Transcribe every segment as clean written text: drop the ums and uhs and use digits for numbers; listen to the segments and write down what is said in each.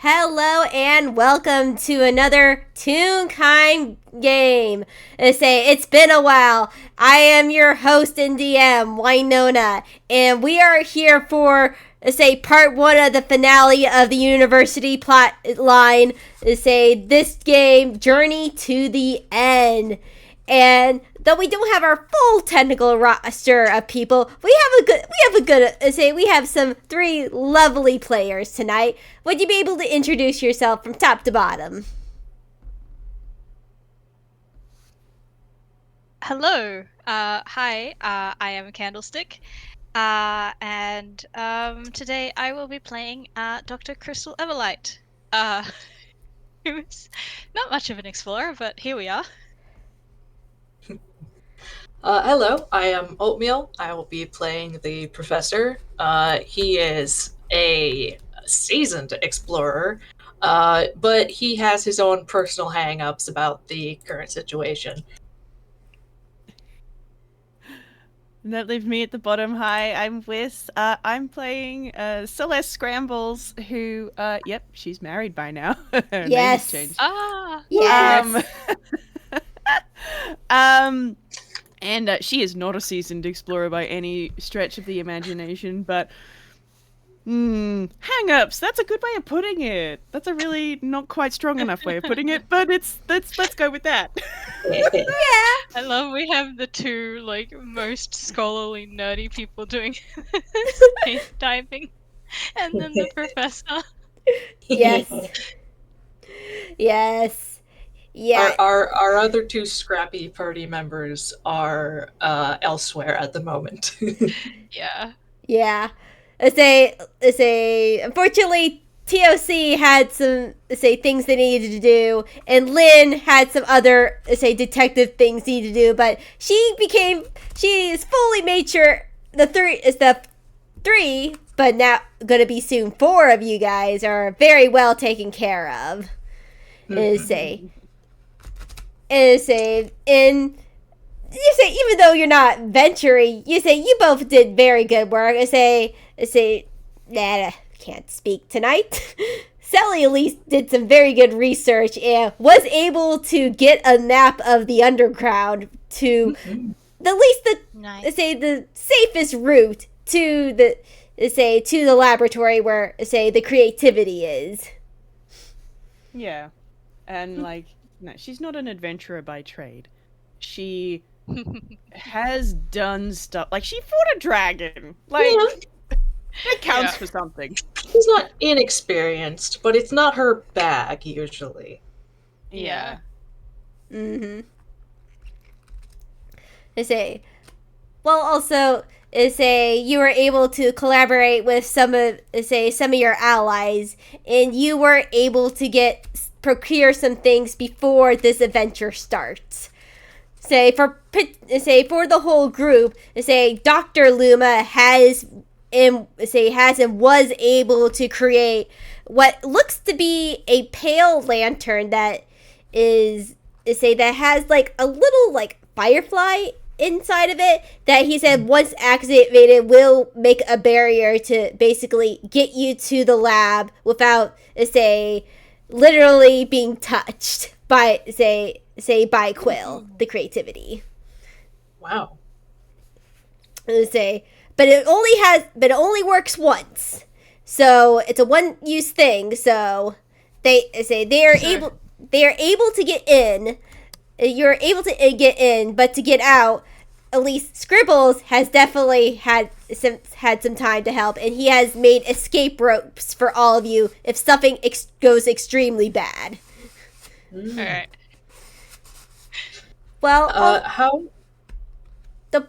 Hello and welcome to another Toonkind game. It's been a while. I am your host and DM, Winona, and we are here for part one of the finale of the university plot line. This game, Journey to the End. And though we don't have our full technical roster of people, we have some three lovely players tonight. Would you be able to introduce yourself from top to bottom? Hello. Hi. I am Candlestick. And today I will be playing Dr. Crystal Everlight. Who's not much of an explorer, but here we are. Hello, I am Oatmeal. I will be playing the professor. He is a seasoned explorer, but he has his own personal hang-ups about the current situation. And that leaves me at the bottom. Hi, I'm Whis. I'm playing Celeste Scrambles, who, she's married by now. Her name has changed. Yes. And she is not a seasoned explorer by any stretch of the imagination, but hang-ups, that's a good way of putting it. That's a really not quite strong enough way of putting it, but let's go with that. Yeah. I love we have the two most scholarly nerdy people doing space diving, and then the professor. Yes. Yes. Yeah. Our other two scrappy party members are elsewhere at the moment. Yeah. Yeah. Unfortunately, TOC had some, things they needed to do, and Lynn had some other, detective things needed to do, but she is fully made sure the three, but now gonna be soon four of you guys are very well taken care of. Even though you're not venturing, you both did very good work. Can't speak tonight. Selli at least did some very good research and was able to get a map of the underground to the safest route to the laboratory where the creativity is. Yeah. And no, she's not an adventurer by trade. She has done stuff. She fought a dragon. It counts for something. She's not inexperienced, but it's not her bag usually. Yeah. Mm-hmm. You were able to collaborate with some of your allies, and you were able to procure some things before this adventure starts. For the whole group, Dr. Luma has and was able to create what looks to be a pale lantern that that has a little firefly inside of it that he said once activated will make a barrier to basically get you to the lab without literally being touched by by Quill, the creativity. Wow. But it only works once. So it's a one-use thing. So they are able to get in. You're able to get in, but to get out, at least Scribbles has definitely had some time to help, and he has made escape ropes for all of you if something goes extremely bad. All right. Well, how go.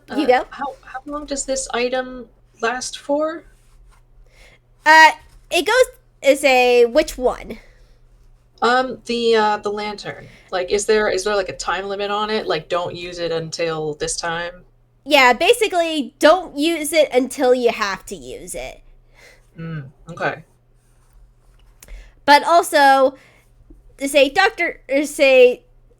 How long does this item last for? It goes which one? The lantern. Is there a time limit on it? Don't use it until this time? Yeah, basically don't use it until you have to use it. Okay. But also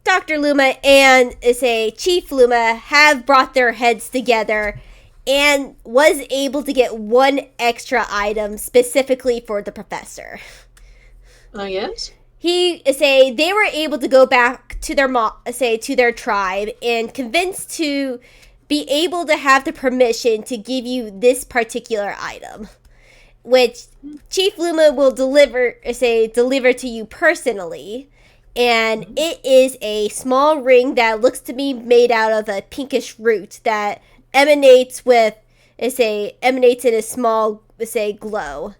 Dr. Luma and Chief Luma have brought their heads together and was able to get one extra item specifically for the professor. Oh, yes? They were able to go back to their to their tribe and convince to be able to have the permission to give you this particular item, which Chief Luma will deliver to you personally. And it is a small ring that looks to be made out of a pinkish root that emanates in a small glow.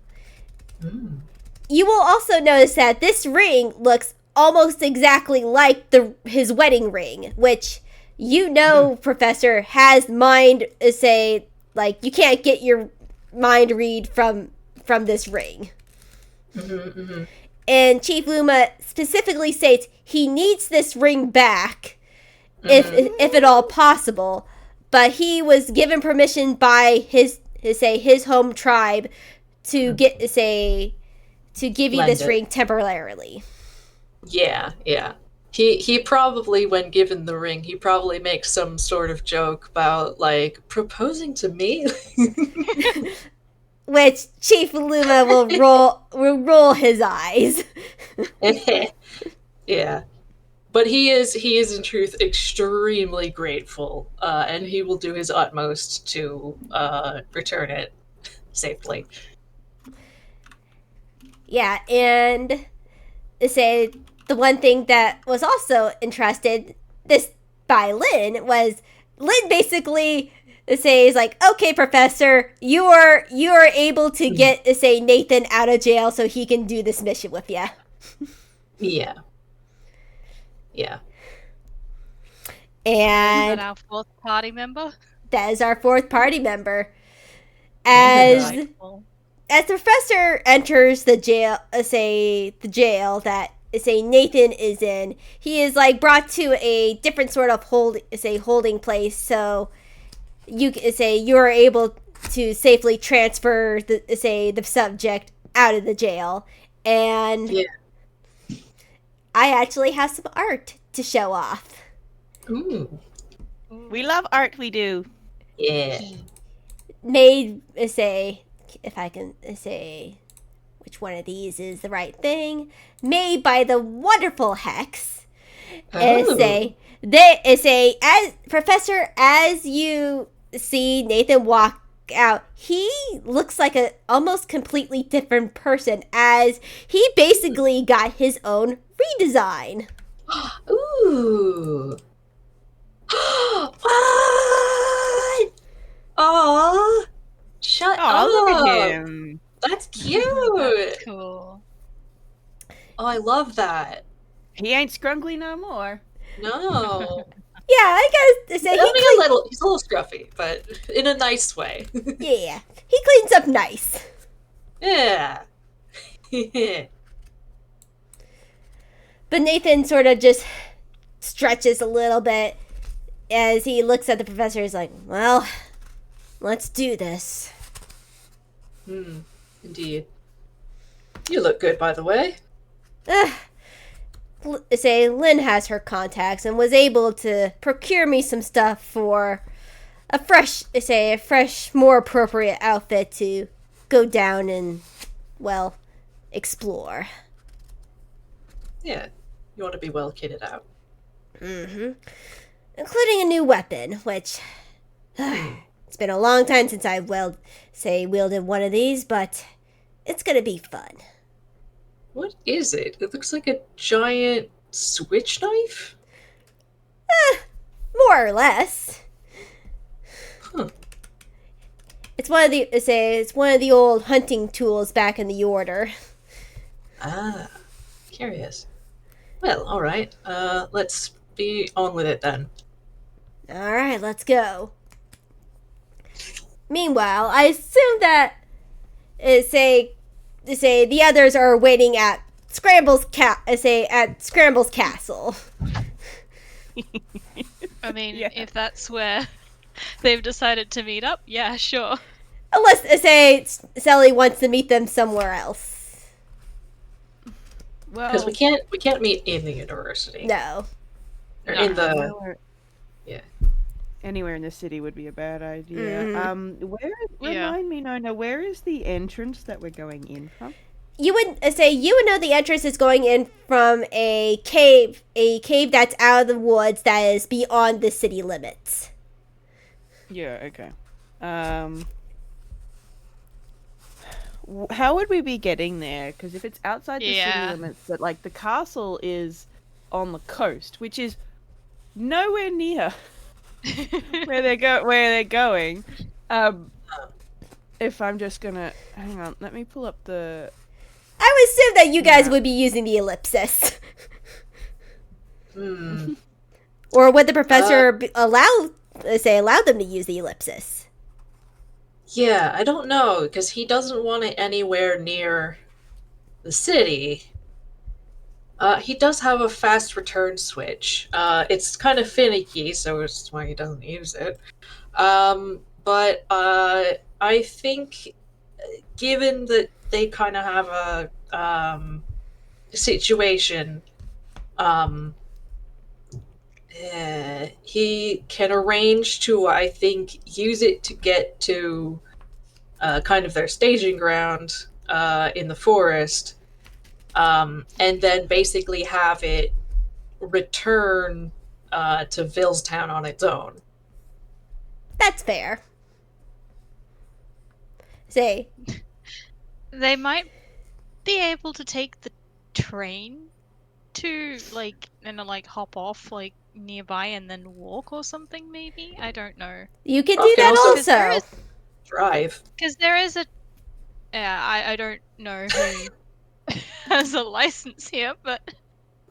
You will also notice that this ring looks almost exactly like his wedding ring, which Professor, has mind. You can't get your mind read from this ring. And Chief Luma specifically states he needs this ring back, if at all possible. But he was given permission by his home tribe to give you this ring temporarily. Yeah. He probably, when given the ring, he probably makes some sort of joke about, like, proposing to me. Which Chief Luma will roll his eyes. Yeah. But he is in truth extremely grateful, and he will do his utmost to return it safely. Yeah, and the one thing that was also entrusted this by Lynn was Lynn basically is like, okay, Professor, you are able to get Nathan out of jail so he can do this mission with you. Yeah. And is that our fourth party member? That is our fourth party member. As the professor enters the jail, that Nathan is in, he is brought to a different sort of holding place. So you are able to safely transfer the subject out of the jail. And I actually have some art to show off. Ooh. We love art, we do. Yeah. Made, if I can say which one of these is the right thing, made by the wonderful Hex. As Professor, as you see Nathan walk out, he looks like a almost completely different person, as he basically got his own redesign. Ooh. What? Aww. Shut up. Look at him. That's cute. That's cool. Oh, I love that. He ain't scrunkly no more. No. Yeah, I gotta say, he's a little scruffy, but in a nice way. Yeah, he cleans up nice. Yeah. But Nathan sort of just stretches a little bit as he looks at the professor. He's like, well, let's do this. Indeed. You look good, by the way. Lynn has her contacts and was able to procure me some stuff for a fresh, more appropriate outfit to go down and, well, explore. Yeah, you want to be well kitted out. Including a new weapon, which it's been a long time since I wielded one of these, but it's gonna be fun. What is it? It looks like a giant switch knife? More or less. Huh. It's one of the old hunting tools back in the Order. Ah, curious. Well, alright. Let's be on with it then. Alright, let's go. Meanwhile, I assume that the others are waiting at Scrambles Castle. I mean, Yeah. if that's where they've decided to meet up, yeah, sure. Unless Selli wants to meet them somewhere else. Because we can't meet in the university. No. Or No. in the... Anywhere in the city would be a bad idea. Mhm. Remind me, Nona, where is the entrance that we're going in from? you would say you would know the entrance is going in from a cave that's out of the woods that is beyond the city limits. Yeah, okay. How would we be getting there? Because if it's outside the city limits, but like the castle is on the coast, which is nowhere near where they're going. If I'm just gonna hang on, let me pull up the. I would assume that you guys would be using the ellipsis. Or would the professor allow them to use the ellipsis? Yeah, I don't know, because he doesn't want it anywhere near the city. He does have a fast return switch. It's kind of finicky, so it's why he doesn't use it. But I think, given that they kind of have a situation, he can arrange to, I think, use it to get to kind of their staging ground in the forest, and then basically have it return to Villestown on its own. That's fair. Say, They might be able to take the train to hop off nearby and then walk or something. Maybe, I don't know. you can do that also. Drive. Because there is a. I don't know who has a license here, but.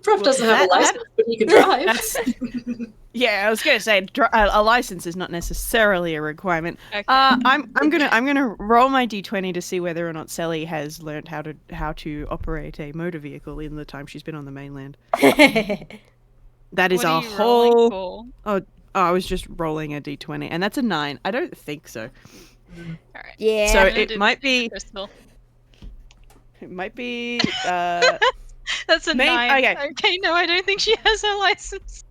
Prof doesn't have a license, but he can drive. Yeah, I was gonna say a license is not necessarily a requirement. Okay. I'm gonna roll my d20 to see whether or not Selli has learned how to operate a motor vehicle in the time she's been on the mainland. That is What a are you whole. rolling for? Oh, I was just rolling a d20, and that's a 9. I don't think so. All right. Yeah. So I'm gonna it do might this be. crystal. It might be. That's a 9. Okay. Okay, no, I don't think she has her license.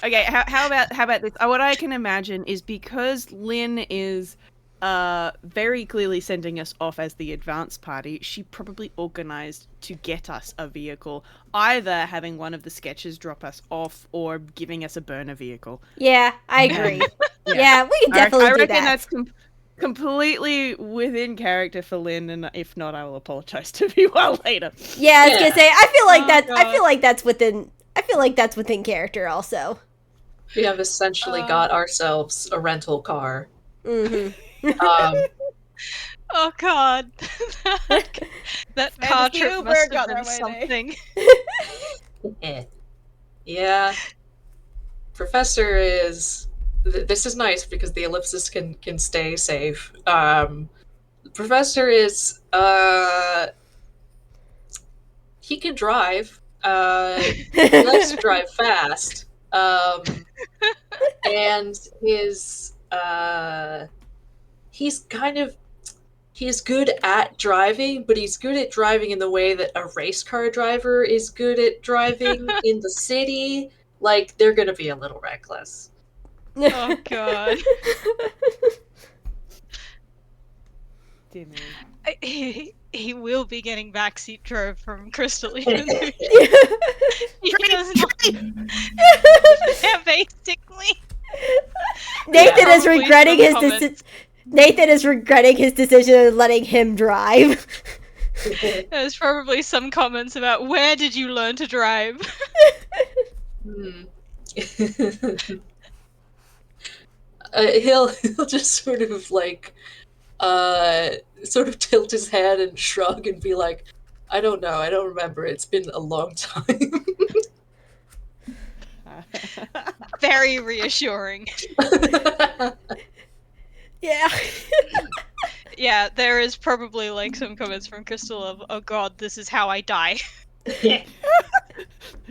Okay, how about this? What I can imagine is because Lynn is very clearly sending us off as the advance party, she probably organized to get us a vehicle, either having one of the sketches drop us off or giving us a burner vehicle. Yeah, I agree. Yeah, we can definitely I do reckon that. that's completely within character for Lynn, and if not, I will apologize to you all later. Yeah, I was gonna say, I feel like that. God. I feel like that's within character also. We have essentially got ourselves a rental car. Mm-hmm. Oh god. that car the trip Uber must got have been their way something. Yeah. Professor is... This is nice because the ellipsis can stay safe. Professor is... He can drive. He likes to drive fast. And his... He's good at driving, but he's good at driving in the way that a race car driver is good at driving in the city. Like, they're gonna be a little reckless. Oh god. He will be getting backseat drove from Crystal even though he doesn't. Yeah, basically. Nathan is Probably regretting some his comments. decision. Nathan is regretting his decision of letting him drive. There's probably some comments about where did you learn to drive? He'll just sort of like sort of tilt his head and shrug and be like, I don't know, I don't remember, it's been a long time. Very reassuring. Yeah. Yeah, there is probably like some comments from Crystal of, oh god, this is how I die.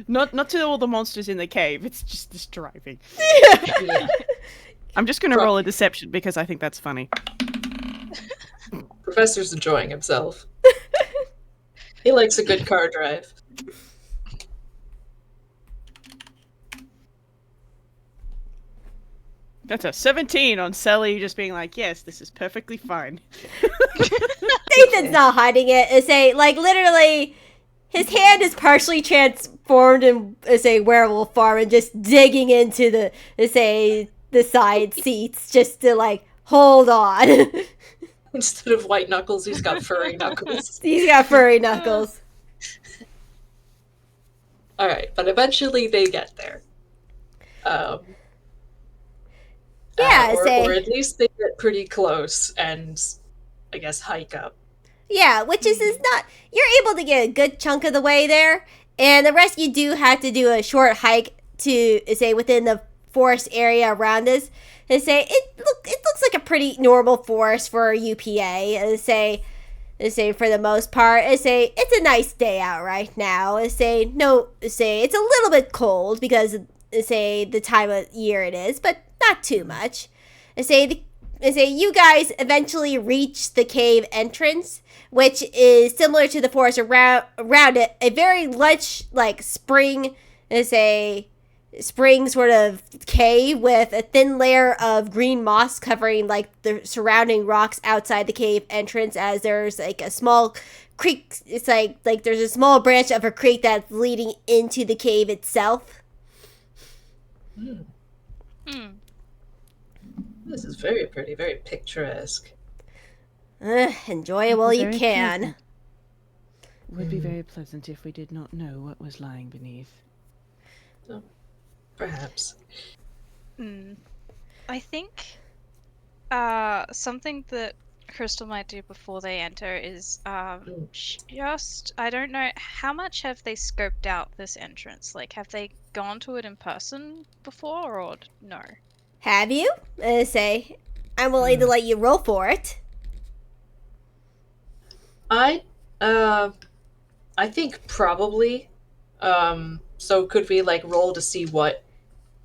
Not to all the monsters in the cave. It's just this driving. Yeah. I'm just gonna roll a deception because I think that's funny. Professor's enjoying himself. He likes a good car drive. That's a 17 on Selli just being like, yes, this is perfectly fine. Nathan's not hiding it. It's a like literally, his hand is partially transformed in a werewolf form and just digging into the side seats just to like hold on. Instead of white knuckles, he's got furry knuckles. He's got furry knuckles. All right, but eventually they get there. Yeah, or at least they get pretty close and, I guess, hike up. Yeah, which is not. You're able to get a good chunk of the way there, and the rest you do have to do a short hike to say within the forest area around us. To say it looks like a pretty normal forest for UPA. To say for the most part, it's a nice day out right now. It's a little bit cold because the time of year it is, but not too much. You guys eventually reach the cave entrance, which is similar to the forest around it. A very lush, like spring sort of cave with a thin layer of green moss covering like the surrounding rocks outside the cave entrance. As there's like a small creek, it's like there's a small branch of a creek that's leading into the cave itself. This is very pretty, very picturesque. Enjoy it while you can. Pleasant. It would be very pleasant if we did not know what was lying beneath. Oh, perhaps. I think something that Crystal might do before they enter is just, I don't know, how much have they scoped out this entrance? Like, have they gone to it in person before or no? Have you? I'm willing to let you roll for it. I think probably. So could we like roll to see what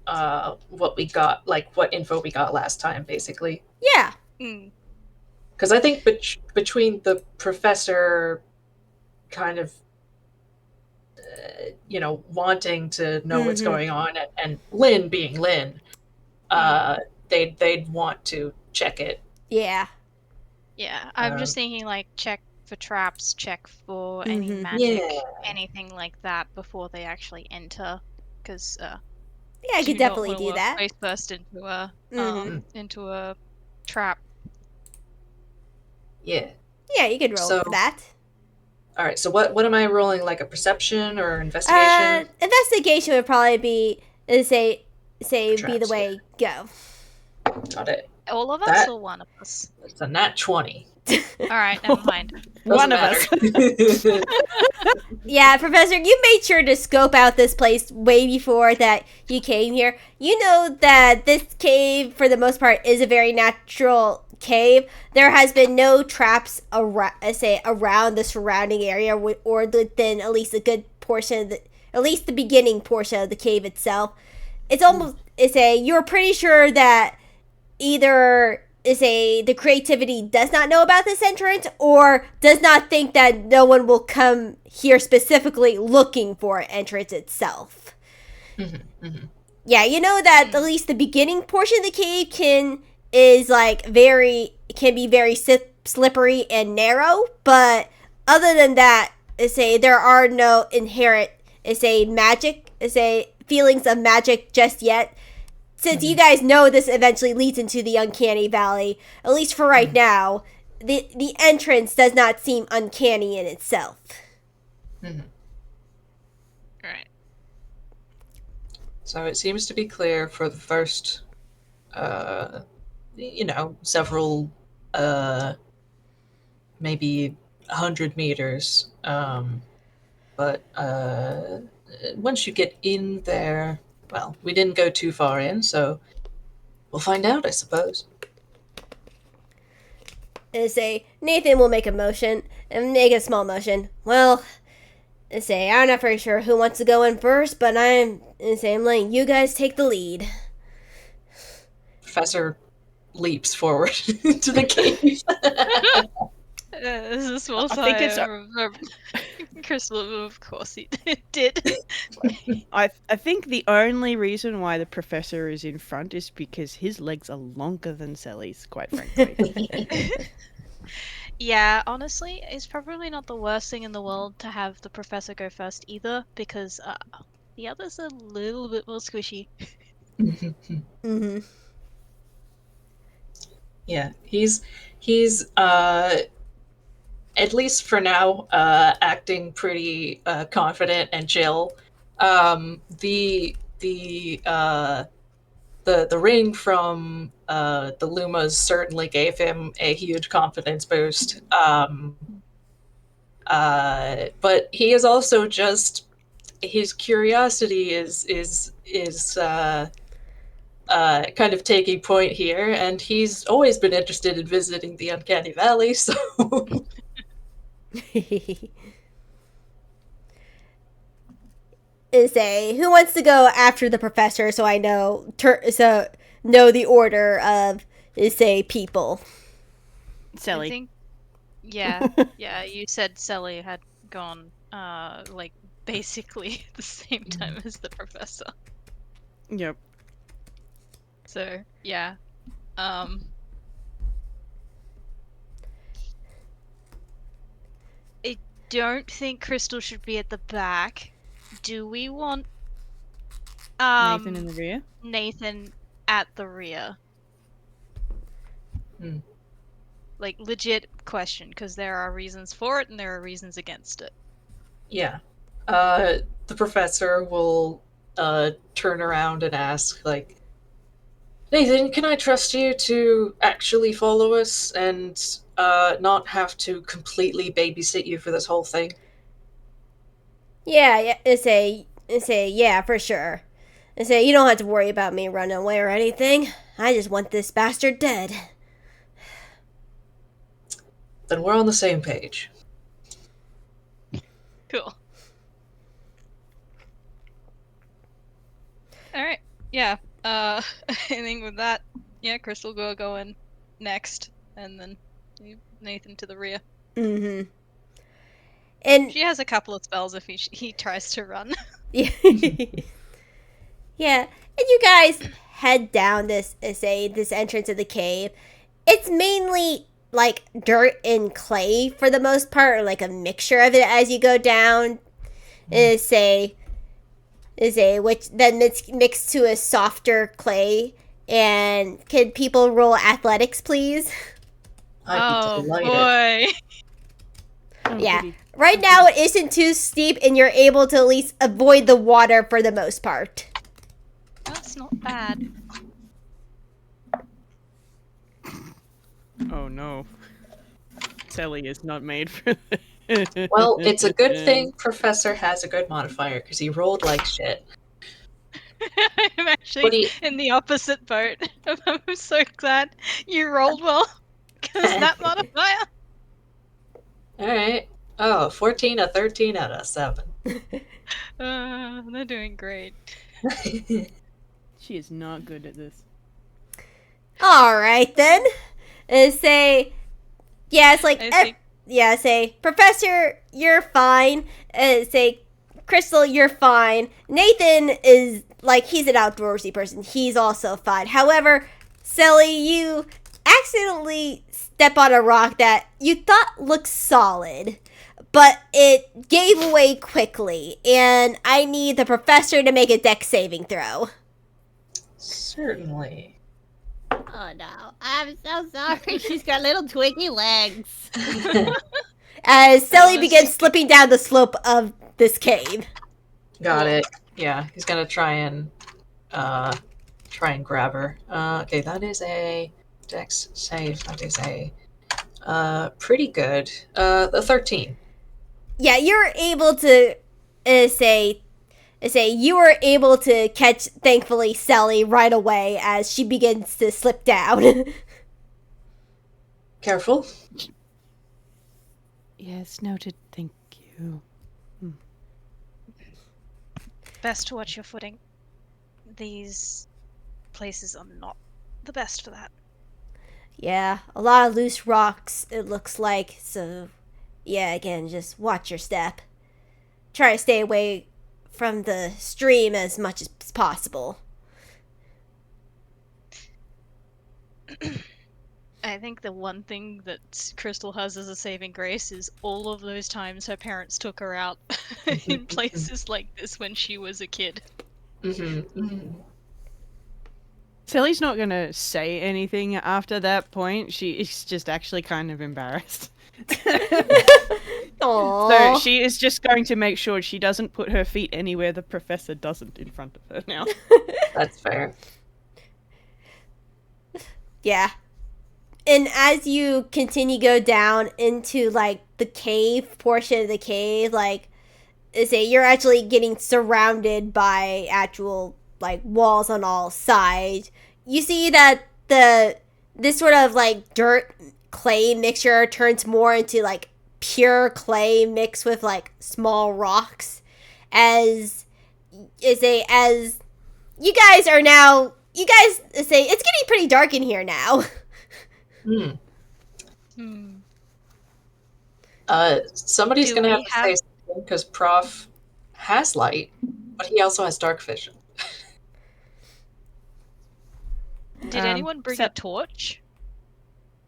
we got, like what info we got last time, basically? Yeah. Because I think between the professor kind of, wanting to know what's going on, and Lynn being Lynn, they'd want to check it. Yeah. Yeah, I'm just thinking like check for traps, check for any magic, anything like that before they actually enter. Because I could definitely do that. Face first into a trap. Yeah. Yeah, you could roll for that. All right. So what am I rolling? Like a perception or investigation? Investigation would probably be be the way yeah. go. Got it. All of us or one of us? It's a nat 20. All right, never mind. One of us. Yeah, Professor, you made sure to scope out this place way before that you came here. You know that this cave, for the most part, is a very natural cave. There has been no traps around the surrounding area or within at least a good portion of at least the beginning portion of the cave itself. It's almost you're pretty sure that either the creativity does not know about this entrance or does not think that no one will come here specifically looking for an entrance itself. Yeah, you know that at least the beginning portion of the cave can be very slippery and narrow, but other than that, there are no inherent magic, feelings of magic just yet. Since you guys know this eventually leads into the uncanny valley, at least for right now, the entrance does not seem uncanny in itself. Right. So it seems to be clear for the first, several, maybe 100 meters. But once you get in there, well, we didn't go too far in, so we'll find out, I suppose. Nathan will make a motion, and make a small motion. Well, I'm not very sure who wants to go in first, but I'm letting you guys take the lead. Professor leaps forward into the cave. This is a small I think it's Crystal, of course he did. I think the only reason why the professor is in front is because his legs are longer than Selli's, quite frankly. Yeah, honestly, it's probably not the worst thing in the world to have the professor go first either, because the others are a little bit more squishy. Mm-hmm. Yeah, he's at least for now acting pretty confident and chill. The ring from the Lumas certainly gave him a huge confidence boost. But he is also just his curiosity is kind of taking point here, and he's always been interested in visiting the Uncanny Valley. So Is a who wants to go after the professor so I know know the order of say people. I Selli. think, yeah, you said Selli had gone, like, basically the same time as the professor. Yep. So, yeah. Um, I don't think Crystal should be at the back. Do we want Nathan in the rear. Nathan at the rear? Hmm. Like, legit question, because there are reasons for it and there are reasons against it. yeah, the professor will turn around and ask, like, Nathan, can I trust you to actually follow us and not have to completely babysit you for this whole thing? Yeah, say yeah for sure. Say you don't have to worry about me running away or anything. I just want this bastard dead. Then we're on the same page. Cool. Alright, yeah. I think with that, yeah, Crystal will go in next, and then Nathan to the rear. Mm-hmm. And She has a couple of spells if he tries to run. yeah, yeah, and you guys head down this entrance of the cave. It's mainly like dirt and clay for the most part, or like a mixture of it as you go down. Say which then mixed to a softer clay. And can people roll athletics, please? I'd be delighted. Boy. Oh, Yeah. goody. Right now, it isn't too steep, and you're able to at least avoid the water for the most part. That's not bad. Oh no. Selli is not made for this. Well, it's a good thing Professor has a good modifier, because he rolled like shit. I'm actually in the opposite boat. I'm so glad you rolled well, because that modifier. Alright. Oh, 14, a 13 out of 7. They're doing great. She is not good at this. All right, then. Say, yeah, it's like, say, Professor, you're fine. Say, Crystal, you're fine. Nathan is, like, he's an outdoorsy person. He's also fine. However, Selli, you accidentally step on a rock that you thought looked solid, but it gave away quickly, and I need the professor to make a dex saving throw. Certainly. Oh no, I'm so sorry. She's got little twiggy legs. As Selli begins slipping down the slope of this cave. Got it. Yeah, he's gonna try and grab her. Okay, that is a dex save. That is a pretty good. The 13. Yeah, you're able to say you were able to catch, thankfully, Selli right away as she begins to slip down. Careful. Yes, noted. Thank you. Best to watch your footing. These places are not the best for that. Yeah, a lot of loose rocks, it looks like. So, yeah, again, just watch your step. Try to stay away from the stream as much as possible. I think the one thing that Crystal has as a saving grace is all of those times her parents took her out in places like this when she was a kid. Selli's not gonna say anything after that point. She is just actually kind of embarrassed. Aww. So she is just going to make sure she doesn't put her feet anywhere the professor doesn't in front of her now. That's fair. Yeah. And as you continue to go down into like the cave portion of the cave, like say you're actually getting surrounded by actual like walls on all sides. You see that this sort of like dirt clay mixture turns more into like pure clay mixed with like small rocks as as you guys say it's getting pretty dark in here now. Somebody's Do gonna we have to have- say something because Prof has light, but he also has dark vision. Did anyone bring a torch?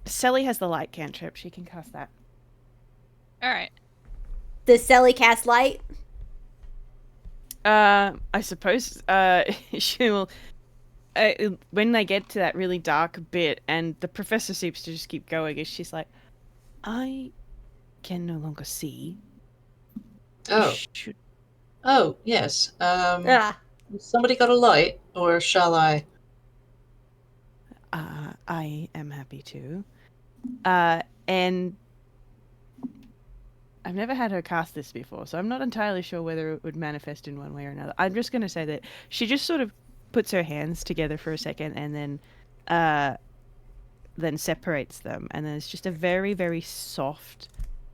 Selli has the light cantrip. She can cast that. Alright. Does Selli cast light? I suppose she'll. When they get to that really dark bit, and the professor seems to just keep going, is she's like, I can no longer see. Oh. Should... Oh, yes. Somebody got a light, or shall I? I am happy to. And I've never had her cast this before, so I'm not entirely sure whether it would manifest in one way or another. I'm just going to say that she just sort of puts her hands together for a second and then separates them, and then it's just a very, very soft,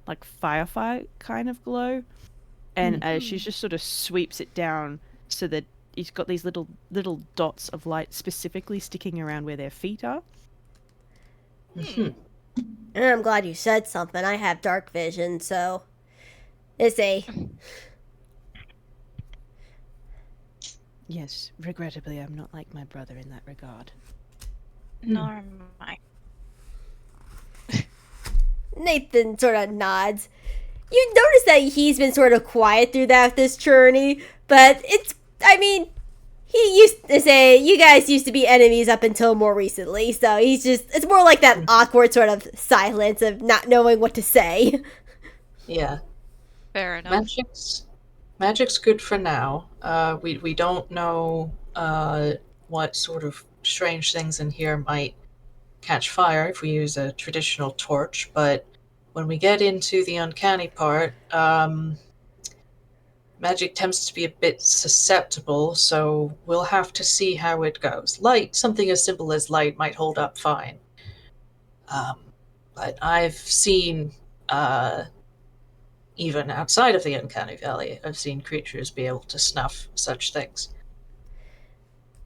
like firefly kind of glow. And she just sort of sweeps it down so that it's got these little dots of light specifically sticking around where their feet are. And I'm glad you said something. I have dark vision, so Yes, regrettably, I'm not like my brother in that regard. Nor am I. Nathan sort of nods. You notice that he's been sort of quiet through this journey, but he used to say you guys used to be enemies up until more recently, so it's more like that awkward sort of silence of not knowing what to say. Yeah. Fair enough. Magic's good for now. We don't know what sort of strange things in here might catch fire if we use a traditional torch, but when we get into the uncanny part, magic tends to be a bit susceptible, so we'll have to see how it goes. Light, something as simple as light, might hold up fine. But I've seen, even outside of the Uncanny Valley, I've seen creatures be able to snuff such things.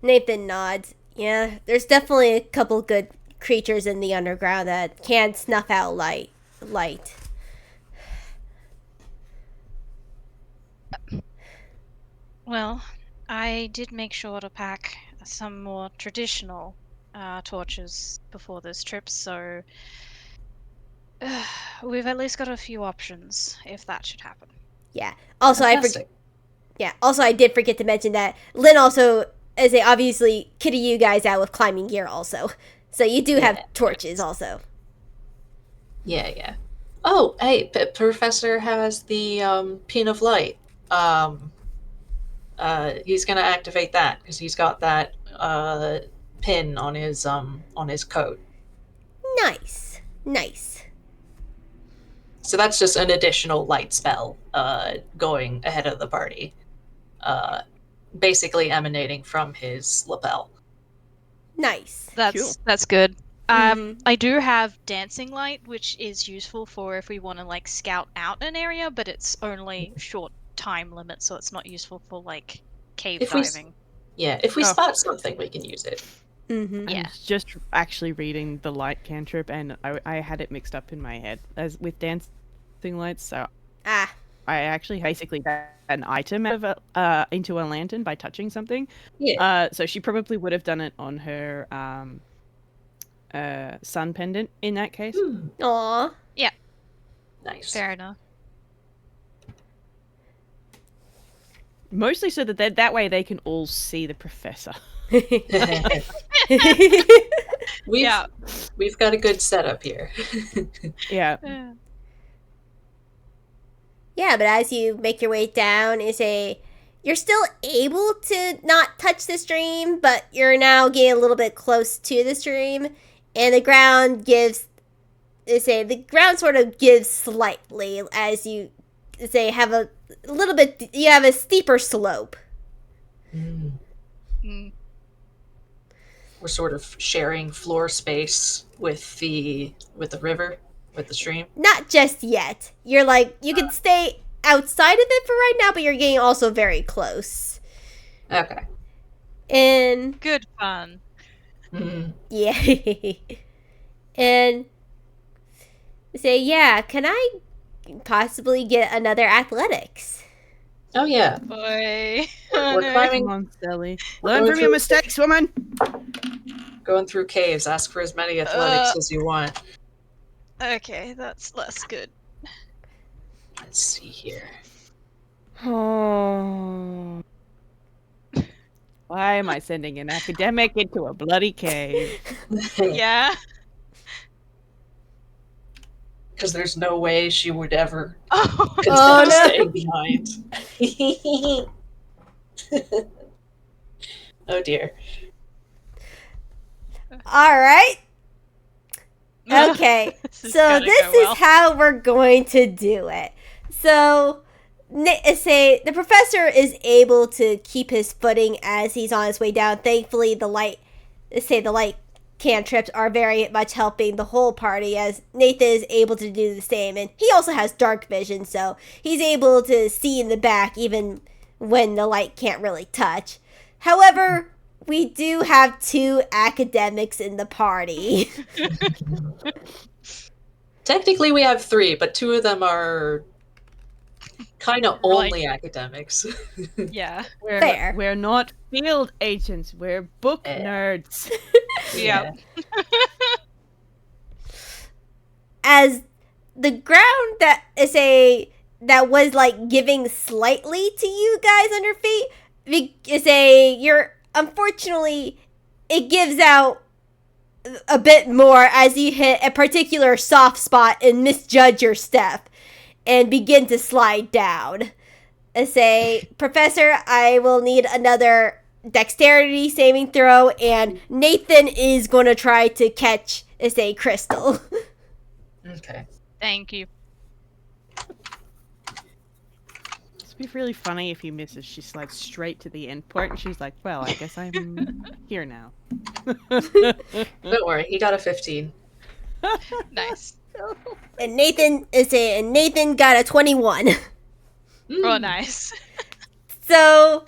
Nathan nods. Yeah, there's definitely a couple good creatures in the underground that can snuff out light. Well, I did make sure to pack some more traditional torches before this trip, so we've at least got a few options if that should happen. Yeah. Also, Fantastic. I did forget to mention that Lynn also, as they obviously kitted you guys out with climbing gear also. So you do have torches also. Yeah. Oh, hey, Professor has the pin of light. He's gonna activate that because he's got that pin on his coat. Nice. So that's just an additional light spell going ahead of the party, basically emanating from his lapel. Nice. That's good. I do have dancing light, which is useful for if we want to like scout out an area, but it's only short time limit, so it's not useful for like cave diving. If we spot something, we can use it. Mm-hmm. Yeah. I was just actually reading the light cantrip, and I had it mixed up in my head as with dancing lights. So I actually basically got an item out of into a lantern by touching something. Yeah. So she probably would have done it on her sun pendant in that case. Aw. Nice. Fair enough. Mostly so that that way they can all see the professor. We've got a good setup here. Yeah. Yeah, but as you make your way down, you're still able to not touch the stream, but you're now getting a little bit close to the stream, and the ground sort of gives slightly as you have a little bit. You have a steeper slope. Mm. We're sort of sharing floor space with the river, with the stream. Not just yet. You're you can stay outside of it for right now, but you're getting also very close. Okay. And Good fun. yeah. And can I possibly get another athletics? Oh yeah. Boy. We're climbing. Come on, Selli. We're Learn going from your through- mistakes, woman. Going through caves. Ask for as many athletics as you want. Okay, that's less good. Let's see here. Oh. Why am I sending an academic into a bloody cave? Yeah. Because there's no way she would ever Oh, consider Oh, no. staying behind. Oh dear. All right. Okay. This is So gonna this go is well. how we're going to do it. So the professor is able to keep his footing as he's on his way down. Thankfully, the light cantrips are very much helping the whole party as Nathan is able to do the same, and he also has dark vision, so he's able to see in the back even when the light can't really touch. However, we do have 2 academics in the party. Technically, we have 3, but 2 of them are kind of Like- only academics. Yeah. Fair. We're not field agents. We're book Eh. nerds. Yeah. As the ground that was giving slightly to you guys on your feet unfortunately it gives out a bit more as you hit a particular soft spot and misjudge your step and begin to slide down. Professor, I will need another dexterity saving throw, and Nathan is going to try to catch Crystal. Okay. Thank you. It'd be really funny if he misses. She slides straight to the end point, and she's like, "Well, I guess I'm here now." Don't worry, he got a 15. Nice. And Nathan got a 21. Oh, nice. So,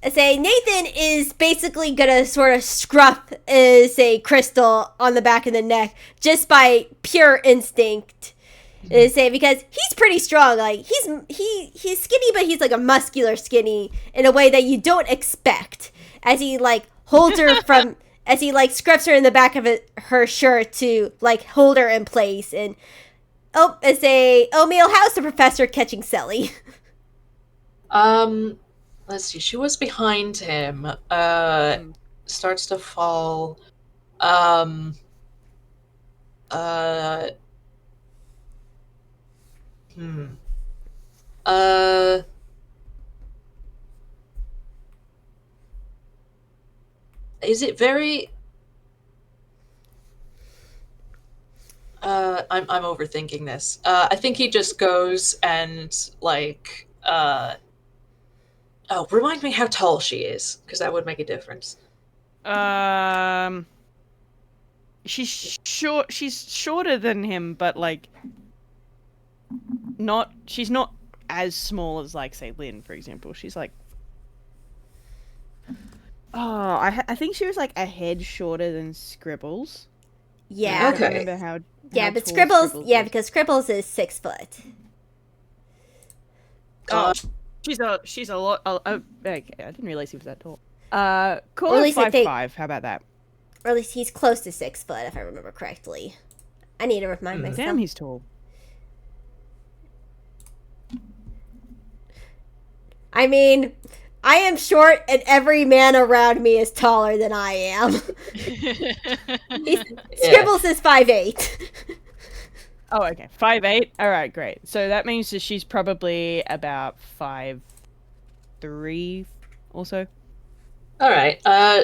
Nathan is basically gonna sort of scruff, Crystal on the back of the neck just by pure instinct. Because he's pretty strong. He's skinny, but he's a muscular skinny in a way that you don't expect. As he holds her from, as he scruffs her in the back of her shirt to hold her in place. And Oatmeal, how's the professor catching Selli? Let's see. She was behind him. Starts to fall. Is it very? I'm overthinking this. I think he just goes and oh, remind me how tall she is, because that would make a difference. She's short. She's shorter than him, but not. She's not as small as say Lynn, for example. She's I think she was a head shorter than Scribbles. Yeah. I Okay. don't remember how. Yeah, how but tall Scribbles, is. because Scribbles is 6 foot. Oh, she's a lot. Okay, I didn't realize he was that tall. Or Call at her least I think- 5'5". How about that? Or at least he's close to 6 foot, if I remember correctly. I need to remind myself. Damn, he's tall. I mean, I am short, and every man around me is taller than I am. Scrambles is 5'8". Oh, okay. 5'8". All right, great. So that means that she's probably about 5'3" also. All right.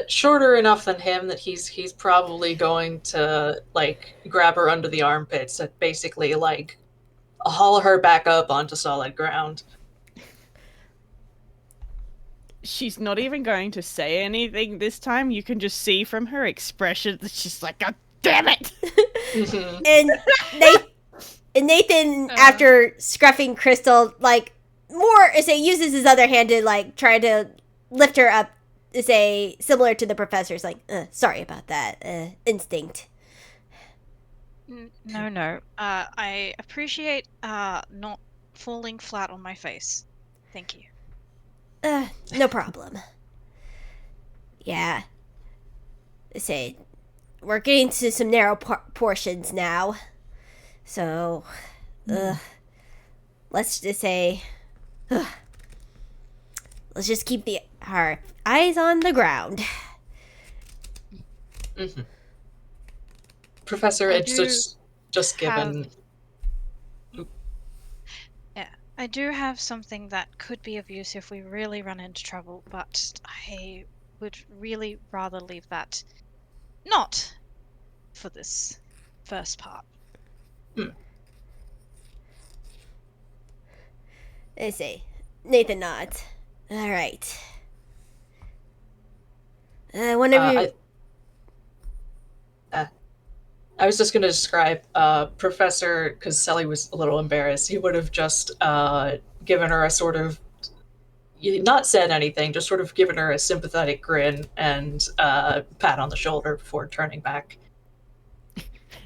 Shorter enough than him that he's probably going to like grab her under the armpits and basically like haul her back up onto solid ground. She's not even going to say anything this time. You can just see from her expression that she's like, God damn it! And Nathan, after scruffing Crystal, like, uses his other hand to, like, try to lift her up, similar to the professor's, like, sorry about that, instinct. No. I appreciate not falling flat on my face. Thank you. No problem. Yeah. We're getting to some narrow portions now. So, let's just let's just keep our eyes on the ground. Mm-hmm. Professor, it's just given. I do have something that could be of use if we really run into trouble, but I would really rather leave that not for this first part. Nathan nods. All right. Whenever I was just going to describe Professor, because Selli was a little embarrassed. He would have just given her a sort of, not said anything, just sort of given her a sympathetic grin and pat on the shoulder before turning back.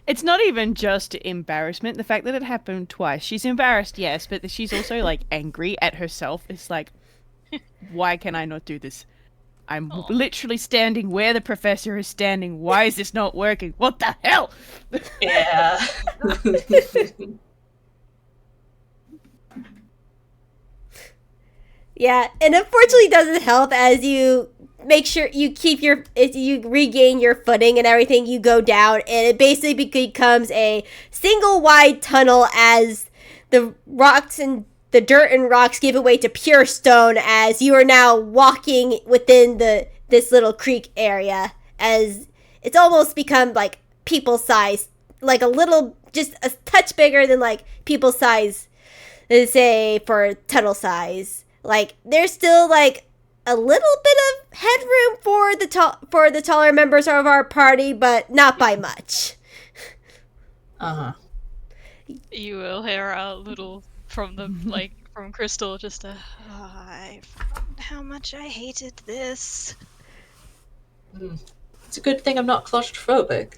It's not even just embarrassment. The fact that it happened twice. She's embarrassed, yes, but she's also, like, angry at herself. It's like, why can I not do this? I'm literally standing where the professor is standing. Why is this not working? What the hell? Yeah. Yeah, and unfortunately doesn't help as you make sure you you regain your footing and everything, you go down, and it basically becomes a single wide tunnel as the rocks and the dirt and rocks give way to pure stone as you are now walking within this little creek area, as it's almost become like people size, like a little, just a touch bigger than like people size, say, for tunnel size. Like, there's still like a little bit of headroom for the taller members of our party, but not by much. You will hear a little from the from Crystal, just I found how much I hated this. It's a good thing I'm not claustrophobic.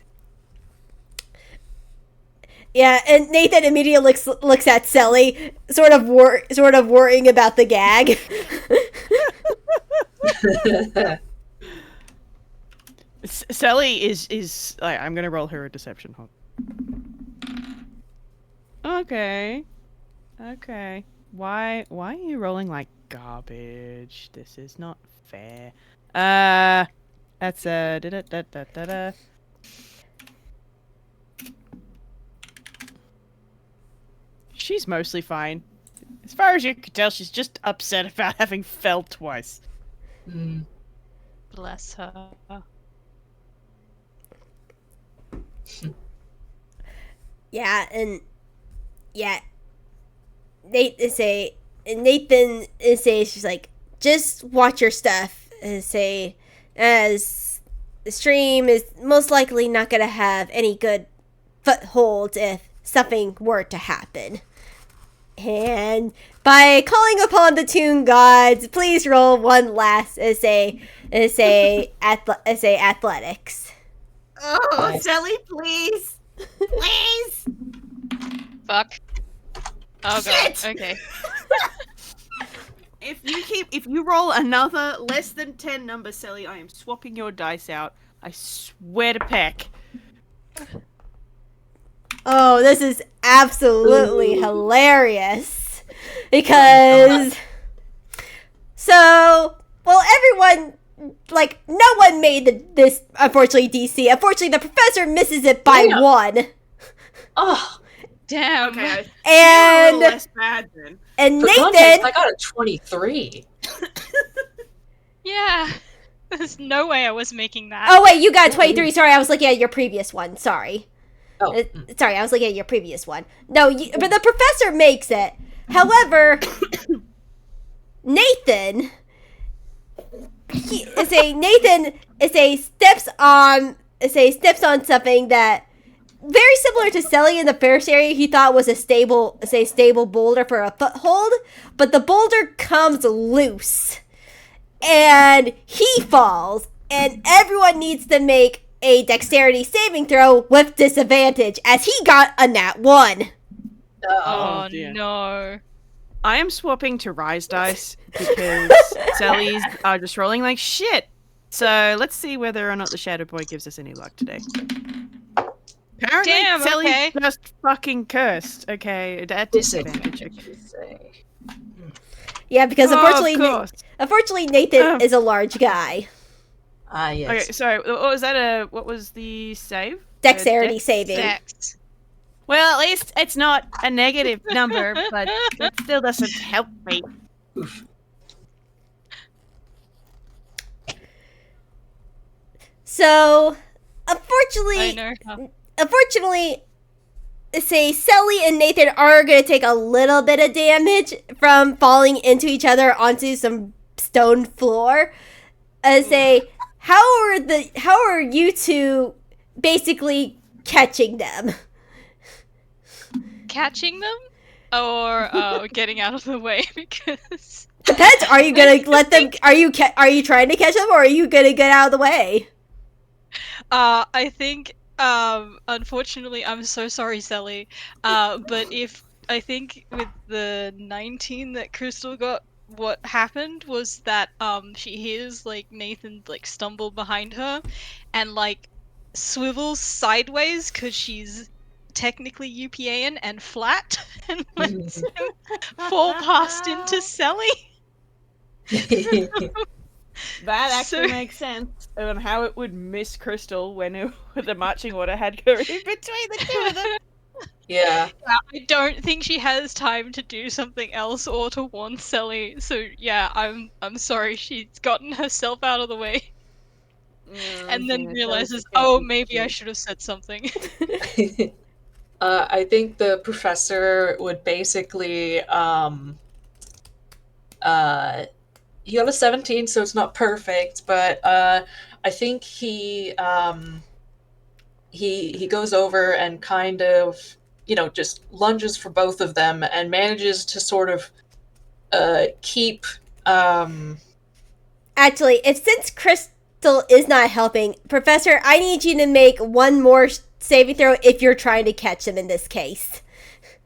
Yeah, and Nathan immediately looks at Selli, sort of worrying about the gag. Selli is I'm gonna roll her a deception. Okay. Why are you rolling like garbage? This is not fair. That's da-da-da-da-da-da. She's mostly fine. As far as you can tell, she's just upset about having fell twice. Bless her. Nathan she's like, just watch your stuff, as the stream is most likely not gonna have any good foothold if something were to happen. And by calling upon the Toon gods, please roll one last athletics. Oh, Selli, please. Please. Fuck. Oh god. Shit. Okay. If you roll another less than 10 numbers, Selli, I am swapping your dice out. I swear to peck. Oh, this is absolutely hilarious. Because everyone, like, no one made this, unfortunately, DC. Unfortunately, the professor misses it by Damn. 1. Oh, damn. Okay, you're a And little less bad then. and For Nathan, context, I got a 23. Yeah. There's no way I was making that. oh wait, you got 23. Sorry, I was looking at your previous one. Sorry. Oh, Sorry, I was looking at your previous one. No, but the professor makes it. However, Nathan steps on something that very similar to Selli in the first area. He thought was a stable boulder for a foothold, but the boulder comes loose and he falls, and everyone needs to make a dexterity saving throw with disadvantage as he got a nat 1. Oh, dear. no. I am swapping to rise dice because Sellies are just rolling like shit. So let's see whether or not the Shadow Boy gives us any luck today. Apparently, Damn, Selly's okay. just fucking cursed. Okay, at disadvantage. Okay. Yeah, because Oh, of course. unfortunately Nathan is a large guy. Ah, yes. Okay, sorry. What was that? What was the save? Dexterity Dex? saving. Dex. Well, at least it's not a negative number, but it still doesn't help me. Oof. So, I unfortunately, know. say Selli and Nathan are going to take a little bit of damage from falling into each other onto some stone floor. How are you two basically catching them? Catching them? Or getting out of the way because... Depends. Are you gonna let them? Are you trying to catch them, or are you gonna get out of the way? I think, unfortunately, I'm so sorry, Selli. But I think with the 19 that Crystal got, what happened was that, she hears, like, Nathan, like, stumble behind her and, like, swivels sideways because she's technically UPAN and flat and lets him fall past into Selli. That actually So- makes sense on how it would miss Crystal when the marching order had her in between the two of them. Yeah. I don't think she has time to do something else or to warn Selli. So yeah, I'm sorry. She's gotten herself out of the way and then realizes, oh, maybe I should have said something. I think the professor would basically he got a 17, so it's not perfect, but I think he goes over and kind of, just lunges for both of them and manages to sort of keep Actually, since Crystal is not helping, Professor, I need you to make one more saving throw if you're trying to catch them in this case.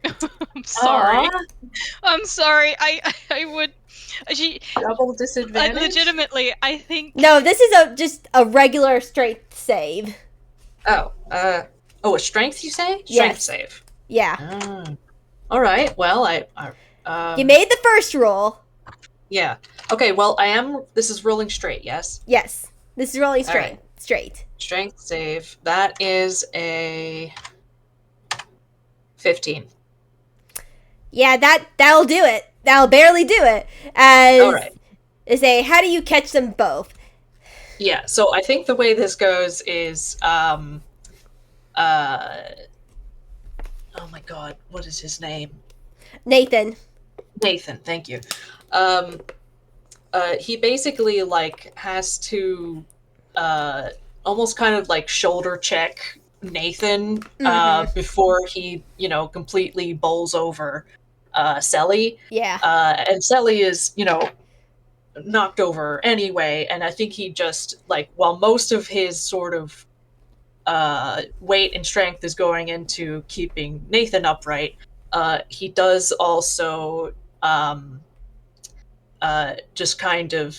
I'm sorry. Aw, I'm sorry. I would. double disadvantage. Legitimately, I think. No, this is just a regular strength save. A strength, you say? Strength Yes. save. Yeah. All right. Well, You made the first roll. yeah. Okay. Well, this is rolling straight. Yes. Yes. This is rolling straight. Alright. Straight. Strength save. That is a 15. Yeah, that'll do it. That'll barely do it. As All right. how do you catch them both? Yeah. So I think the way this goes is oh my god, what is his name? Nathan. Nathan. Thank you. He basically has to almost kind of shoulder check Nathan before he completely bowls over Selli. Yeah. And Selli is knocked over anyway, and I think he just while most of his sort of weight and strength is going into keeping Nathan upright, he does also just kind of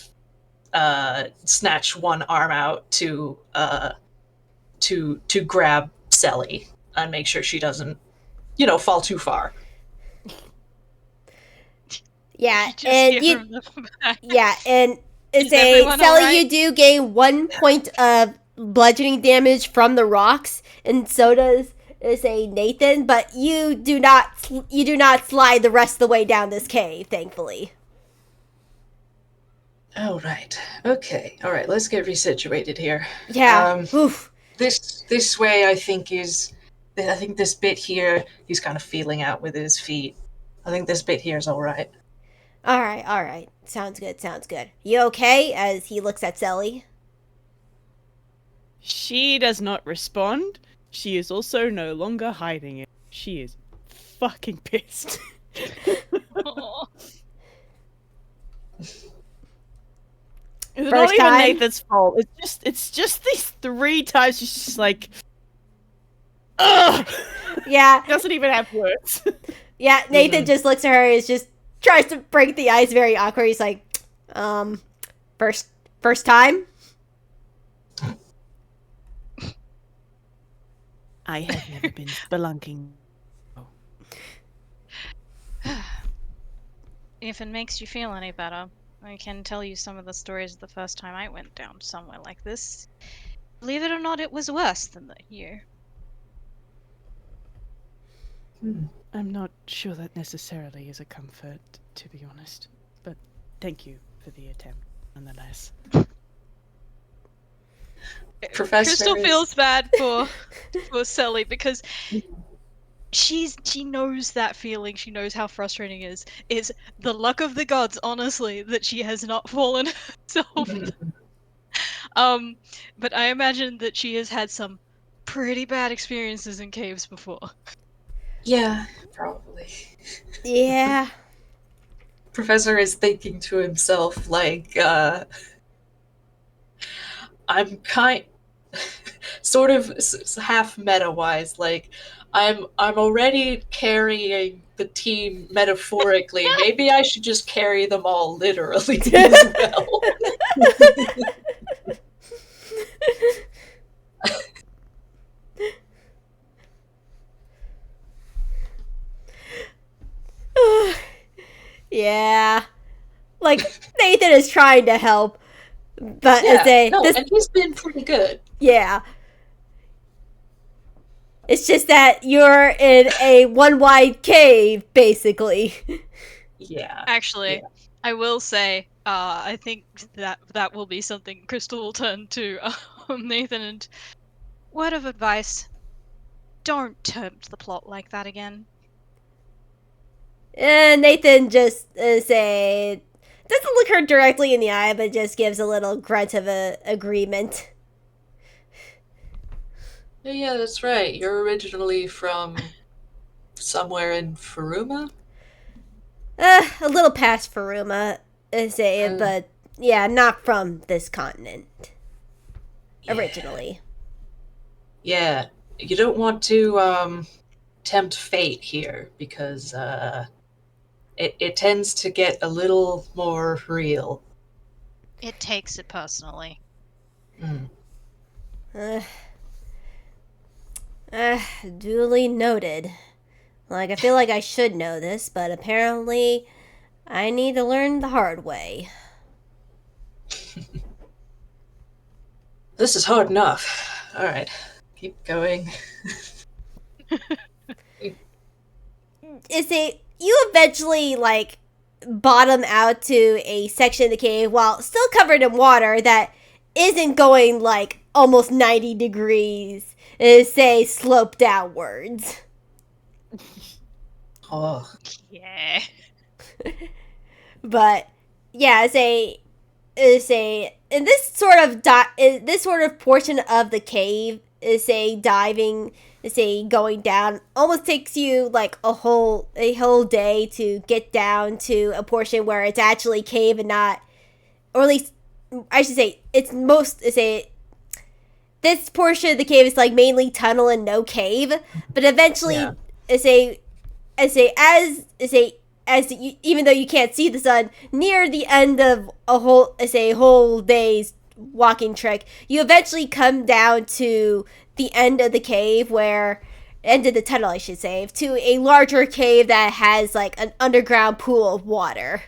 snatch one arm out to grab Selli and make sure she doesn't, fall too far. Yeah, You just and hear you, from the back. yeah, and it's Is a everyone Sally. alright? You do gain 1 point of bludgeoning damage from the rocks, and so does Nathan. But you do not slide the rest of the way down this cave, thankfully. Oh, right. Okay. All right. Let's get resituated here. Yeah. Oof. This way, I think this bit here, he's kind of feeling out with his feet. I think this bit here is all right. All right. Sounds good. You okay? As he looks at Selly. She does not respond. She is also no longer hiding it. She is fucking pissed. Aw. It's First not even time? Nathan's fault. It's just these 3 times she's just like, ugh. Yeah. Doesn't even have words. Yeah. Nathan just looks at her. And just tries to break the ice very awkward. He's like, first time. I have never been spelunking. If it makes you feel any better, I can tell you some of the stories of the first time I went down somewhere like this. Believe it or not, it was worse than the year. I'm not sure that necessarily is a comfort, to be honest. But thank you for the attempt, nonetheless. Professor Crystal is- feels bad for Selly because she knows that feeling. She knows how frustrating it is. It's the luck of the gods, honestly, that she has not fallen herself. But I imagine that she has had some pretty bad experiences in caves before. Yeah, probably. Yeah. Professor is thinking to himself, like, I'm sort of half meta-wise, like, I'm already carrying the team metaphorically. Maybe I should just carry them all literally as well. Yeah. Like, Nathan is trying to help, but and he's been pretty good. yeah. It's just that you're in a one-wide cave, basically. Yeah. Actually, Yeah. I will say, I think that will be something Crystal will turn to Nathan and word of advice: don't tempt the plot like that again. And Nathan just doesn't look her directly in the eye, but just gives a little grunt of agreement. Yeah, that's right. You're originally from somewhere in Furuma? A little past Furuma, but yeah, not from this continent. Yeah. Originally. Yeah. You don't want to tempt fate here because it tends to get a little more real. It takes it personally. Duly noted. Like, I feel like I should know this, but apparently I need to learn the hard way. This is hard enough. All right. Keep going. You eventually, like, bottom out to a section of the cave while still covered in water that isn't going, like, almost 90 degrees, slope downwards. Oh. Yeah. But yeah, in this sort of portion of the cave diving, going down almost takes you like a whole day to get down to a portion where it's actually cave and not, or at least I should say this portion of the cave is like mainly tunnel and no cave, but eventually even though you can't see the sun, near the end of a whole day's walking trek, you eventually come down to the end of the cave end of the tunnel, I should say, to a larger cave that has like an underground pool of water.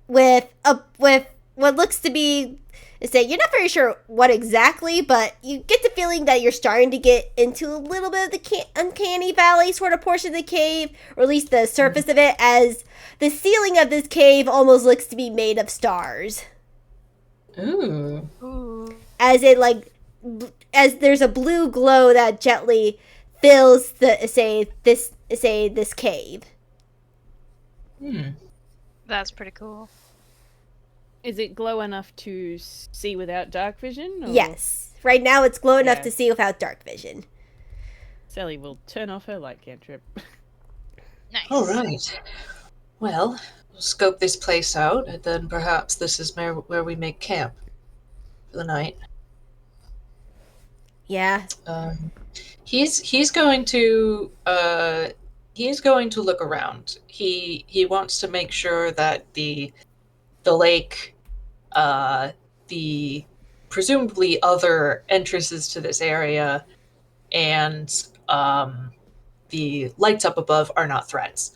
With what looks to be, you're not very sure what exactly, but you get the feeling that you're starting to get into a little bit of the uncanny valley sort of portion of the cave, or at least the surface of it, as the ceiling of this cave almost looks to be made of stars. Ooh. As there's a blue glow that gently fills this cave. That's pretty cool. Is it glow enough to see without dark vision? Or? Yes. Right now it's glow enough to see without dark vision. Selli will turn off her light cantrip. Nice. All right. Well, we'll scope this place out, and then perhaps this is where we make camp for the night. Yeah. He's going to look around. He wants to make sure that the lake, the presumably other entrances to this area, and the lights up above are not threats.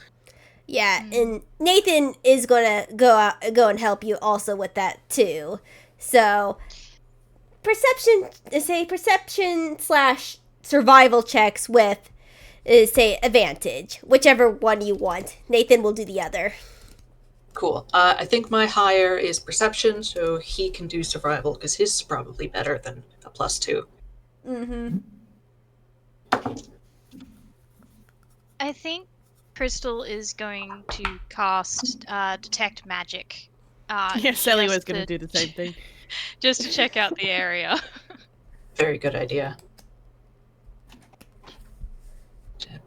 Yeah, and Nathan is gonna go and help you also with that too. So perception / survival checks with advantage, whichever one you want. Nathan will do the other. Cool. I think my higher is perception, so he can do survival, because his is probably better than a +2. Mm-hmm. I think Crystal is going to cast Detect Magic. Selli was going to do the same thing. Just to check out the area. Very good idea.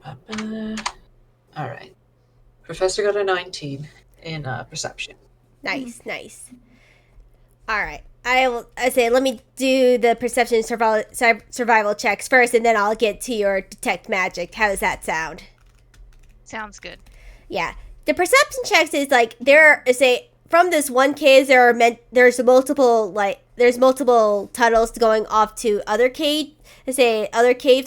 All right. Professor got a 19 in perception. Nice. All right. Let me do the perception survival checks first, and then I'll get to your detect magic. How does that sound? Sounds good. Yeah. The perception checks is from this one cave there's multiple tunnels going off to other cave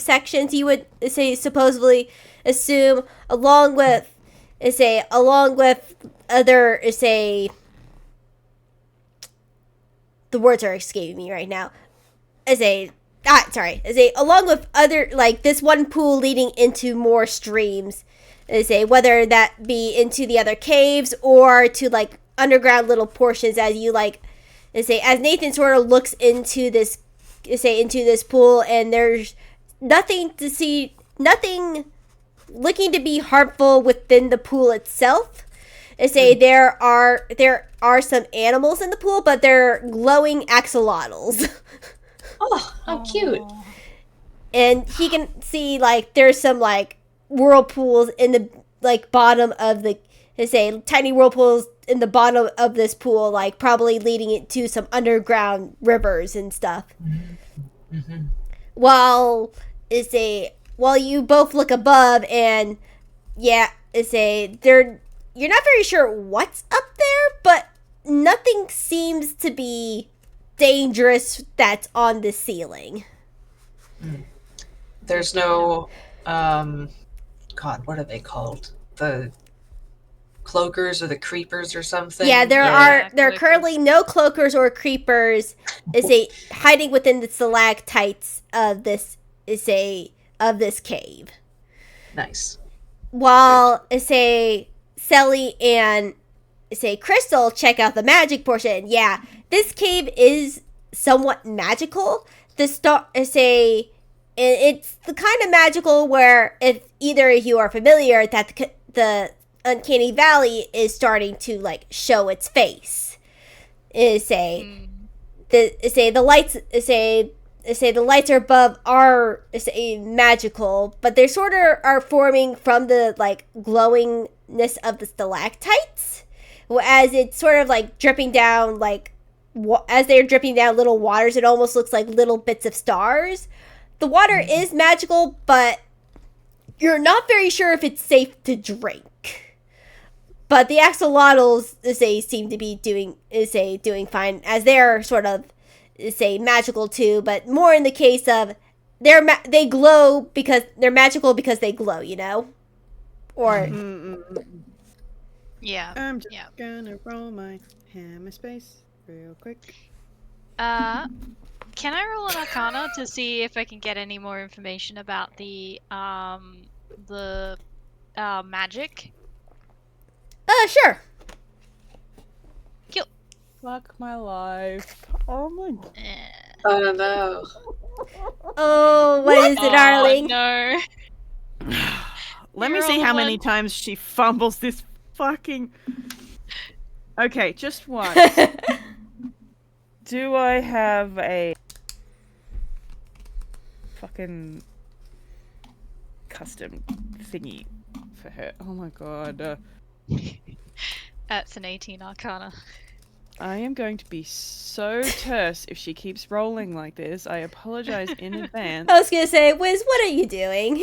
sections, you would supposedly assume, along with other the words are escaping me right now. Along with other, this one pool leading into more streams, whether that be into the other caves or to underground little portions, as you as Nathan sort of looks into this pool, and there's nothing looking to be harmful within the pool itself. There are some animals in the pool, but they're glowing axolotls. Oh, how cute. And he can see there's some whirlpools in the bottom of the tiny whirlpools in the bottom of this pool, probably leading it to some underground rivers and stuff. Mm-hmm. While you both look above, and you're not very sure what's up there, but nothing seems to be dangerous that's on the ceiling. There's no, God, what are they called? The cloakers or the creepers or something? Yeah, there are currently no cloakers or creepers hiding within the stalactites of this cave. Nice. While Selli and Crystal check out the magic portion. Yeah, this cave is somewhat magical. It's the kind of magical where, if either of you are familiar, that the uncanny valley is starting to show its face. The lights are above are magical, but they sort of are forming from the glowingness of the stalactites, as it's sort of dripping down as they're dripping down little waters. It almost looks like little bits of stars. The water is magical, but you're not very sure if it's safe to drink. But the axolotls, seem to be doing fine, as they're sort of, magical too, but more in the case of they glow because they're magical because they glow, you know? Or Yeah. I'm just Yeah. gonna roll my hammer space real quick. Can I roll an Arcana to see if I can get any more information about the magic? Sure. Fuck my life. Oh my god. Oh no. Oh, what is it, darling? No. Let me You're see on how one. many times she fumbles this fucking. Okay, just once. Do I have a fucking custom thingy for her? Oh my god. That's an 18 Arcana. I am going to be so terse if she keeps rolling like this. I apologize in advance. I was gonna say, Whis, what are you doing?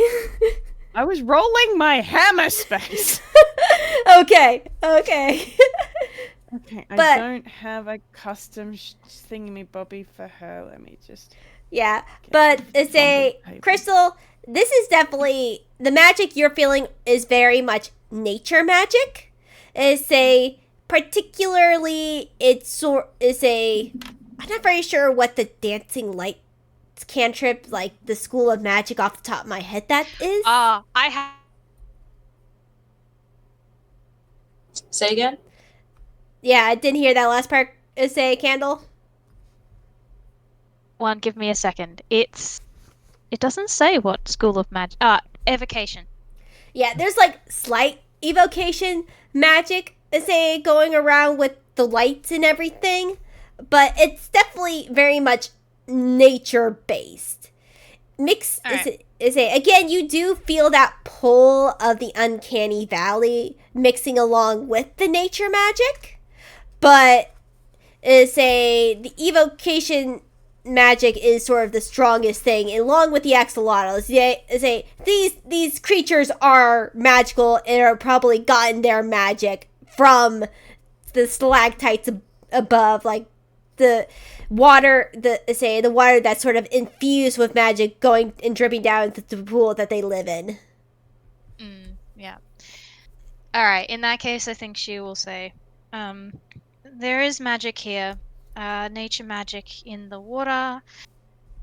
I was rolling my hammer space. Okay. Okay, But- I don't have a custom thingy-bobby for her. Let me just... Yeah, but it's a Fumbled paper. Crystal. This is definitely the magic you're feeling is very much nature magic. It's a particularly I'm not very sure what the dancing light cantrip, like the school of magic off the top of my head that is. I have. Say again? Yeah, I didn't hear that last part. Say Candle. One, give me a second. It doesn't say what school of magic. Evocation. Yeah, there's like slight evocation magic, say, going around with the lights and everything, but it's definitely very much nature based. Mix Alright. Again, you do feel that pull of the uncanny valley mixing along with the nature magic, but the evocation magic is sort of the strongest thing, along with the axolotls. These creatures are magical and are probably gotten their magic from the stalactites above, like the water, the water that's sort of infused with magic going and dripping down into the pool that they live in. Yeah. Alright, in that case, I think she will say, there is magic here. Nature magic in the water.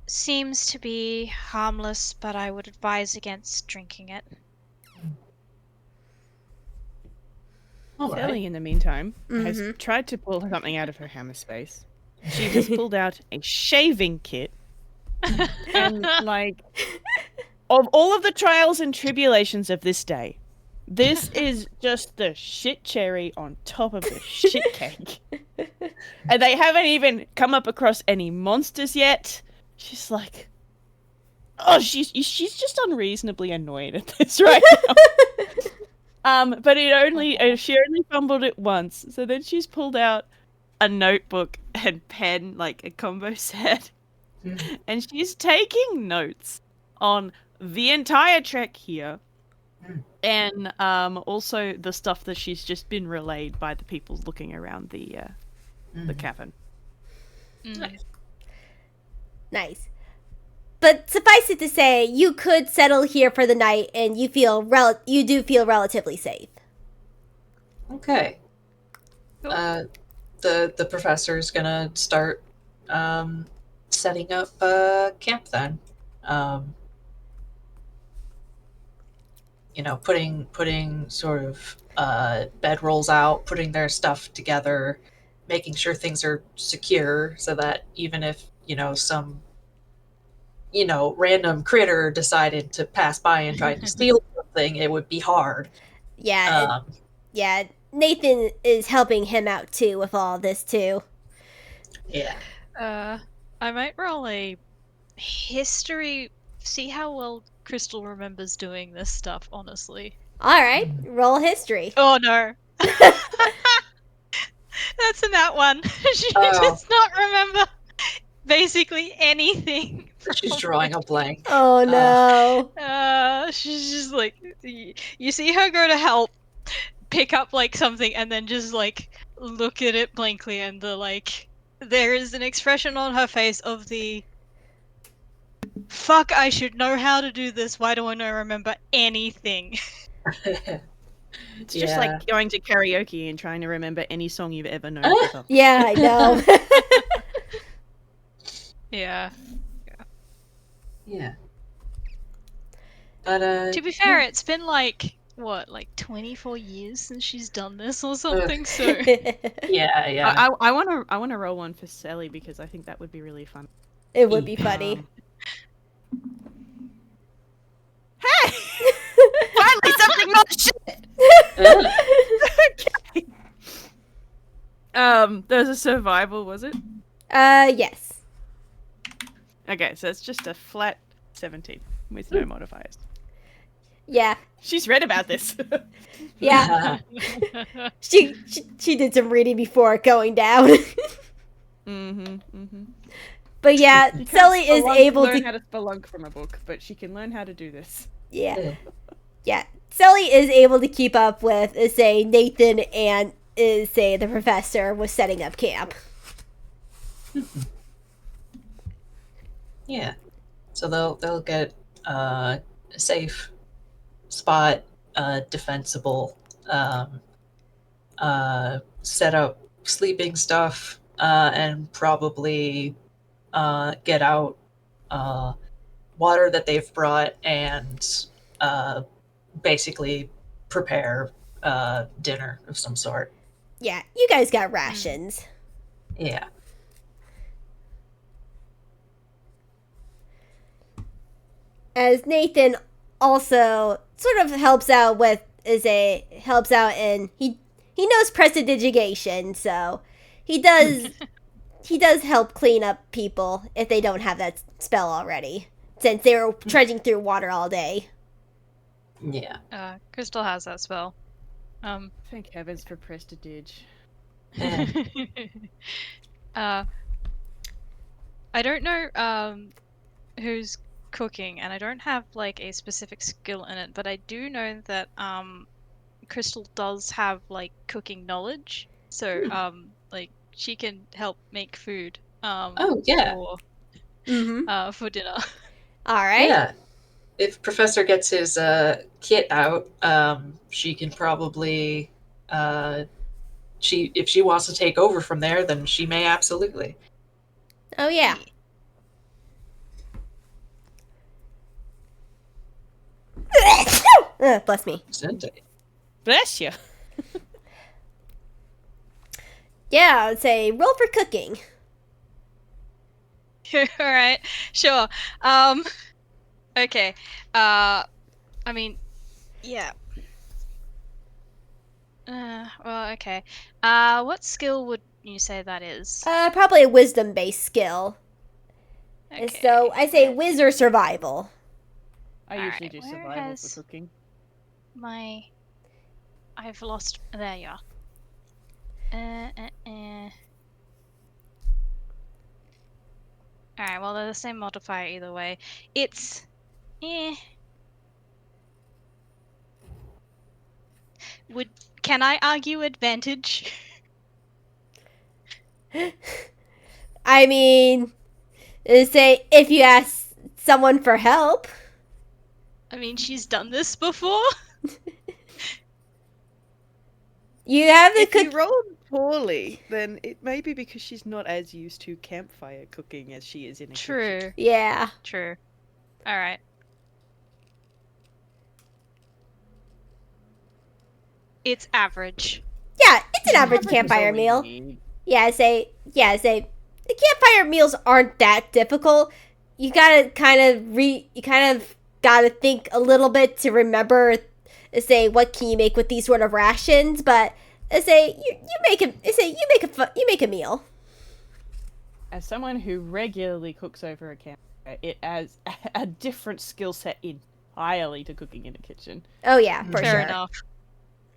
Seems to be harmless, but I would advise against drinking it. All right. Selli, in the meantime, has Mhm. tried to pull something out of her hammer space. She has pulled out a shaving kit. And, like, of all of the trials and tribulations of this day, this is just the shit cherry on top of the shit cake. And they haven't even come up across any monsters yet. She's like, oh, she's just unreasonably annoyed at this right now. But she only fumbled it once. So then she's pulled out a notebook and pen, like a combo set. And she's taking notes on the entire trek here. And also the stuff that she's just been relayed by the people looking around the cavern. Nice. But suffice it to say, you could settle here for the night, and you do feel relatively safe. Okay. Cool. The professor's gonna start setting up camp then. Putting sort of bedrolls out, putting their stuff together, making sure things are secure so that even if, some, random critter decided to pass by and try to steal something, it would be hard. Yeah, yeah. Nathan is helping him out too with all this too. Yeah. I might roll a history. See how well Crystal remembers doing this stuff, honestly. All right, roll history. Oh no. That's in that one. She Oh. does not remember basically anything She's drawing a blank. Oh no. She's just like, you see her go to help pick up like something and then just like look at it blankly, and there is an expression on her face of the fuck, I should know how to do this, why do I not remember anything? It's just like going to karaoke and trying to remember any song you've ever known. Ever. Yeah, I know. Yeah. Yeah. But To be fair, it's been like 24 years since she's done this or something, so yeah. I want to roll one for Selli because I think that would be really fun. It would be funny. Hey! Finally, something not shit. Okay. There's a survival, was it? Yes. Okay, so it's just a flat 17 with no modifiers. Yeah. She's read about this. Yeah. She did some reading before going down. But yeah, Selli is able to learn how to spelunk from a book, but she can learn how to do this. Yeah. Selli is able to keep up with, say, Nathan and, say, the professor was setting up camp. Yeah. So they'll get a safe spot, defensible, set up sleeping stuff, and probably get out water that they've brought and basically prepare dinner of some sort. Yeah, you guys got rations. Yeah. As Nathan also sort of helps out and he knows prestidigitation, so he does help clean up people if they don't have that spell already, since they were trudging through water all day. Yeah. Crystal has that spell. Thank heavens for prestidige. I don't know who's cooking, and I don't have like a specific skill in it, but I do know that Crystal does have like cooking knowledge, so like she can help make food Oh yeah. for dinner. All right. Yeah. If Professor gets his kit out, she can probably if she wants to take over from there, then she may absolutely. Oh yeah. Bless me. Bless you. Yeah, I would say roll for cooking. All right, sure. Okay. I mean, yeah. Well, okay. What skill would you say that is? Probably a wisdom-based skill. Okay. So I say whiz or survival. I usually do where survival has for cooking. I've lost. There you are. Alright, well, they're the same modifier either way. It's. Can I argue advantage? I mean, say if you ask someone for help. I mean, she's done this before. You have the If you rolled poorly, then it may be because she's not as used to campfire cooking as she is in a True. kitchen. Yeah. True. Alright. It's average. Yeah, it's an average campfire meal. Yeah, I say the campfire meals aren't that difficult. You gotta gotta think a little bit to remember, say, what can you make with these sort of rations, but say you make a meal. As someone who regularly cooks over a campfire, it adds a different skill set entirely to cooking in a kitchen. Oh yeah, for Fair sure. enough.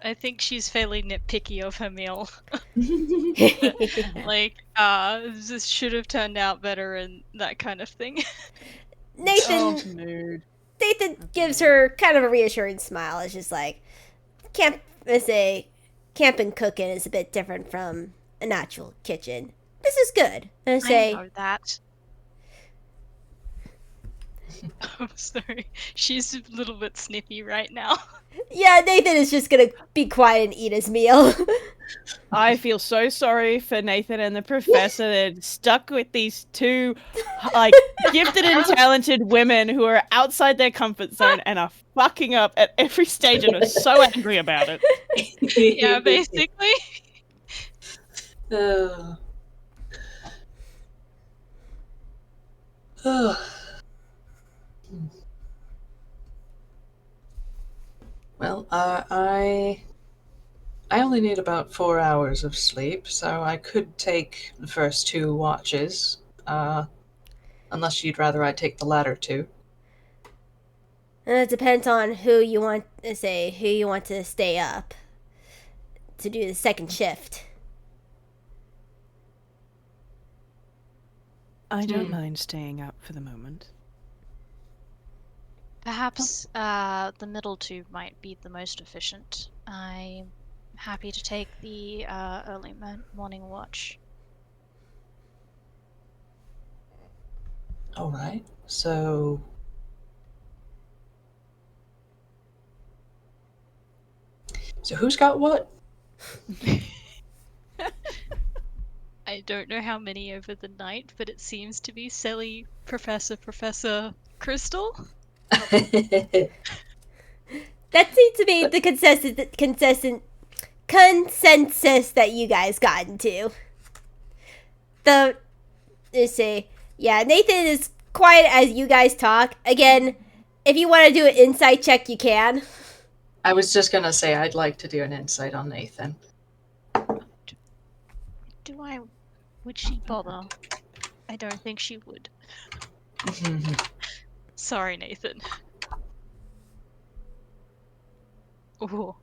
I think she's fairly nitpicky of her meal. This should have turned out better and that kind of thing. Nathan Oh, mood. Nathan That's gives annoying. her kind of a reassuring smile. It's just like camping cooking is a bit different from an actual kitchen. This is good. I I say, know that. I'm sorry. She's a little bit snippy right now. yeah, Nathan is just gonna be quiet and eat his meal. I feel so sorry for Nathan and the professor. They're stuck with these two, like, gifted and talented women who are outside their comfort zone and are fucking up at every stage and are so angry about it. Yeah, basically. Oh. Oh. Well, I only need about 4 hours of sleep, so I could take the first 2 watches. Unless you'd rather I take the latter two. And it depends on who you want to stay up to do the second shift. I don't mind staying up for the moment. Perhaps the middle two might be the most efficient. I'm happy to take the early morning watch. All right. So who's got what? I don't know how many over the night, but it seems to be Selli, Professor Crystal. That seems to be the consensus that you guys got into. Nathan is quiet as you guys talk. Again, if you want to do an insight check, you can. I was just gonna say I'd like to do an insight on Nathan. Would she bother? I don't think she would. Sorry, Nathan. Ooh.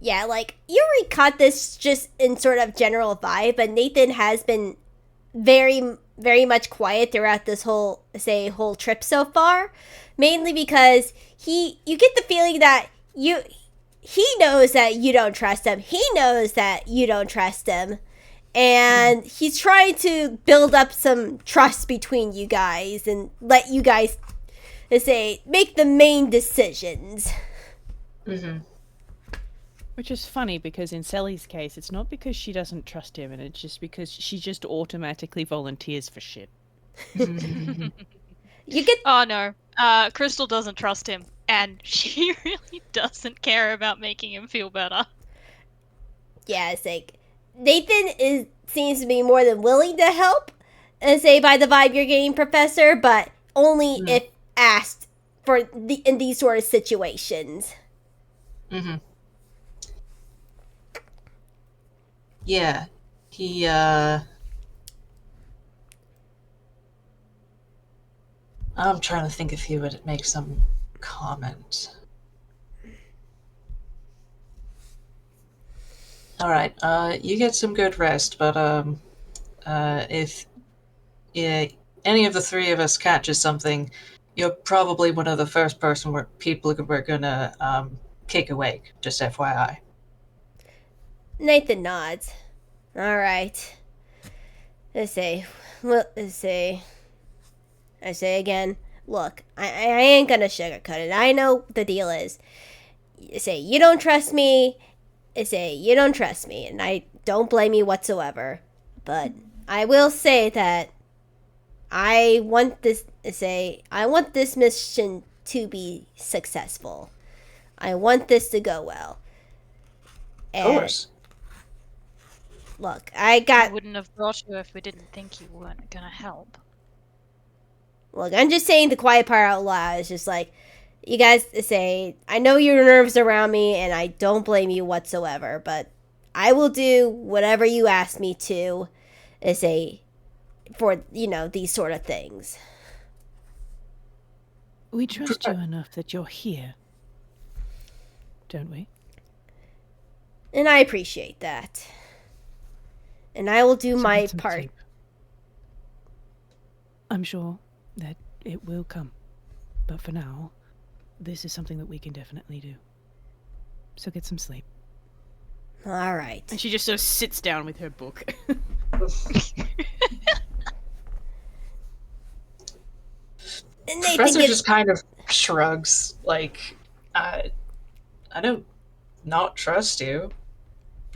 Yeah, like, you already caught this just in sort of general vibe, but Nathan has been very, very much quiet throughout this whole trip so far. Mainly because you get the feeling that he knows that you don't trust him. He knows that you don't trust him. And he's trying to build up some trust between you guys and let you guys, make the main decisions. Mm-hmm. Which is funny because in Selli's case, it's not because she doesn't trust him, and it's just because she just automatically volunteers for shit. You get Oh no. Crystal doesn't trust him, and she really doesn't care about making him feel better. yeah, it's like Nathan seems to be more than willing to help, by the vibe you're getting, Professor, but only if asked in these sort of situations. Mm-hmm. Yeah. He I'm trying to think if he would make some comment. All right. You get some good rest, but if any of the three of us catches something, you're probably one of the first people we're gonna kick awake. Just FYI. Nathan nods. All right. I say again. Look, I ain't gonna sugarcoat it. I know what the deal is. You don't trust me. You don't trust me, and I don't blame you whatsoever. But I will say that I want this mission to be successful. I want this to go well. And Of course. look, We wouldn't have brought you if we didn't think you weren't gonna help. Look, I'm just saying the quiet part out loud. It's just like, you guys I know your nerves around me, and I don't blame you whatsoever, but I will do whatever you ask me to, for, these sort of things. We trust you enough that you're here, don't we? And I appreciate that. And I will do So my get some part. sleep. I'm sure that it will come. But for now, this is something that we can definitely do. So get some sleep. All right. And she just sort of sits down with her book. And Professor just kind of shrugs, like, I don't not trust you.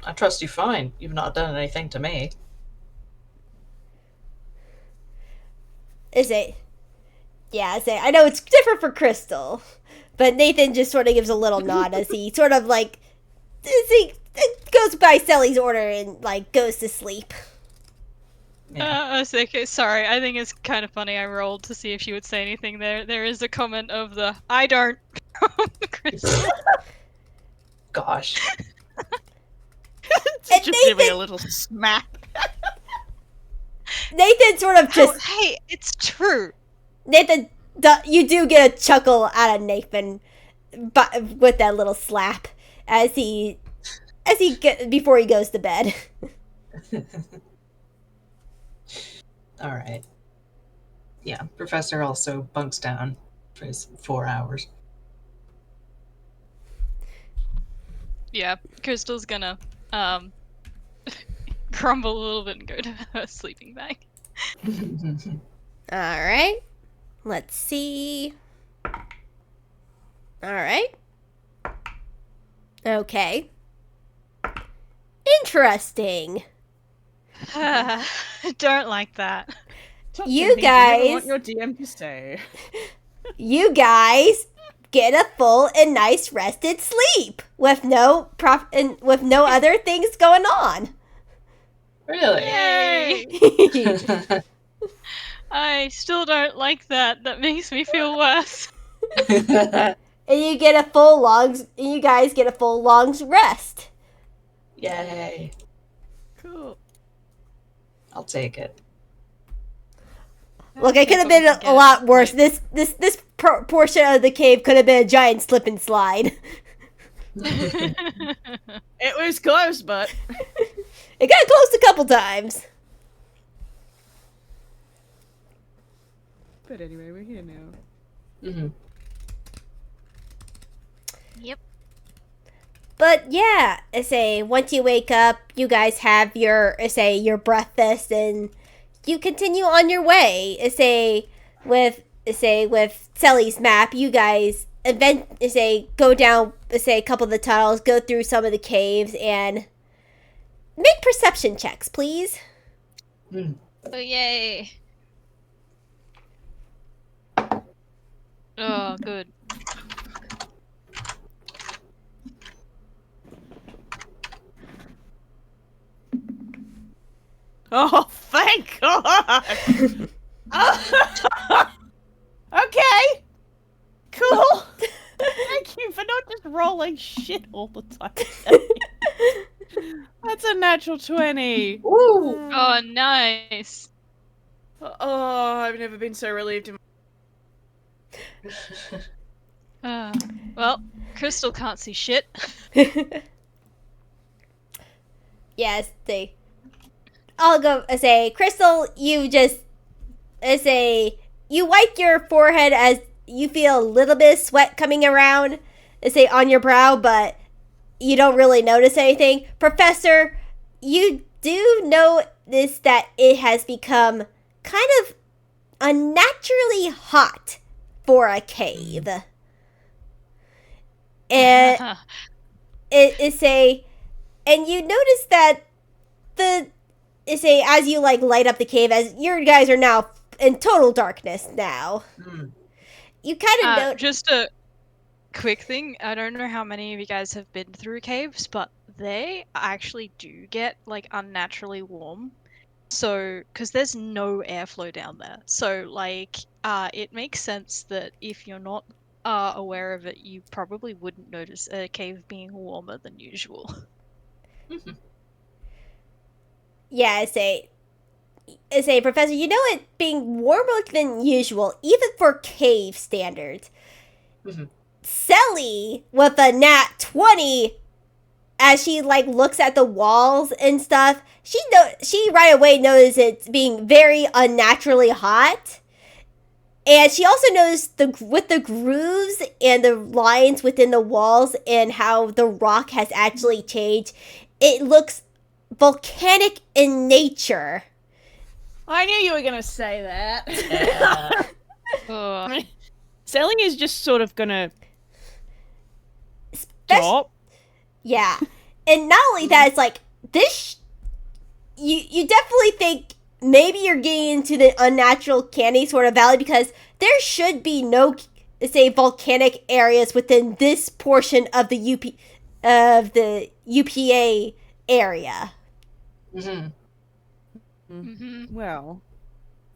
I trust you fine. You've not done anything to me. I know it's different for Crystal, but Nathan just sort of gives a little nod as he sort of like, as he goes by Selli's order and like goes to sleep. Yeah. I was like, sorry, I think it's kind of funny. I rolled to see if she would say anything there. There is a comment of the, I don't, from Crystal. Gosh. Just giving a little smack. Nathan sort of just Oh, hey, it's true. Nathan, you do get a chuckle out of Nathan, but with that little slap before he goes to bed. All right. Yeah, Professor also bunks down for his 4 hours. Yeah, Crystal's gonna crumble a little bit and go to her sleeping bag. All right. Let's see. All right. Okay. Interesting. Don't like that. You Something guys- never want your DM to say. You guys get a full and nice rested sleep with no other things going on. Really? Yay! I still don't like that. That makes me feel worse. And you guys get a full long rest. Yay. Cool. I'll take it. Look, it could have been a lot worse. This portion of the cave could have been a giant slip and slide. It was close, but It got close a couple times. but anyway, we're here now. Mm-hmm. Yep. But yeah, once you wake up, you guys have your breakfast and you continue on your way. With Selli's map, you guys go down a couple of the tunnels, go through some of the caves, and make perception checks, please. Mm. Oh, yay. Oh, good. Oh, thank God! Okay! Cool! Thank you for not just rolling shit all the time. That's a natural 20. Ooh! Oh, nice. Oh, I've never been so relieved in Well, Crystal can't see shit. Yes, I'll go Crystal, you just you wipe your forehead as you feel a little bit of sweat coming around on your brow, but you don't really notice anything. Professor, you do notice that it has become kind of unnaturally hot for a cave. And and you notice that as you light up the cave, as your guys are now in total darkness now. Mm. You kind of know. Just a quick thing. I don't know how many of you guys have been through caves, but they actually do get unnaturally warm. So, because there's no airflow down there. So, it makes sense that if you're not aware of it, you probably wouldn't notice a cave being warmer than usual. Mm-hmm. Yeah, Professor, you know it being warmer than usual, even for cave standards. Mm-hmm. Selli, with a nat 20, as she like looks at the walls and stuff, she right away notices it's being very unnaturally hot. And she also noticed with the grooves and the lines within the walls and how the rock has actually changed, it looks volcanic in nature. I knew you were gonna say that. Yeah. Oh. Selli is just sort of gonna Spec- stop. Yeah. And not only that, it's like this. You definitely think maybe you're getting into the unnatural candy sort of valley, because there should be no, say, volcanic areas within this portion of the UPA area. Mm-hmm. Mm-hmm. Well,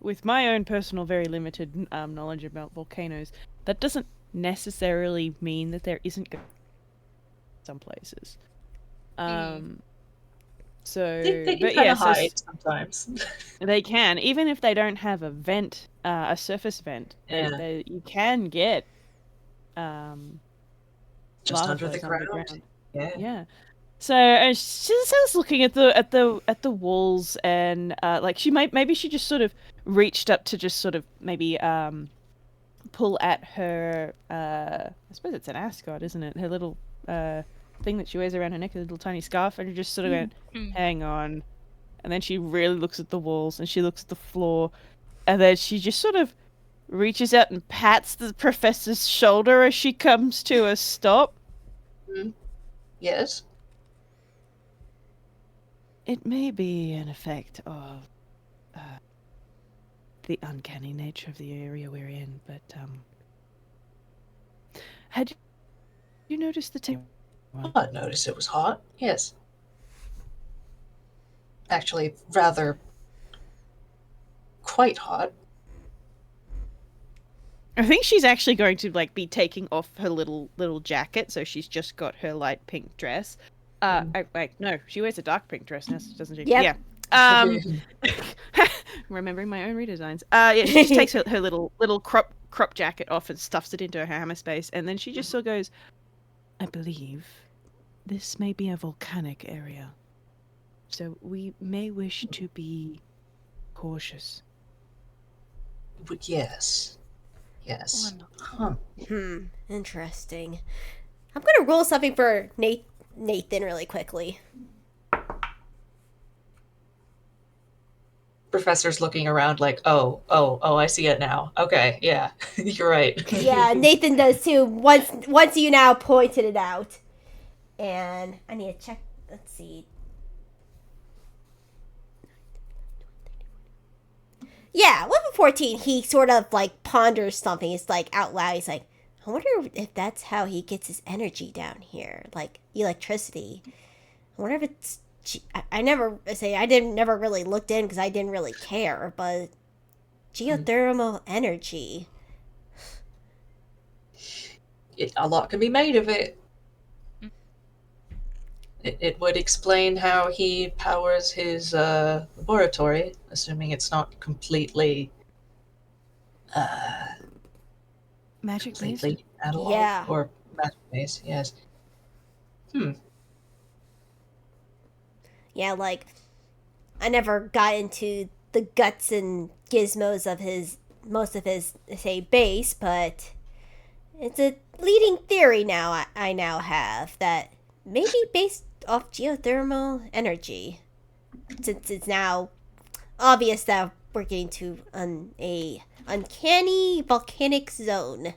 with my own personal, very limited knowledge about volcanoes, that doesn't necessarily mean that there isn't some places. So, They can but kind yeah, of so hide sometimes. they can, even if they don't have a vent, a surface vent. Yeah. You can get Just lava under the flows ground. underground. Yeah. Yeah. So she's looking at the walls, and like maybe she just sort of reached up to just sort of maybe pull at her I suppose it's an ascot, isn't it? Her little thing that she wears around her neck, a little tiny scarf, and she just sort of went, hang on. And then she really looks at the walls, and she looks at the floor, and then she just sort of reaches out and pats the professor's shoulder as she comes to a stop. Yes. It may be an effect of the uncanny nature of the area we're in, but had you noticed the temperature? I noticed it was hot. Yes. Actually, rather quite hot. I think she's actually going to like be taking off her little jacket, so she's just got her light pink dress. No, she wears a dark pink dress now, doesn't she? Yep. Yeah. Remembering my own redesigns. Yeah, she just takes her little crop jacket off and stuffs it into her hammer space, and then she just sort of goes, I believe this may be a volcanic area, so we may wish to be cautious. Yes. Yes. Huh. Interesting. I'm gonna roll something for Nathan really quickly. Professor's looking around like, oh, I see it now. Okay, yeah, you're right. Yeah, Nathan does too. Once you now pointed it out, and I need to check. Let's see. Yeah, level 14. He sort of like ponders something. It's like out loud. He's like, I wonder if that's how he gets his energy down here, like electricity. I wonder if it's. I never say I didn't never really looked in because I didn't really care, but geothermal energy. A lot can be made of it. It would explain how he powers his laboratory, assuming it's not completely Magic based? completely analog Yeah. or magic based. Yes. Yeah, like I never got into the guts and gizmos of most of his say base, but it's a leading theory now I now have that maybe based off geothermal energy, since it's now obvious that we're getting to a uncanny volcanic zone.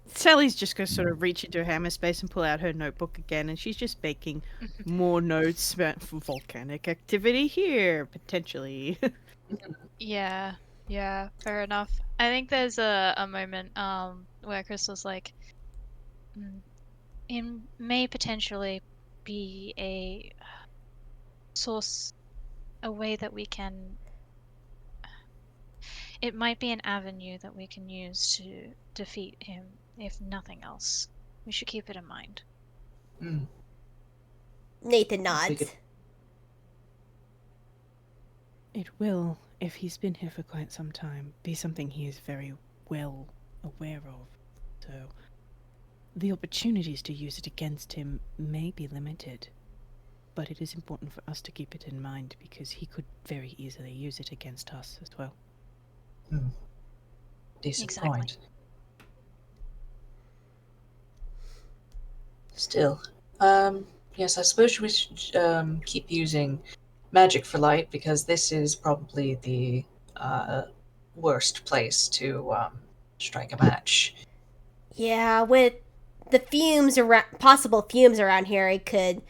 Sally's just going to sort of reach into her hammer space and pull out her notebook again, and she's just making more notes about volcanic activity here, potentially. Yeah, fair enough. I think there's a moment where Crystal's like, it may potentially be a source, a way that we can. It might be an avenue that we can use to defeat him, if nothing else. We should keep it in mind. Nathan nods. It will, if he's been here for quite some time, be something he is very well aware of. So, the opportunities to use it against him may be limited. But it is important for us to keep it in mind because he could very easily use it against us as well. Decent Exactly. point. Still, yes, I suppose we should keep using magic for light because this is probably the worst place to strike a match. Yeah, with the fumes around, possible fumes around here, it could.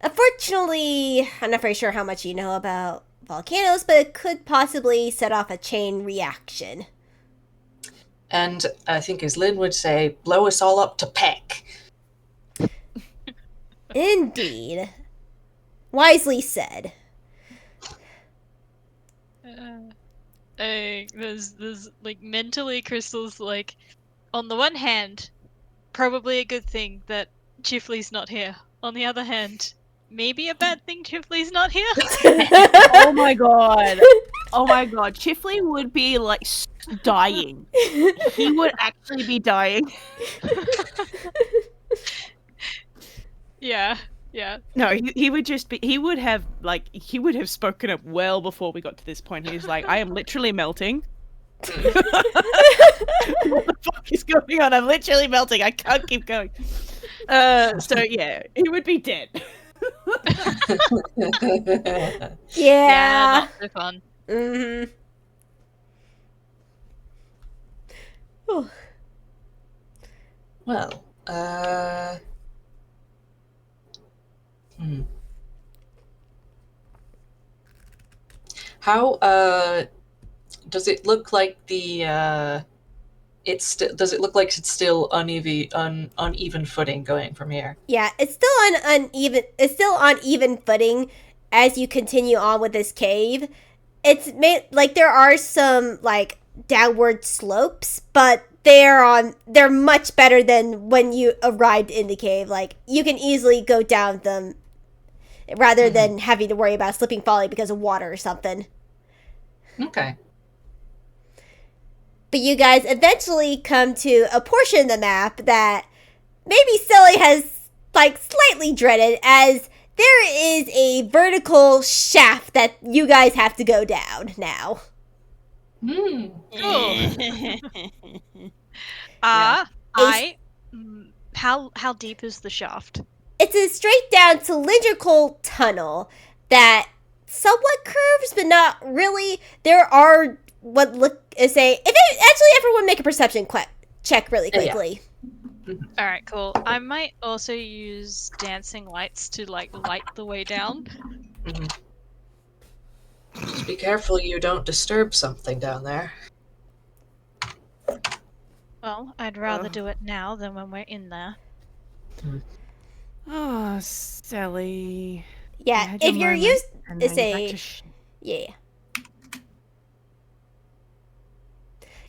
Unfortunately, I'm not very sure how much you know about volcanoes, but it could possibly set off a chain reaction. And I think, as Lynn would say, blow us all up to peck. Indeed. Wisely said. There's like mentally Crystal's like, on the one hand, probably a good thing that Chifley's not here. On the other hand, maybe a bad thing Chifley's not here. Oh my god. Oh my god. Chifley would be like dying. He would actually be dying. Yeah. No, he would just be. He would have spoken up well before we got to this point. He's like, I am literally melting. What the fuck is going on? I'm literally melting. I can't keep going. So yeah, he would be dead. Yeah. Not so fun. Mm-hmm. Oh. Well, How does it look like the does it look like it's still uneven footing going from here? Yeah, it's still on uneven. It's still on even footing as you continue on with this cave. It's made like there are some like downward slopes, but they're much better than when you arrived in the cave. Like you can easily go down them rather than having to worry about slipping, falling because of water or something. Okay. But you guys eventually come to a portion of the map that maybe Selli has like slightly dreaded, as there is a vertical shaft that you guys have to go down now. How deep is the shaft? It's a straight down cylindrical tunnel that somewhat curves, but not really. There are what look say. Actually, everyone make a perception check really quickly. All right, cool. I might also use dancing lights to like light the way down. Just be careful you don't disturb something down there. Well, I'd rather do it now than when we're in there. Oh, Selli. Yeah, if you're used to say, yeah.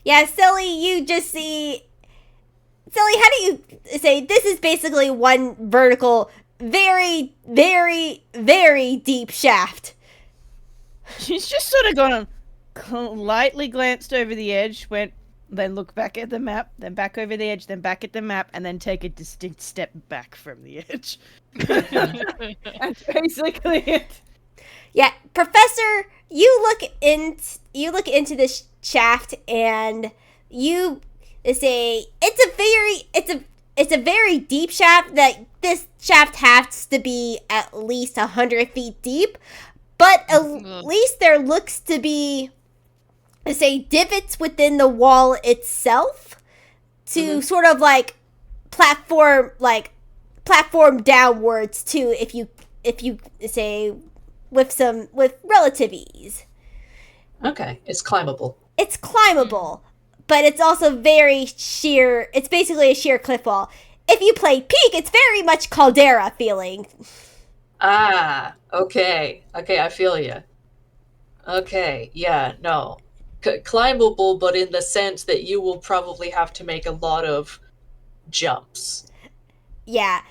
Yeah, Selli, you just see. Selli, how do you say this is basically one vertical, very, very, very deep shaft? She's just sort of gone, lightly glanced over the edge, then look back at the map, then back over the edge, then back at the map, and then take a distinct step back from the edge. That's basically it. Yeah, Professor, you look into this shaft, and you say it's a very deep shaft. That this shaft has to be at least 100 feet deep, but at least there looks to be, say, divots within the wall itself to sort of like platform downwards too, if you say with relative ease. Okay, it's climbable. It's climbable, but it's also very sheer. It's basically a sheer cliff wall. If you play Peak, it's very much Caldera feeling. Ah, okay, I feel you. Okay, yeah, no. Climbable, but in the sense that you will probably have to make a lot of jumps. Yeah.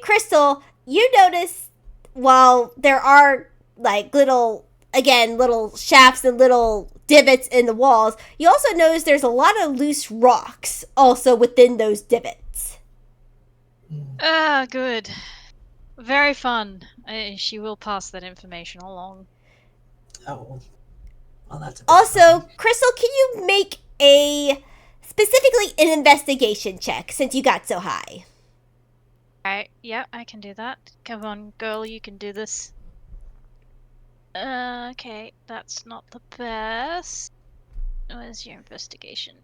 Crystal, you notice while there are like little again, little shafts and little divots in the walls, you also notice there's a lot of loose rocks also within those divots. Ah, good. Very fun. She will pass that information along. Oh. Well, that's a bit Also, annoying. Crystal, can you make specifically an investigation check since you got so high? Alright, yeah, I can do that. Come on, girl, you can do this. Okay, that's not the best. Where's your investigation?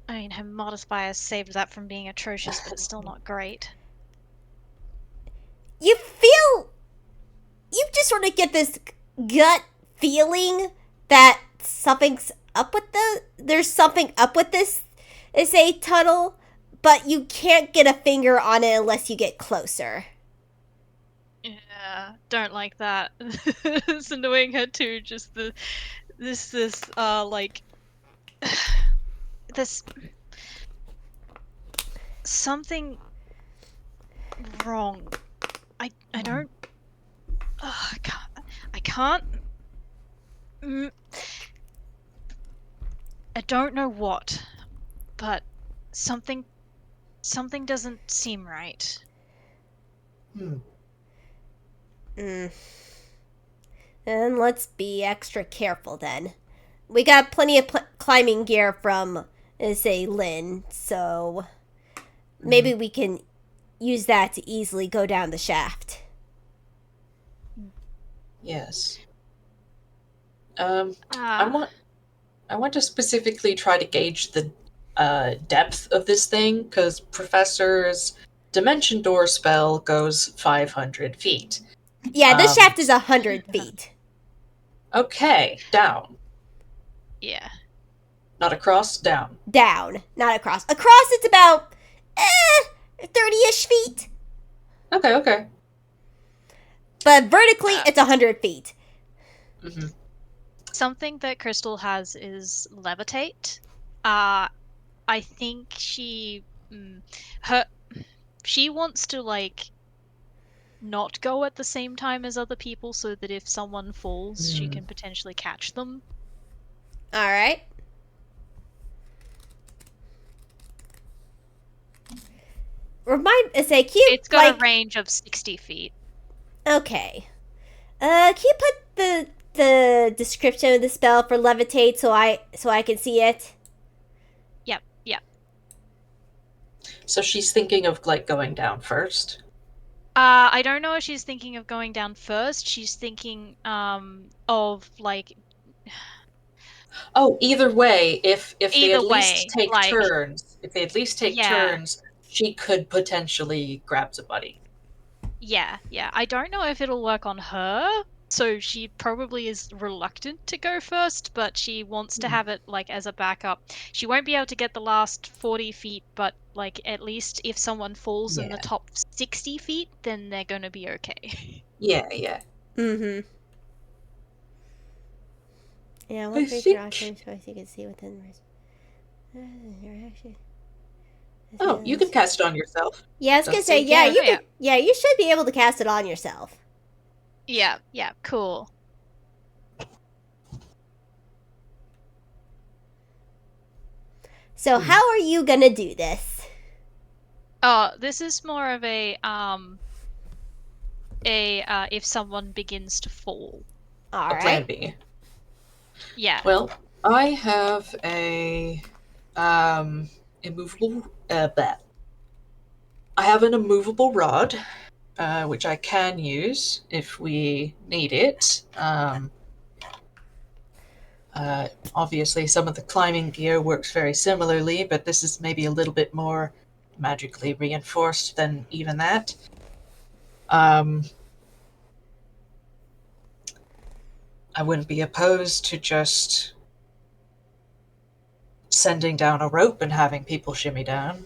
I mean, her modifier saved that from being atrocious, but it's still not great. You just sort of get this gut feeling that there's something up with this, say, tunnel, but you can't get a finger on it unless you get closer. Yeah, don't like that. It's annoying her too, just this this something wrong. I don't I can't I don't know what, but something doesn't seem right. And let's be extra careful then. We got plenty of climbing gear from, say, Lynn, so maybe we can use that to easily go down the shaft. Yes. I want to specifically try to gauge the depth of this thing, because Professor's Dimension Door spell goes 500 feet. Yeah, this shaft is 100 feet. Okay, down. Yeah. Not across, down. Down, not across. Across, it's about 30-ish feet. Okay. But vertically, it's 100 feet. Mm-hmm. Something that Crystal has is levitate. I think she wants to like not go at the same time as other people so that if someone falls, she can potentially catch them. All right. It's got a range of 60 feet. Okay. Can you put the description of the spell for levitate so I can see it? Yep. So she's thinking of like going down first. I don't know if she's thinking of going down first. She's thinking of like. Oh, either way, if they at least take like, turns, she could potentially grab somebody. Yeah. I don't know if it'll work on her. So she probably is reluctant to go first, but she wants to have it like as a backup. She won't be able to get the last 40 feet, but like at least if someone falls in the top 60 feet, then they're gonna be okay. Yeah. Mm-hmm. Yeah, one creature option choice you can see within your Oh, you can cast it on yourself. Yeah, I was gonna say, you should be able to cast it on yourself. Yeah, cool. So how are you gonna do this? Oh, this is more of a if someone begins to fall. All right. Plan B. Yeah. Well, I have a immovable I have an immovable rod, which I can use if we need it. Obviously, some of the climbing gear works very similarly, but this is maybe a little bit more magically reinforced than even that. I wouldn't be opposed to just sending down a rope and having people shimmy down.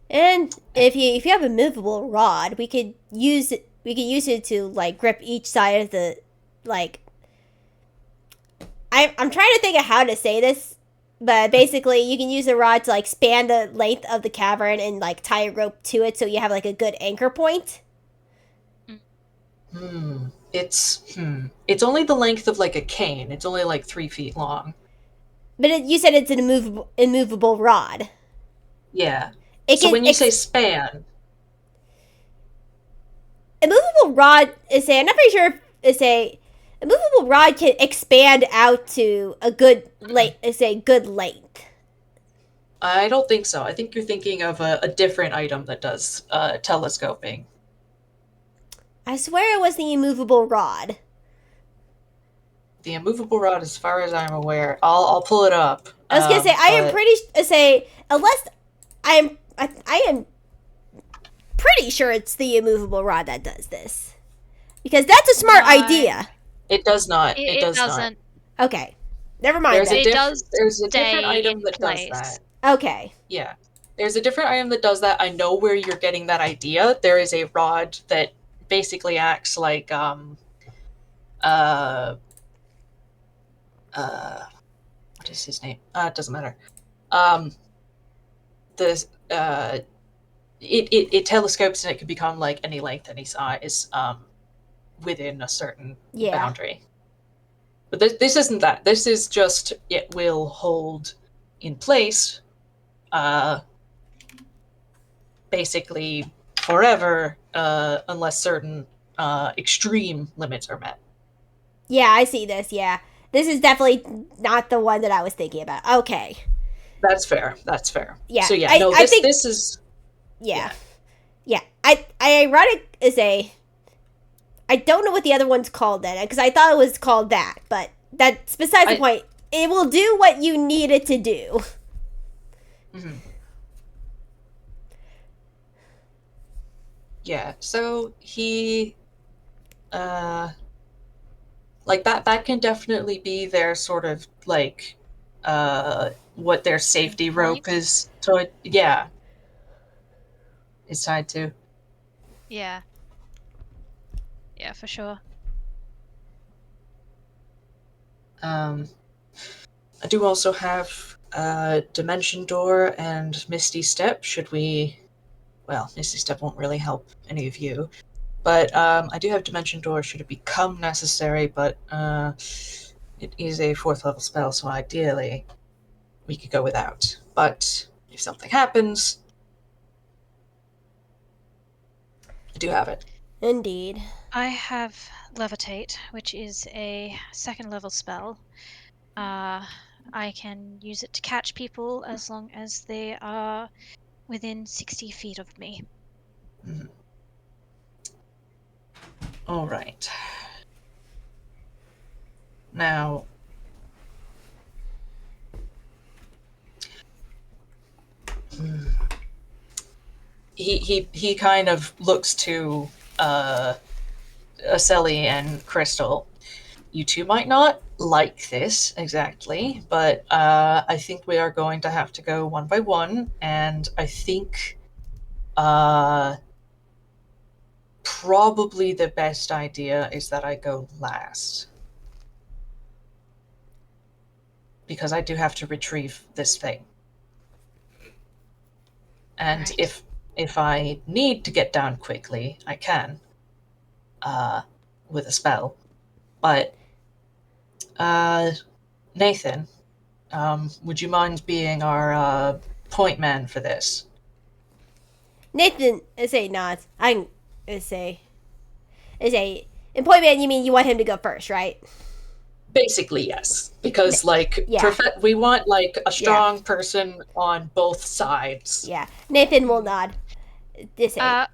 And if you have a movable rod, we could use it to like grip each side of the like. I'm trying to think of how to say this But basically, you can use a rod to like span the length of the cavern and like tie a rope to it, so you have like a good anchor point. It's only the length of like a cane. It's only like 3 feet long. But you said it's an immovable rod. Yeah. It So can when you say span, immovable rod is a. I'm not very sure if it's a. A movable rod can expand out to a good good length. I don't think so. I think you're thinking of a different item that does telescoping. I swear it was the immovable rod. The immovable rod, as far as I'm aware, I'll pull it up. I was gonna say I am pretty unless I am pretty sure it's the immovable rod that does this, because that's a smart idea. It does not. It doesn't. Okay, never mind. There's that. there's a different item that does that. Okay. Yeah. There's a different item that does that. I know where you're getting that idea. There is a rod that basically acts like what is his name? It doesn't matter. It telescopes and it can become like any length, any size, within a certain boundary. But this isn't that. This is just it will hold in place, basically forever, unless certain extreme limits are met. Yeah, I see this. Yeah, this is definitely not the one that I was thinking about. Okay. That's fair. That's fair. Yeah. So yeah, I think this is. Yeah. I ironic is a. I don't know what the other one's called then, because I thought it was called that, but that's besides the point. It will do what you need it to do. Mm-hmm. Yeah, so he, like that can definitely be their sort of like, what their safety rope is. So yeah, it's tied to. Yeah. Yeah, for sure. I do also have Dimension Door and Misty Step. Should we? Well, Misty Step won't really help any of you, but I do have Dimension Door. Should it become necessary? But it is a 4th level spell, so ideally we could go without. But if something happens, I do have it. Indeed. I have Levitate, which is a 2nd level spell. I can use it to catch people as long as they are within 60 feet of me. Mm-hmm. All right. Now, he kind of looks to Selli and Crystal. You two might not like this exactly, but I think we are going to have to go one by one, and I think probably the best idea is that I go last. Because I do have to retrieve this thing. And Right. if I need to get down quickly, I can. With a spell. But Nathan, would you mind being our point man for this? Nathan, not. In point man, you mean you want him to go first, right? Basically, yes. Because, like, we want, like, a strong person on both sides. Yeah. Nathan will nod.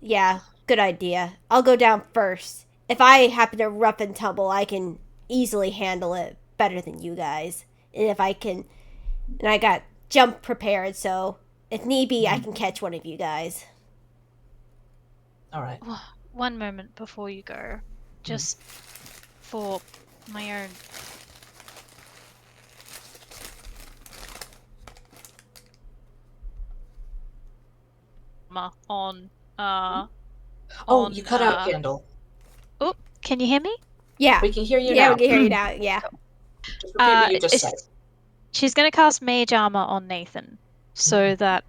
Yeah, good idea. I'll go down first. If I happen to rough and tumble, I can easily handle it better than you guys. And if I can... And I got jump prepared, so if need be, I can catch one of you guys. All right. One moment before you go. Just for my own... on you cut out, Candle. Oh, can you hear me? Yeah. We can hear you now. Yeah, we can hear you now. Yeah. Just repeat what you just said. she's gonna cast Mage Armor on Nathan, so that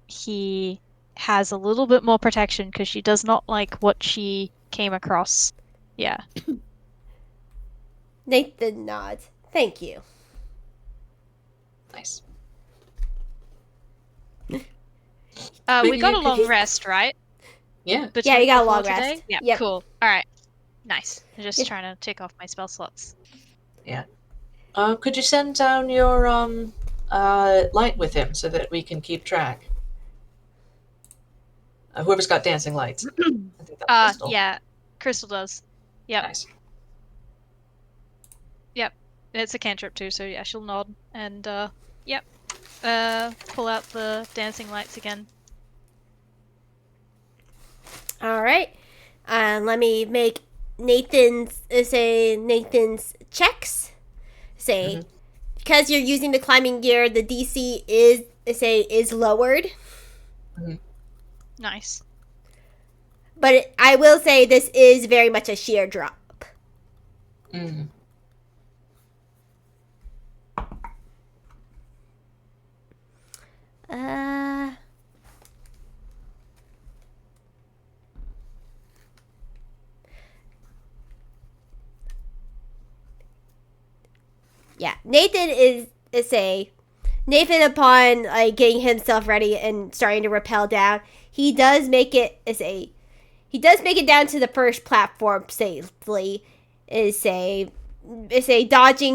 he has a little bit more protection because she does not like what she came across. Yeah. Nathan nods. Thank you. Nice. We got a long rest, right? Yeah. Yeah, you got a before long today? rest. Yeah, Yep. cool. All right, nice. I'm just Yep. trying to tick off my spell slots. Yeah. Could you send down your light with him so that we can keep track? Whoever's got dancing lights. I think that's Crystal. Yeah, Crystal does. Yep. Nice. Yep. It's a cantrip too, so yeah, she'll nod and yep. Pull out the dancing lights again. All right. Let me make Nathan's checks. Because you're using the climbing gear, the DC is lowered. Nice. But I will say this is very much a sheer drop. Mm. Yeah, Nathan Nathan upon getting himself ready and starting to rappel down, he does make it down to the first platform safely. Dodging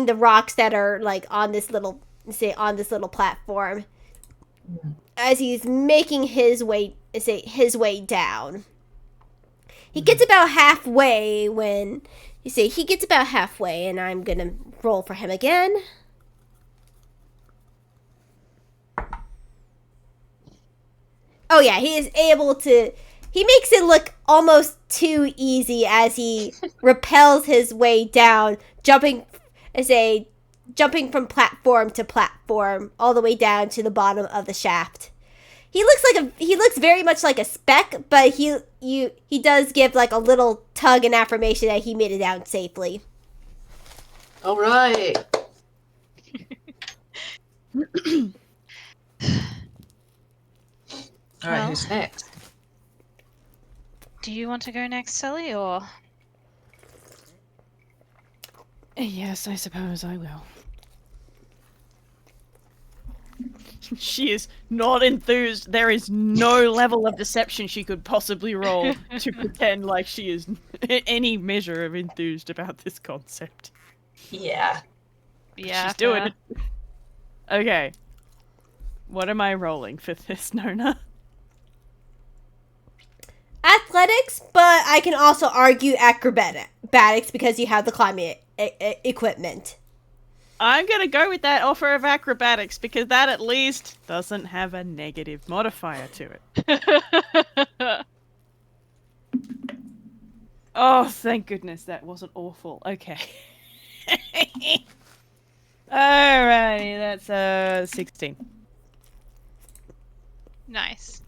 the rocks that are on this little platform as he's making his way down. He gets about halfway and I'm gonna roll for him again. Oh yeah, he is able to. He makes it look almost too easy as he rappels his way down, jumping from platform to platform, all the way down to the bottom of the shaft. He looks very much like a speck, but he does give a little tug and affirmation that he made it down safely. All right. All right, who's next? Do you want to go next, Selli, or? Yes, I suppose I will. She is not enthused. There is no level of deception she could possibly roll to pretend like she is any measure of enthused about this concept. Yeah. Yeah. She's doing it. Okay. What am I rolling for this, Nona? Athletics, but I can also argue acrobatics because you have the climbing equipment. I'm gonna go with that offer of acrobatics because that at least doesn't have a negative modifier to it. Oh, thank goodness that wasn't awful. Okay. Alrighty, that's 16. Nice.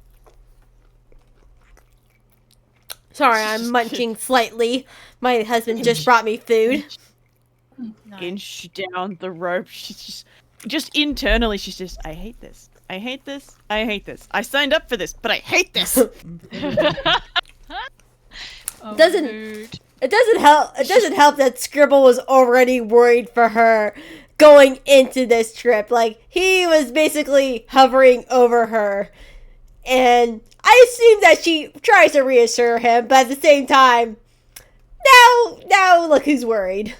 Sorry, I'm munching slightly. My husband just brought me food. Nice. Inch down the rope. She's just internally, she's just, I hate this. I hate this. I hate this. I signed up for this, but I hate this. Oh, Doesn't- mood. It doesn't help that Scribble was already worried for her going into this trip. He was basically hovering over her. And I assume that she tries to reassure him, but at the same time, now look who's worried.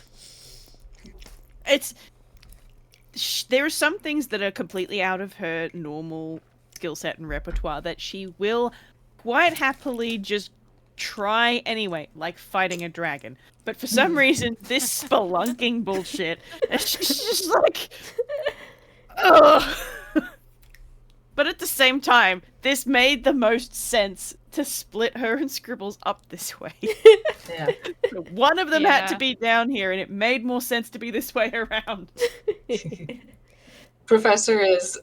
There are some things that are completely out of her normal skill set and repertoire that she will quite happily just try anyway, like fighting a dragon. But for some reason, this spelunking bullshit, she's just like, ugh. But at the same time, this made the most sense to split her and Scribbles up this way. Yeah. One of them had to Yeah. be down here, and it made more sense to be this way around. Professor is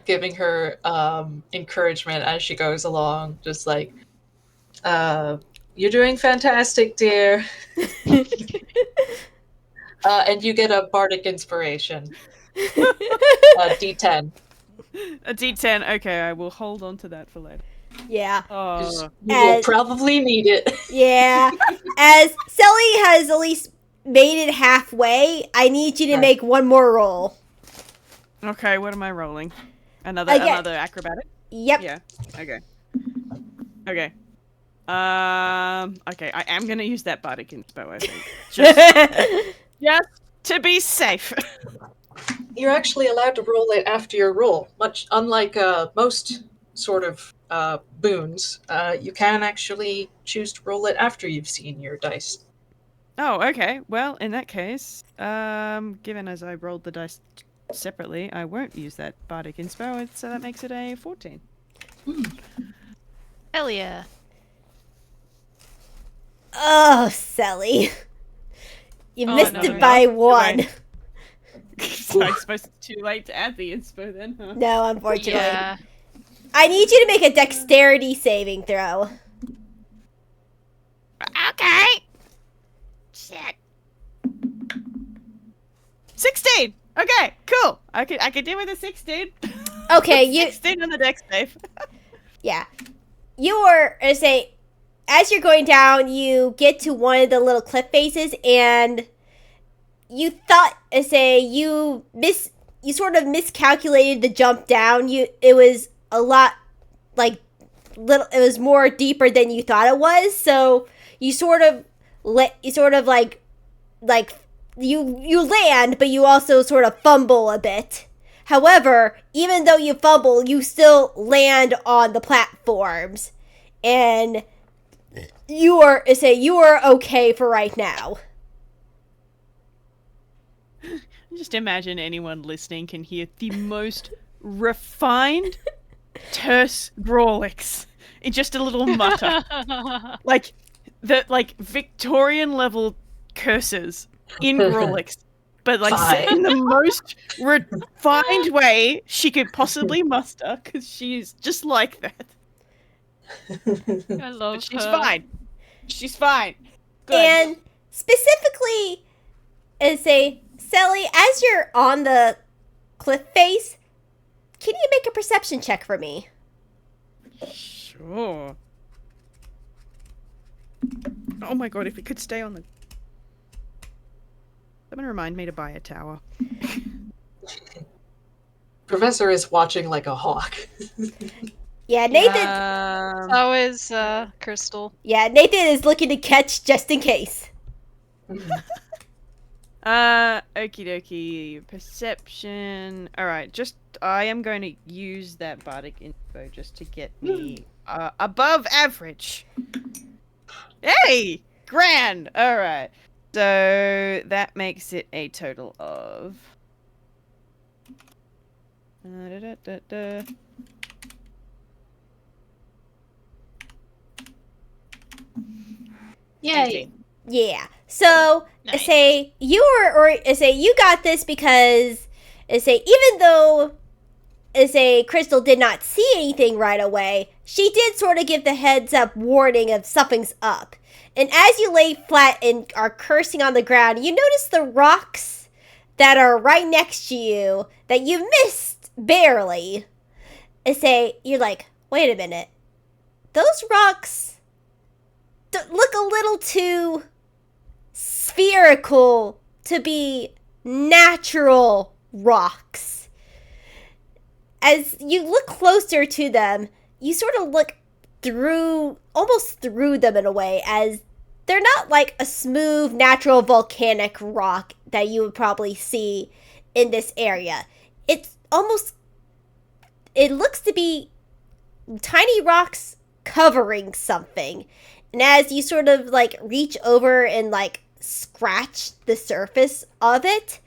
giving her encouragement as she goes along, just like, you're doing fantastic, dear. And you get a bardic inspiration. D10. A D10. Okay, I will hold on to that for later. Yeah. Oh. You will probably need it. Yeah. As Selli has at least made it halfway, I need you to make one more roll. Okay, what am I rolling? Another acrobatic? Yep. Yeah. Okay. Okay. Okay, I am gonna use that bardic inspo, I think. Just to be safe. You're actually allowed to roll it after your roll. Much unlike most sort of boons, you can actually choose to roll it after you've seen your dice. Oh, okay. Well, in that case, given as I rolled the dice separately, I won't use that bardic inspo, so that makes it a 14. Hell yeah. Oh, Selli. You Oh, missed no. it by one. So I suppose it's too late to add the inspo then, huh? No, unfortunately. Yeah. I need you to make a dexterity saving throw. Okay. Shit. 16! Okay, cool. I could deal with a 16. Okay, you 16 on the dex save. yeah. You are as you're going down, you get to one of the little cliff faces and you thought you sort of miscalculated the jump down. It was a lot it was more deeper than you thought it was, so you you land, but you also sort of fumble a bit. However, even though you fumble, you still land on the platforms, and you are okay for right now. Just imagine anyone listening can hear the most refined, terse Grawlix in just a little mutter. like Victorian level curses in Grawlix, but said in the most refined way she could possibly muster, because she's just like that. I love She's her. fine. She's fine. Good. And specifically, Selli, as you're on the cliff face, can you make a perception check for me? Sure. Oh my god, if it could stay on the... Someone remind me to buy a tower. Professor is watching like a hawk. Yeah, Nathan. So is Crystal. Yeah, Nathan is looking to catch just in case. Okie dokie. Perception. Alright, I am going to use that bardic info just to get me above average. Hey! Grand! Alright. So that makes it a total of... Yay! Yeah. So Nice. you got this because even though Crystal did not see anything right away, she did sort of give the heads up warning of something's up. And as you lay flat and are cursing on the ground, you notice the rocks that are right next to you that you missed barely. You're like, wait a minute. Those rocks look a little too spherical to be natural rocks. As you look closer to them, you sort of look almost through them in a way, as they're not like a smooth, natural volcanic rock that you would probably see in this area. It looks to be tiny rocks covering something. And as you sort of reach over and scratch the surface of it,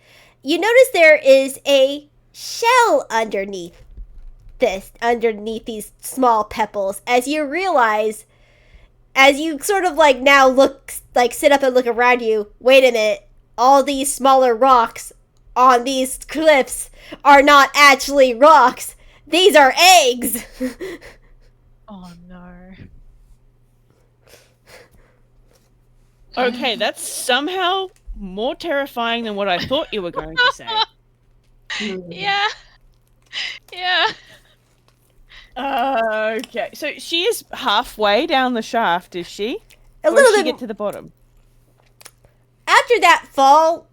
you notice there is a shell underneath these small pebbles, as you realize, as you sort of now look, sit up and look around you, wait a minute, all these smaller rocks on these cliffs are not actually rocks, these are eggs. Oh no. Okay, that's somehow more terrifying than what I thought you were going to say. Yeah. Yeah. Okay, so she is halfway down the shaft, is she? A Or does little she bit get to the bottom? after that fall.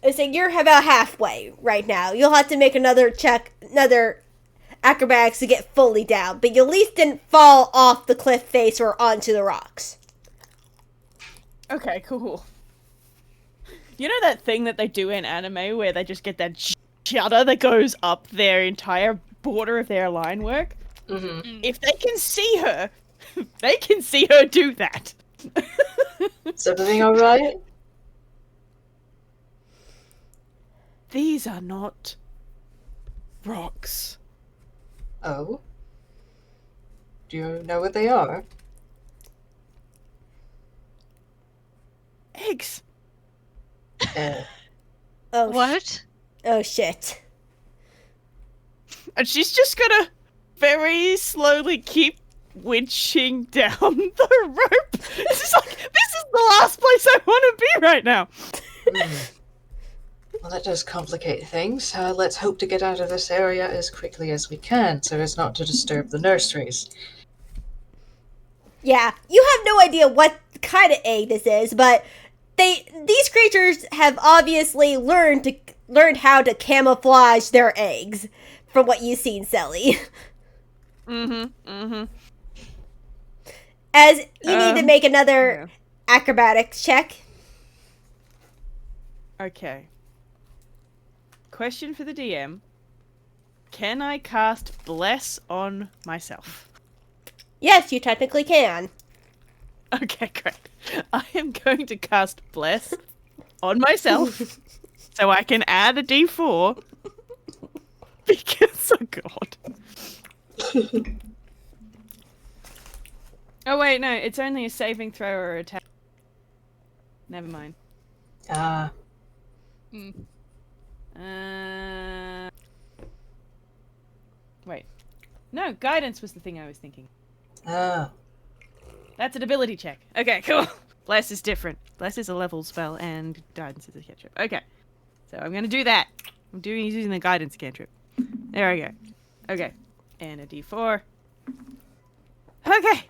I say you're about halfway right now. You'll have to make another check, another acrobatics to get fully down, but you at least didn't fall off the cliff face or onto the rocks. Okay, cool. You know that thing that they do in anime where they just get that shudder that goes up their entire border of their line work? Mm-hmm. If they can see her, they can see her do that. Is everything alright? These are not rocks. Oh? Do you know what they are? Eggs. Oh, What? oh shit. And she's just gonna very slowly keep winching down the rope. This is the last place I want to be right now. Well, that does complicate things. Let's hope to get out of this area as quickly as we can, so as not to disturb the nurseries. Yeah, you have no idea what kind of egg this is, but these creatures have obviously learned how to camouflage their eggs from what you've seen, Selli. As you need to make another acrobatics check. Okay. Question for the DM. Can I cast Bless on myself? Yes, you technically can. Okay, great. I am going to cast Bless on myself so I can add a d4. Because, oh god. Oh wait, no, it's only a saving throw or attack. Never mind. Wait. No, guidance was the thing I was thinking. That's an ability check. Okay, cool. Bless is different. Bless is a level spell and guidance is a cantrip. Okay. So I'm gonna do that. I'm using the guidance cantrip. There we go. Okay. And a d4. Okay.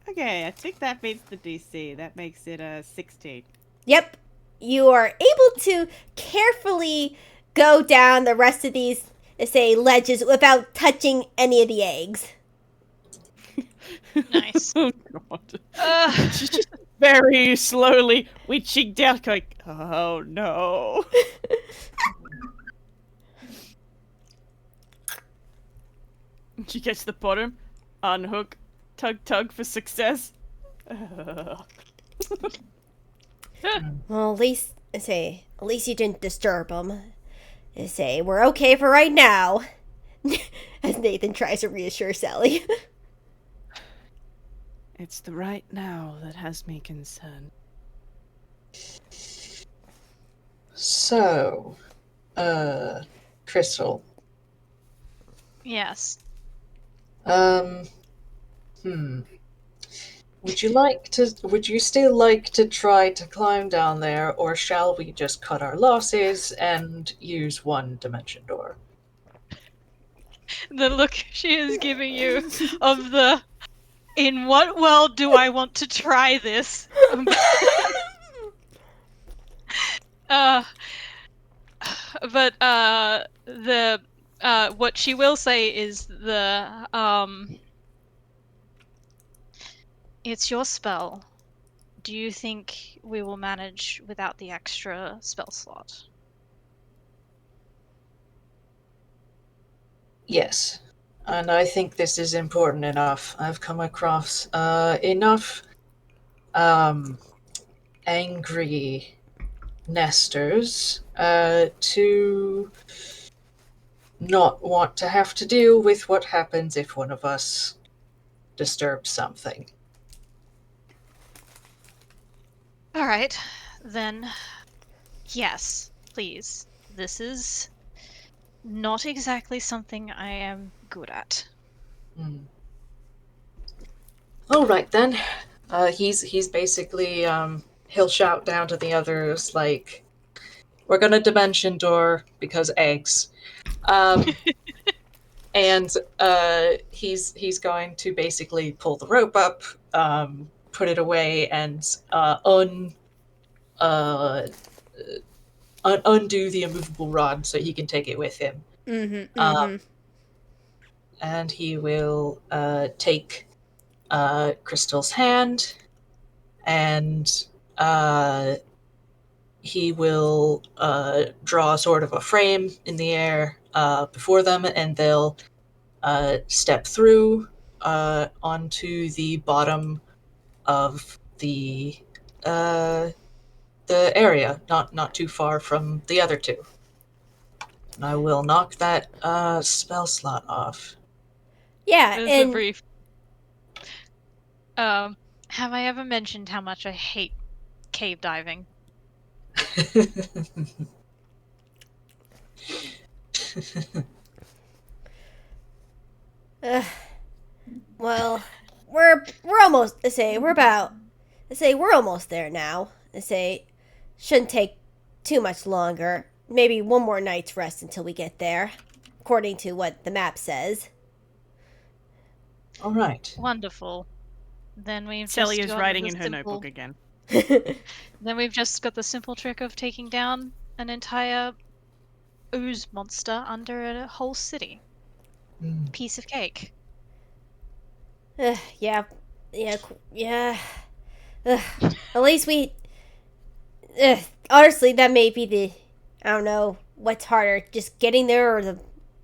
Okay, I think that beats the DC. That makes it a 16. Yep. You are able to carefully go down the rest of these, say, ledges without touching any of the eggs. Nice. Oh god. She's just very slowly reaching down, going, oh no. She gets to the bottom, unhook, tug for success. Well, at least you didn't disturb them. Say, we're okay for right now. As Nathan tries to reassure Selli. It's the right now that has me concerned. So, Crystal. Yes. Would you still like to try to climb down there, or shall we just cut our losses and use one dimension door? The look she is giving you of the, in what world do I want to try this? But the what she will say is it's your spell. Do you think we will manage without the extra spell slot? Yes. And I think this is important enough. I've come across enough angry nesters to not want to have to deal with what happens if one of us disturbs something. All right, then. Yes, please. This is not exactly something I am good at. All right then. He's basically he'll shout down to the others like we're gonna dimension door because eggs. And he's going to basically pull the rope up, put it away, and undo the immovable rod so he can take it with him. And he will take Crystal's hand, and he will draw sort of a frame in the air before them, and they'll step through onto the bottom of the area, not too far from the other two. And I will knock that spell slot off. Yeah, As a and brief. Have I ever mentioned how much I hate cave diving? well, we're almost. We're almost there now. Shouldn't take too much longer. Maybe one more night's rest until we get there, according to what the map says. All right. Wonderful. Then we've Selli just is got writing the in her simple- notebook again. Then we've just got the simple trick of taking down an entire ooze monster under a whole city. Mm. Piece of cake. Yeah. At least we. Honestly, that may be the. I don't know what's harder, just getting there or the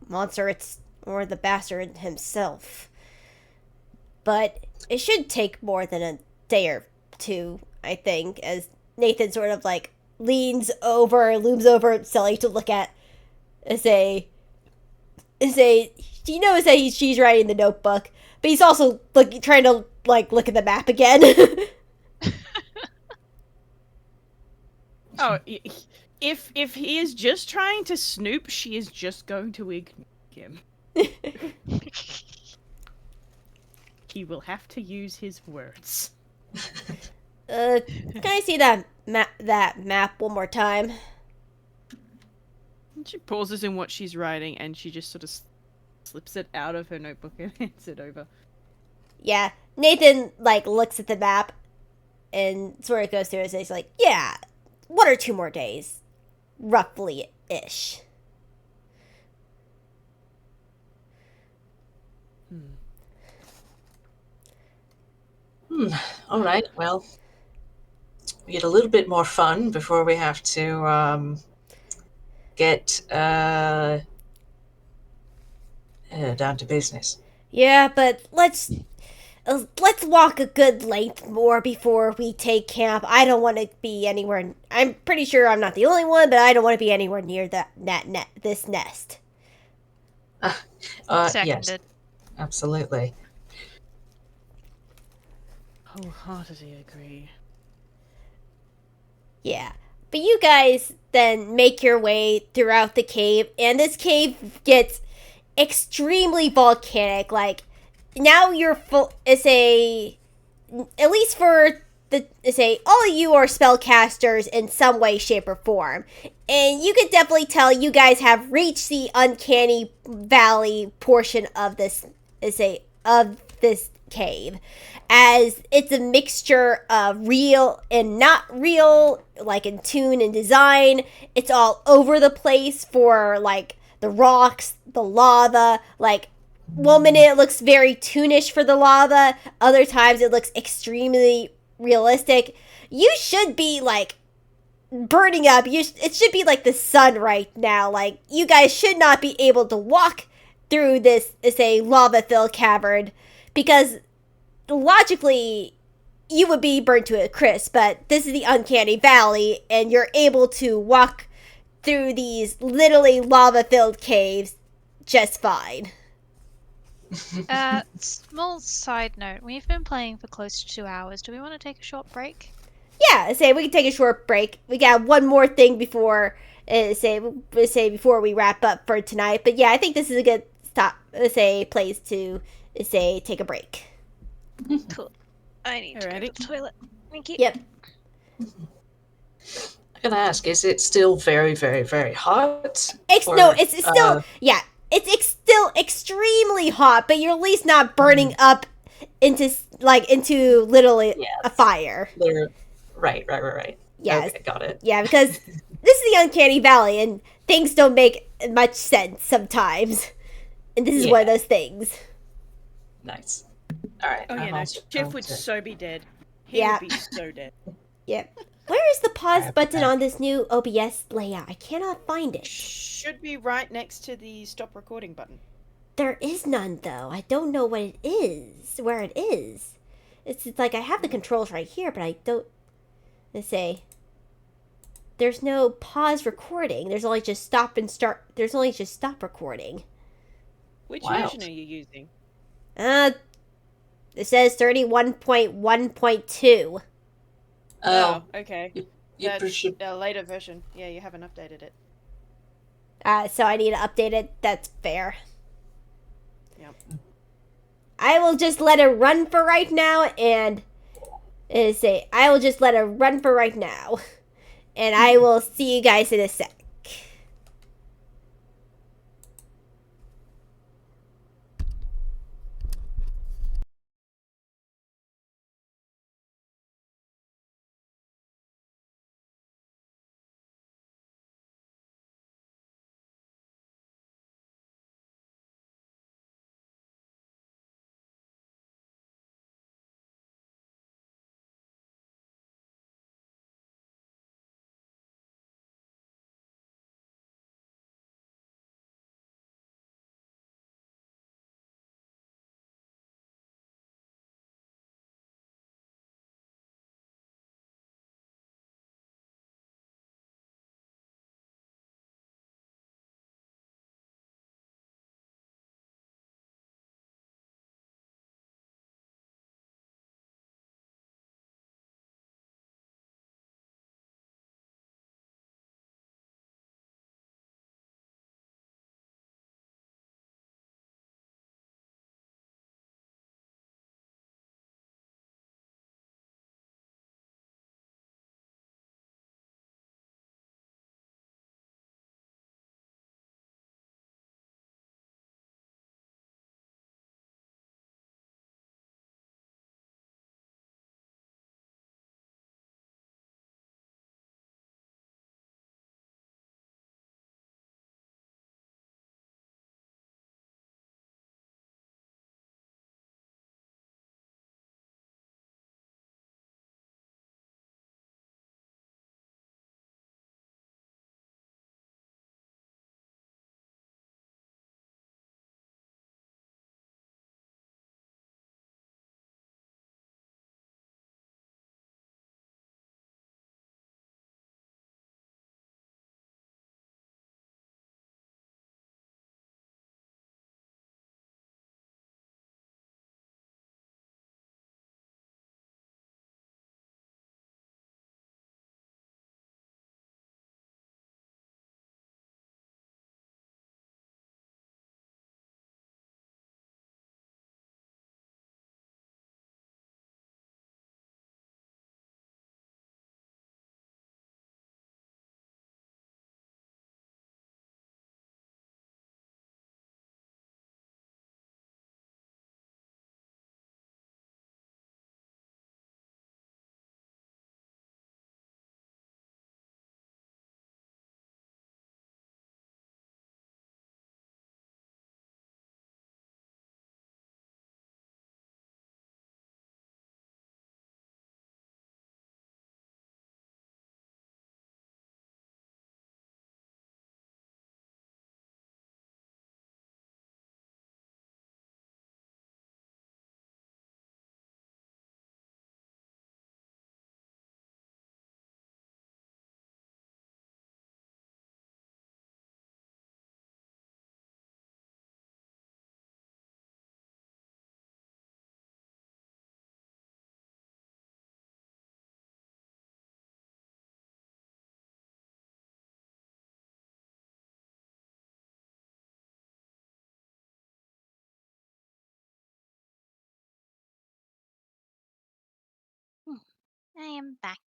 monster or the bastard himself. But it should take more than a day or two, I think, as Nathan sort of like looms over Selli to look at, she knows that she's writing the notebook, but he's also trying to look at the map again. Oh, if he is just trying to snoop, she is just going to ignore him. He will have to use his words. Can I see that map one more time? And she pauses in what she's writing, and she just sort of slips it out of her notebook and hands it over. Yeah, Nathan looks at the map and sort of goes through it and says yeah, 1 or 2 more days, roughly ish. All right. Well, we get a little bit more fun before we have to get down to business. Yeah, but let's walk a good length more before we take camp. I don't want to be anywhere. I'm pretty sure I'm not the only one, but I don't want to be anywhere near this nest. Yes, Seconded. absolutely. Wholeheartedly agree. Yeah. But you guys then make your way throughout the cave, and this cave gets extremely volcanic. Now you're full. At least for all of you are spellcasters in some way, shape, or form. And you can definitely tell you guys have reached the uncanny valley portion of this cave, as it's a mixture of real and not real, in tune and design. It's all over the place for the rocks, the lava. One minute it looks very toonish for the lava, other times it looks extremely realistic. You should be burning up. It should be the sun right now. You guys should not be able to walk through this lava-filled cavern, because logically you would be burnt to a crisp, but this is the uncanny valley and you're able to walk through these literally lava-filled caves just fine. Small side note. We've been playing for close to 2 hours. Do we want to take a short break? Yeah, we can take a short break. We got one more thing before before we wrap up for tonight. But yeah, I think this is a good place to take a break. Cool. I need to go to the toilet. Thank you. Yep. I gotta ask, is it still very, very, very hot? No, Or, it's still yeah, still extremely hot, but you're at least not burning up into literally a yes. fire. Right. Yes, Okay, got it. yeah, because this is the Uncanny Valley, and things don't make much sense sometimes, and this is one of Yeah. those things. Nice. Alright, Oh yeah, I'm no, also Chief going would to... so be dead. He Yeah. would be so dead. Yep. Where is the pause Alright, button back. on this new OBS layout? I cannot find it. Should be right next to the stop recording button. There is none though. I don't know what it is. Where it is. It's like I have the controls right here, but I don't. Let's say. There's no pause recording. There's only just stop and start. There's only just stop recording. Which Wild. version are you using? It says 31.1.2. Oh, okay. you That's should... a later version. Yeah, you haven't updated it. So I need to update it. That's fair. Yep. I will just let it run for right now, and say I will just let it run for right now, and I will see you guys in a sec. I am back.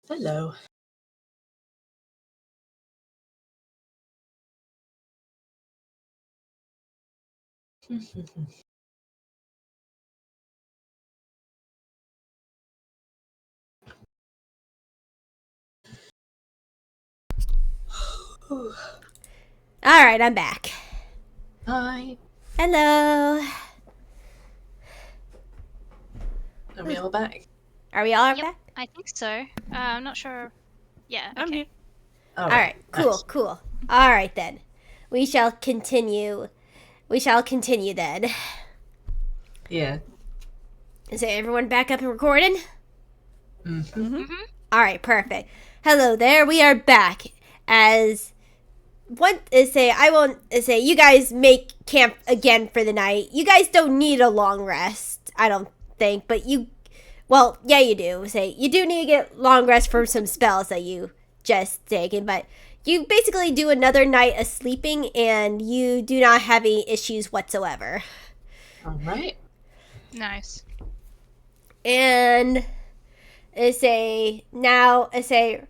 Hello. All right, I'm back. Hi. Hello. Are we all back? Are we all Yep. back? I think so. I'm not sure. Yeah. I'm Okay. here. All right, cool, nice. cool. All right then. We shall continue. We shall continue then. Yeah. Is everyone back up and recording? Mm-hmm. All right, perfect. Hello there. We are back. As what is say, I won't say you guys make camp again for the night. You guys don't need a long rest, I don't think, but you, well, yeah, you do. Say you do need to get long rest from some spells that you just taken, but you basically do another night of sleeping, and you do not have any issues whatsoever. All right. Nice. And say now say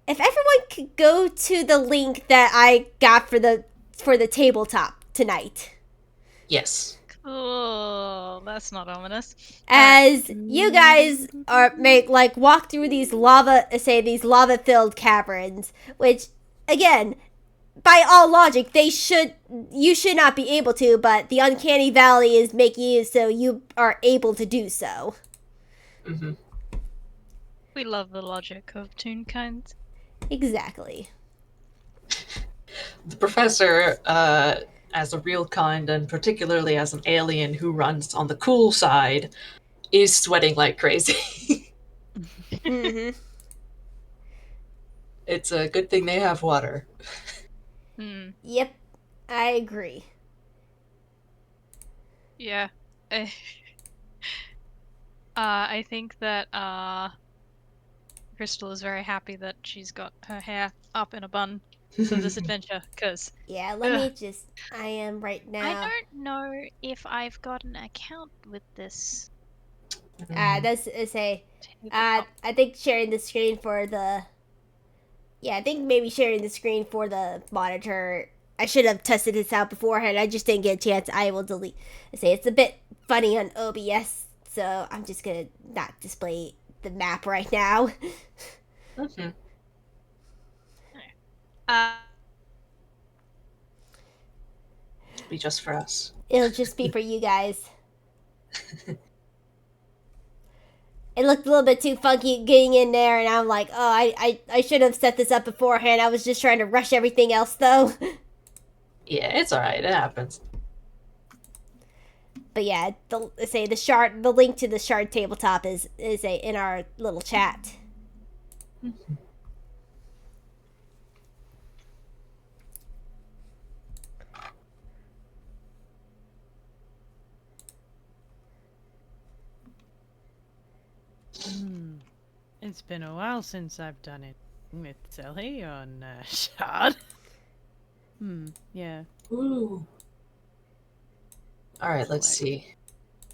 if everyone could go to the link that I got for the tabletop tonight. Yes. Cool. That's not ominous. As you guys are walk through these lava filled caverns, which again, by all logic, you should not be able to, but the uncanny valley is making you so you are able to do so. Mm-hmm. We love the logic of Toonkind. Exactly. The professor, as a real kind, and particularly as an alien who runs on the cool side, is sweating like crazy. Mm-hmm. It's a good thing they have water. Hmm. Yep, I agree. Yeah. I think that Crystal is very happy that she's got her hair up in a bun for this adventure, because Yeah, let me just. I am right I now. don't know if I've got an account with this. That's say. tabletop. I think sharing the screen for the. Yeah, I think maybe sharing the screen for the monitor. I should have tested this out beforehand. I just didn't get a chance. I will delete. Say it's a bit funny on OBS, so I'm just gonna not display the map right now. Mm-hmm. Uh, It'll be just for us. It'll just be for you guys. It looked a little bit too funky getting in there, and I'm like, oh, I should have set this up beforehand. I was just trying to rush everything else, though. Yeah, it's alright. It happens. But yeah, the link to the shard tabletop is in our little chat. It's been a while since I've done it with Selli on Shard. Yeah. Ooh. Alright, let's Like- see.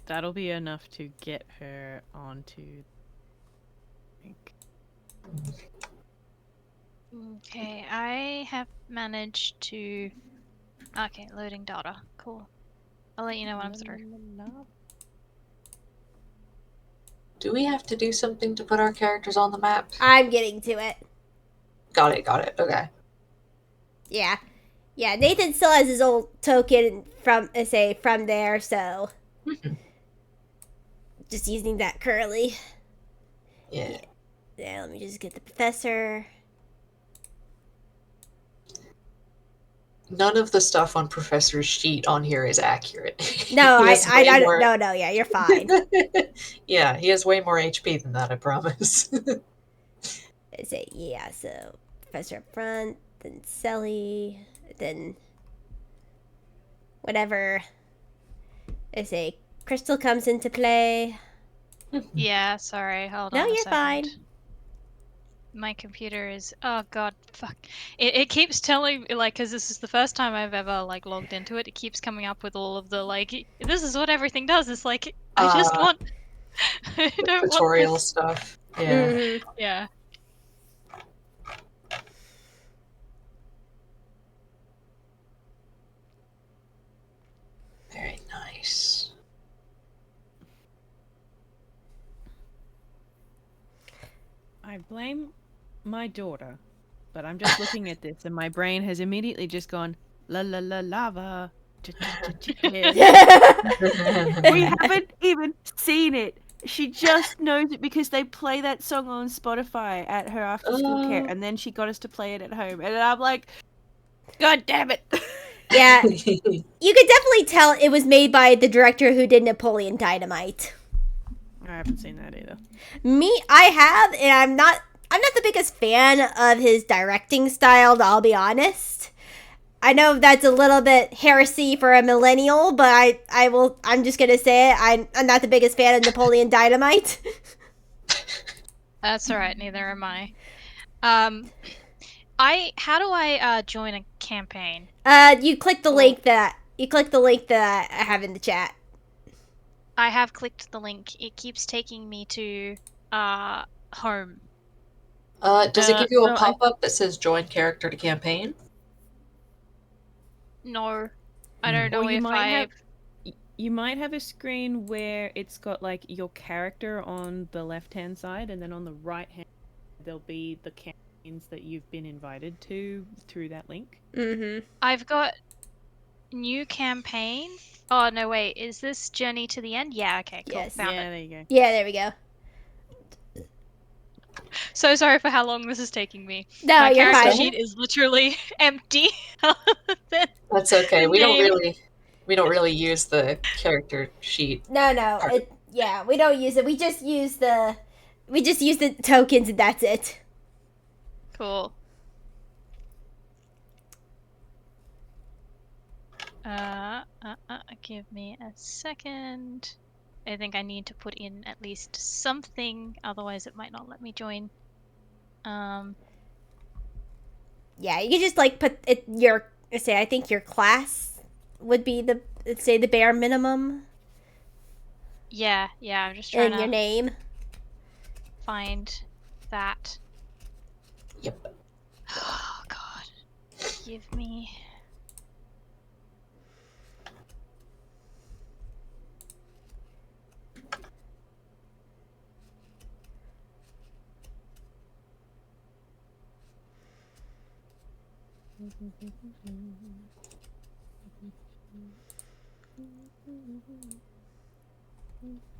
That'll be enough to get her onto. I think. okay, I have managed to. Okay, loading data. Cool. I'll let you know when I'm through. Do we have to do something to put our characters on the map? I'm getting to it. Got it, okay. Yeah. Yeah, Nathan still has his old token from there, so just using that currently. Yeah. Yeah, let me just get the professor. None of the stuff on Professor's sheet on here is accurate. No, He has way more- no, yeah, you're fine. Yeah, he has way more HP than that, I promise. Yeah, so professor up front, then Selli, then whatever. Crystal comes into play. Yeah, sorry. Hold No, on. you're fine. My computer is. Oh god, fuck. It keeps telling me, like, because this is the first time I've ever, like, logged into it. It keeps coming up with all of the, like, this is what everything does. It's like, I just want. I don't want Tutorial this. stuff. Yeah. Mhm. Yeah. blame my daughter, but I'm just looking at this and my brain has immediately just gone la la la lava. We haven't even seen it. She just knows it because they play that song on Spotify at her after school care, and then she got us to play it at home. And I'm like, God damn it. Yeah, you could definitely tell it was made by the director who did Napoleon Dynamite. I haven't seen that either. Me, I have, and I'm not the biggest fan of his directing style, I'll be honest. I know that's a little bit heresy for a millennial, but I'm just gonna say it. I'm not the biggest fan of Napoleon Dynamite. That's alright, neither am I. How do I join a campaign? You click the link that I have in the chat. I have clicked the link. It keeps taking me to home. Does it give you a so pop-up that says join character to campaign? No. I don't know Or you if might I've... you might have a screen where it's got like your character on the left-hand side, and then on the right-hand there'll be the campaigns that you've been invited to through that link. Mm-hmm. I've got new campaign. Oh, no, wait. Is this Journey to the End? Yeah, okay, cool. Yes. Found Yeah, it. there you go. Yeah, there we go. So sorry for how long this is taking me. No, My you're character fine. sheet is literally empty. That's okay. The We don't name. really use the character sheet. No, Part. we don't use it. We just use the tokens, and that's it. Cool. Give me a second. I think I need to put in at least something, otherwise it might not let me join. Yeah, you can just like put it I think your class would be the bare minimum Yeah, I'm just trying in your to name. find that. Yep. Oh god. Give me...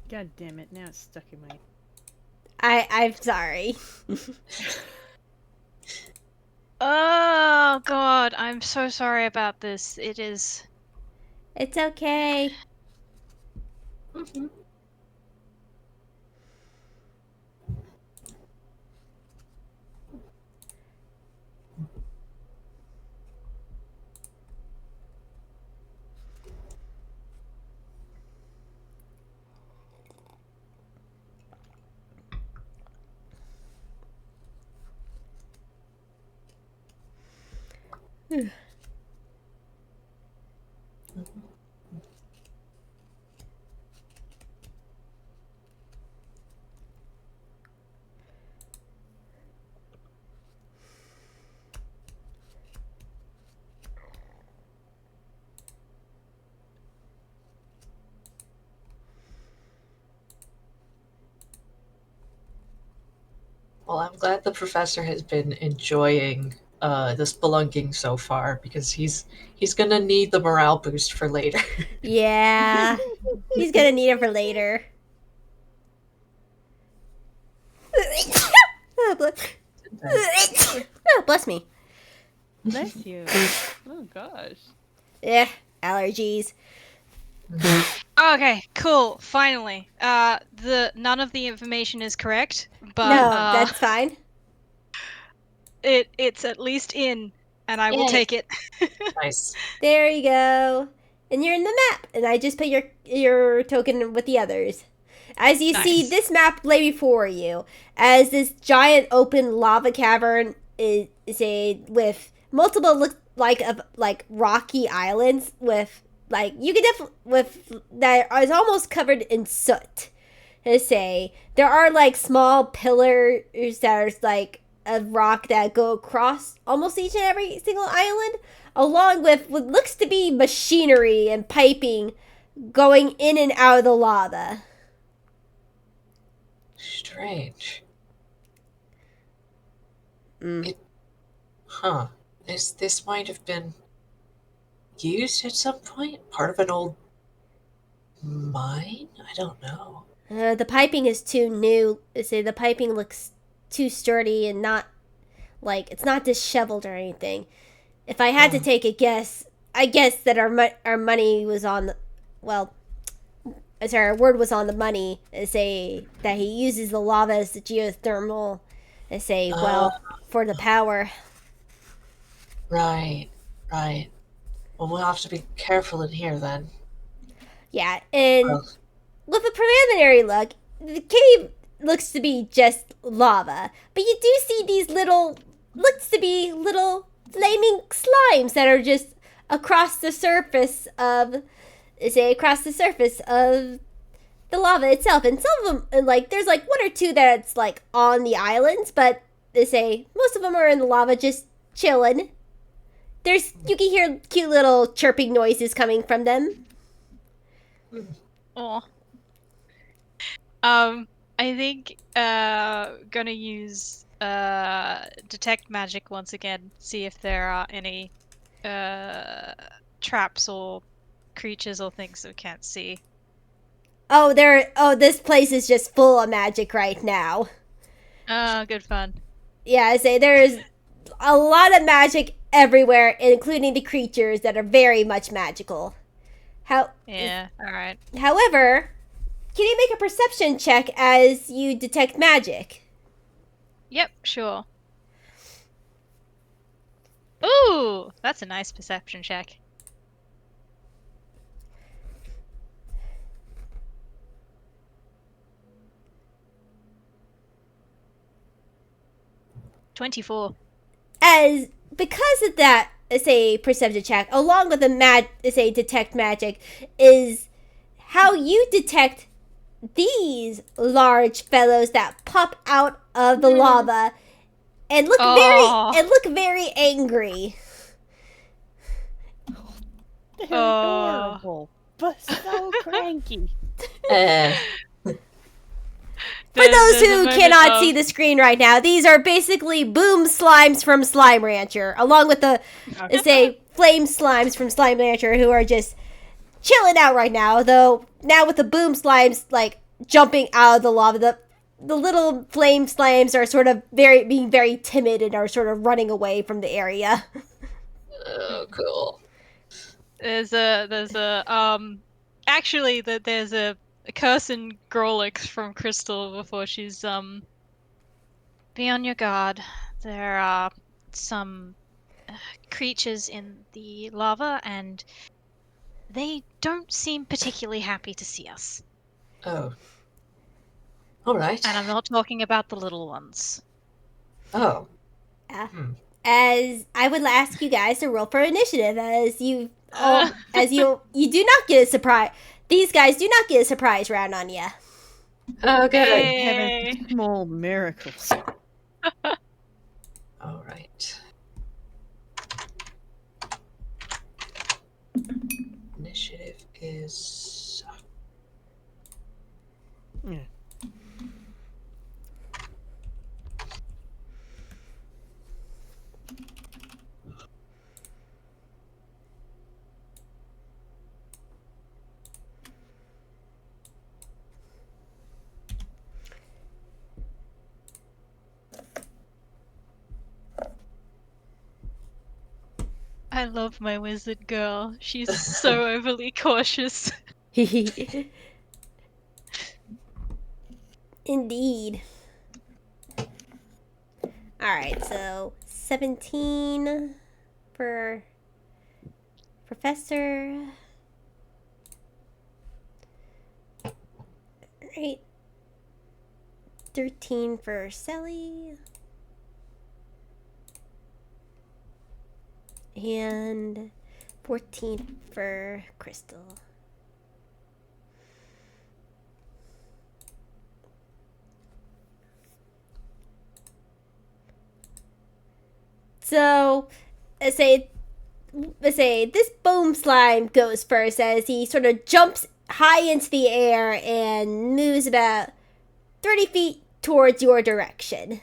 God damn it! Now it's stuck in my. I'm sorry. Oh god, I'm so sorry about this. It is... It's okay. Mhm. Well, I'm glad the professor has been enjoying the spelunking so far, because he's gonna need the morale boost for later. Yeah. He's gonna need it for later. Oh, bless me. Bless you. Oh gosh. Yeah, allergies. Okay, cool. Finally. None of the information is correct, but No, that's fine. it's at least in, and I will Yay. take it. Nice. There you go. And you're in the map. And I just put your token with the others. As you see, Nice. this map lay before you. As this giant open lava cavern is with multiple rocky islands with you could with that is almost covered in soot. To say there are small pillars that are of rock that go across almost each and every single island, along with what looks to be machinery and piping going in and out of the lava. Strange. Huh. This might have been used at some point? Part of an old mine? I don't know. The piping is too new. Say the piping looks too sturdy and not like it's not disheveled or anything. If I had to take a guess, I guess that our money was on the well. Sorry, our word was on the money. Say that he uses the lava as the geothermal. Say for the power. Right. Well, we'll have to be careful in here then. Yeah, and Well, with a preliminary look, the cave looks to be just lava, but you do see these looks to be little flaming slimes that are just across the surface of the lava itself. And some of them, like, there's like one or two that's like on the islands, but they say most of them are in the lava just chilling. You can hear cute little chirping noises coming from them. Oh. I think gonna use detect magic once again. See if there are any traps or creatures or things that we can't see. This place is just full of magic right now. Oh, good fun. Yeah, I say there's a lot of magic everywhere, including the creatures that are very much magical. Yeah, alright. However, can you make a perception check as you detect magic? Yep, sure. Ooh, that's a nice perception check. $24. Because of that, say perception check, along with the detect magic, is how you detect these large fellows that pop out of the lava and look very angry. They're adorable, but so cranky. For those who cannot see the screen right now, these are basically boom slimes from Slime Rancher, along with the flame slimes from Slime Rancher, who are just chilling out right now. Though now with the boom slimes like jumping out of the lava, the little flame slimes are sort of being very timid and are sort of running away from the area. Oh, cool. There's a curse in Grolix from Crystal before she's be on your guard. There are some creatures in the lava and they don't seem particularly happy to see us. Oh. Alright. And I'm not talking about the little ones. Oh. As I would ask you guys to roll for initiative, as you do not get a surprise. These guys do not get a surprise round on you. Oh, good. Hey. Small miracles. Alright. Initiative is... Yeah. I love my wizard girl. She's so overly cautious. Indeed. Alright, so 17 for Professor. Alright. 13 for Selli. And 14 for Crystal. So, let's say this boom slime goes first as he sort of jumps high into the air and moves about 30 feet towards your direction.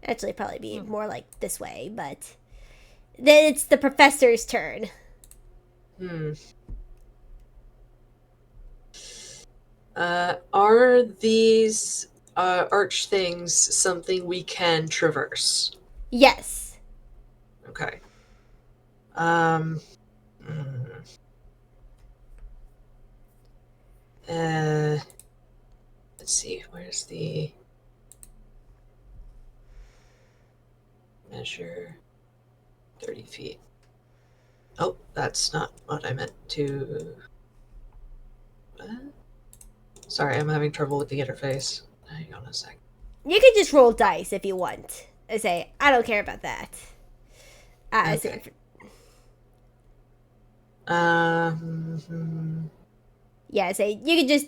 Actually, probably be more like this way, but then it's the professor's turn. Are these arch things something we can traverse? Yes. Okay. Hmm. Let's see. Where's the measure? 30 feet. Oh, that's not what I meant to. What? Sorry, I'm having trouble with the interface. Hang on a sec. You can just roll dice if you want. I say, I don't care about that. I say, Okay. Hmm. yeah, I say, you can just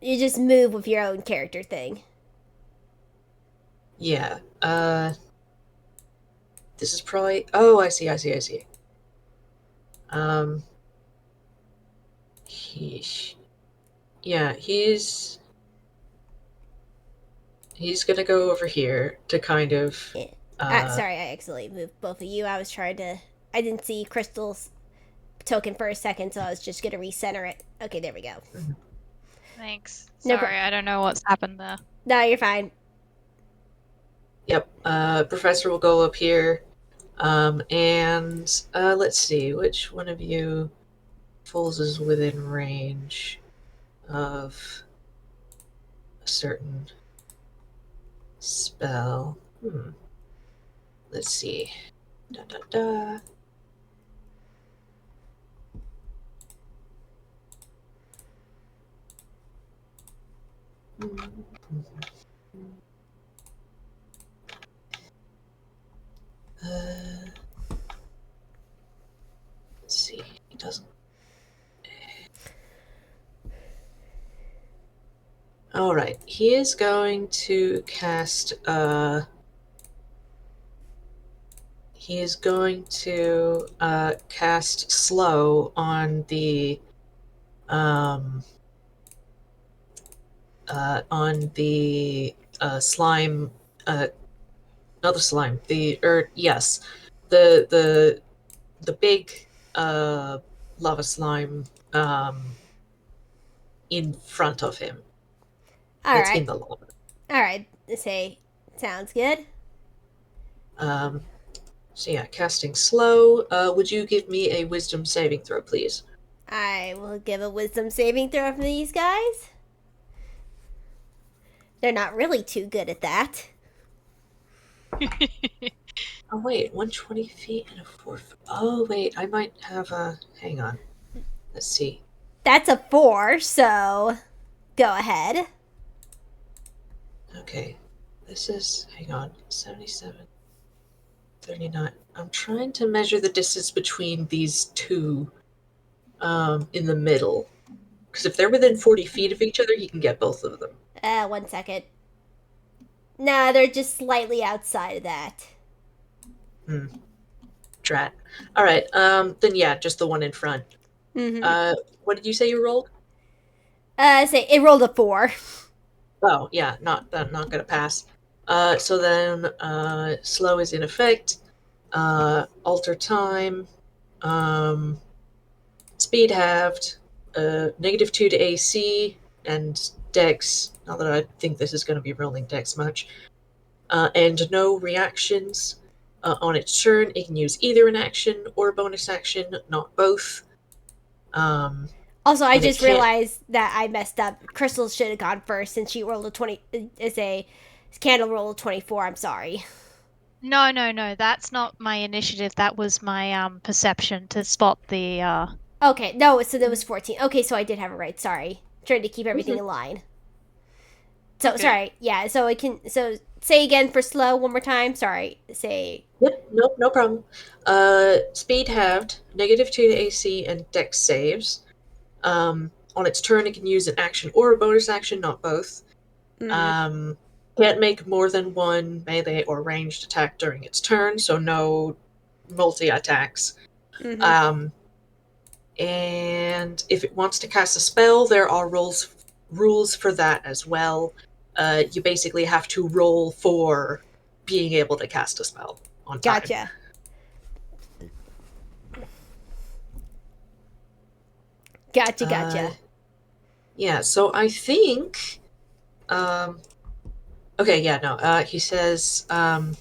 you just move with your own character thing. Yeah. This is probably. Oh, I see. He. Yeah, he's gonna go over here to kind of. Yeah. Uh, Sorry, I accidentally moved both of you. I was trying to. I didn't see Crystal's token for a second, so I was just gonna recenter it. Okay, there we go. Thanks. No Sorry, I don't know what's happened there. No, you're fine. Yep. Professor will go up here. And let's see, which one of you falls is within range of a certain spell? Let's see. Da da da. Let's see. He doesn't. All right. He is going to cast. He is going to cast slow on the slime. Not the slime. Yes, the big lava slime in front of him. All That's right. in the lava. All right. Say, sounds good. So yeah, casting slow. Would you give me a wisdom saving throw, please? I will give a wisdom saving throw for these guys. They're not really too good at that. Oh wait, 120 feet and a 4 foot. Oh wait, I might have a. Hang on. Let's see. That's a 4, so go ahead. Okay, this is. Hang on. 77. 39. I'm trying to measure the distance between these two in the middle. Because if they're within 40 feet of each other, you can get both of them. 1 second. Nah, they're just slightly outside of that. Drat. Alright, then yeah, just the one in front. Mm-hmm. What did you say you rolled? Say it rolled a 4. Oh, yeah, not gonna pass. So then, slow is in effect. Alter time. Speed halved. -2 to AC. And Dex. Not that I think this is going to be rolling Dex much. And no reactions. On its turn, it can use either an action or a bonus action, not both. Also, I and it just can't- realized that I messed up. Crystal should have gone first since she rolled a 20. It's a candle roll of 24. I'm sorry. No, that's not my initiative. That was my perception to spot the Okay, no, so that was 14. Okay, so I did have it right. Sorry. Trying to keep everything in line. So, Okay. sorry. Yeah, so it can. So, say again for slow one more time. Sorry. Say. Yep, no problem. Speed halved, -2 to AC, and Dex saves. On its turn, it can use an action or a bonus action, not both. Can't make more than one melee or ranged attack during its turn, so no multi attacks. And if it wants to cast a spell, there are rules for that as well. You basically have to roll for being able to cast a spell on time. Gotcha. Gotcha. Yeah, so I think okay, yeah, no. He says, all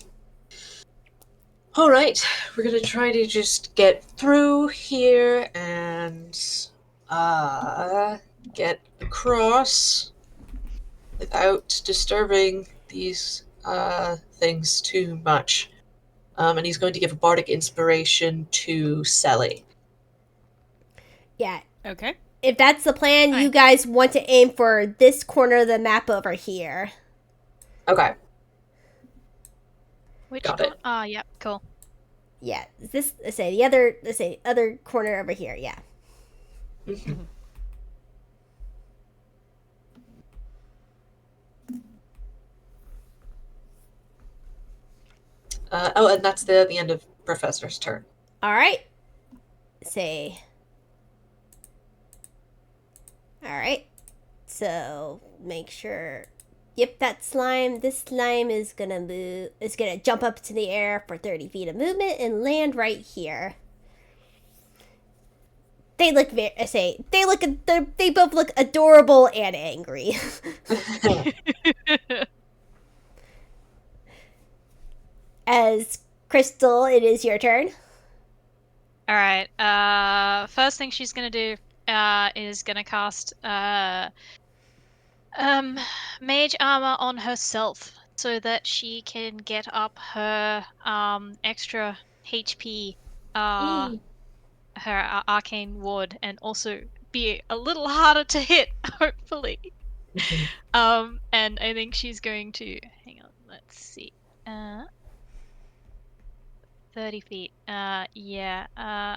right, we're gonna try to just get through here and get across without disturbing these things too much. And he's going to give a bardic inspiration to Selli. Yeah. Okay. If that's the plan, you Fine. guys want to aim for this corner of the map over here. Okay. Which Got one? it. Yep, cool. Yeah, let's say the other corner over here. Yeah. Mhm. And that's the end of Professor's turn. All right. Say. All right. So make sure. Yep, that slime. This slime is gonna move. Is gonna jump up to the air for 30 feet of movement and land right here. They look very. I say they look. They both look adorable and angry. As Crystal, it is your turn. All right. First thing she's gonna do is gonna cast mage armor on herself so that she can get up her extra HP, her arcane ward, and also be a little harder to hit, hopefully. And I think she's going to hang on. Let's see. 30 feet. Yeah.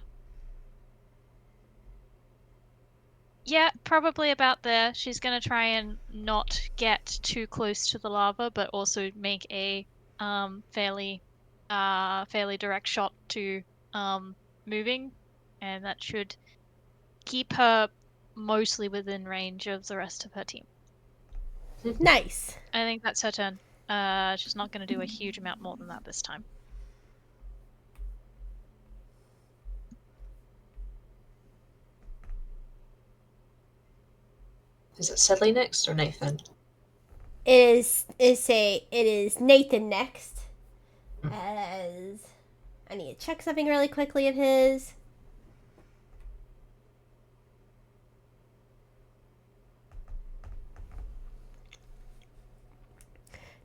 Yeah, probably about there. She's gonna try and not get too close to the lava, but also make a fairly direct shot to moving, and that should keep her mostly within range of the rest of her team. Nice. I think that's her turn. She's not gonna do a huge amount more than that this time. Is it Selli next or Nathan? It is Nathan next. As I need to check something really quickly of his.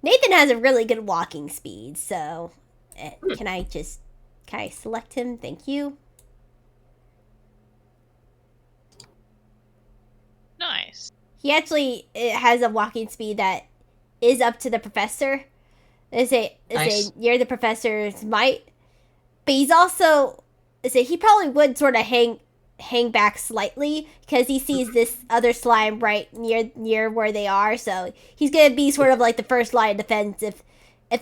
Nathan has a really good walking speed, so can I select him? Thank you. Nice. He actually has a walking speed that is up to the professor. Nice. Near the professor's might, but he's also he probably would sort of hang back slightly because he sees this other slime right near where they are. So he's gonna be sort of like the first line of defense if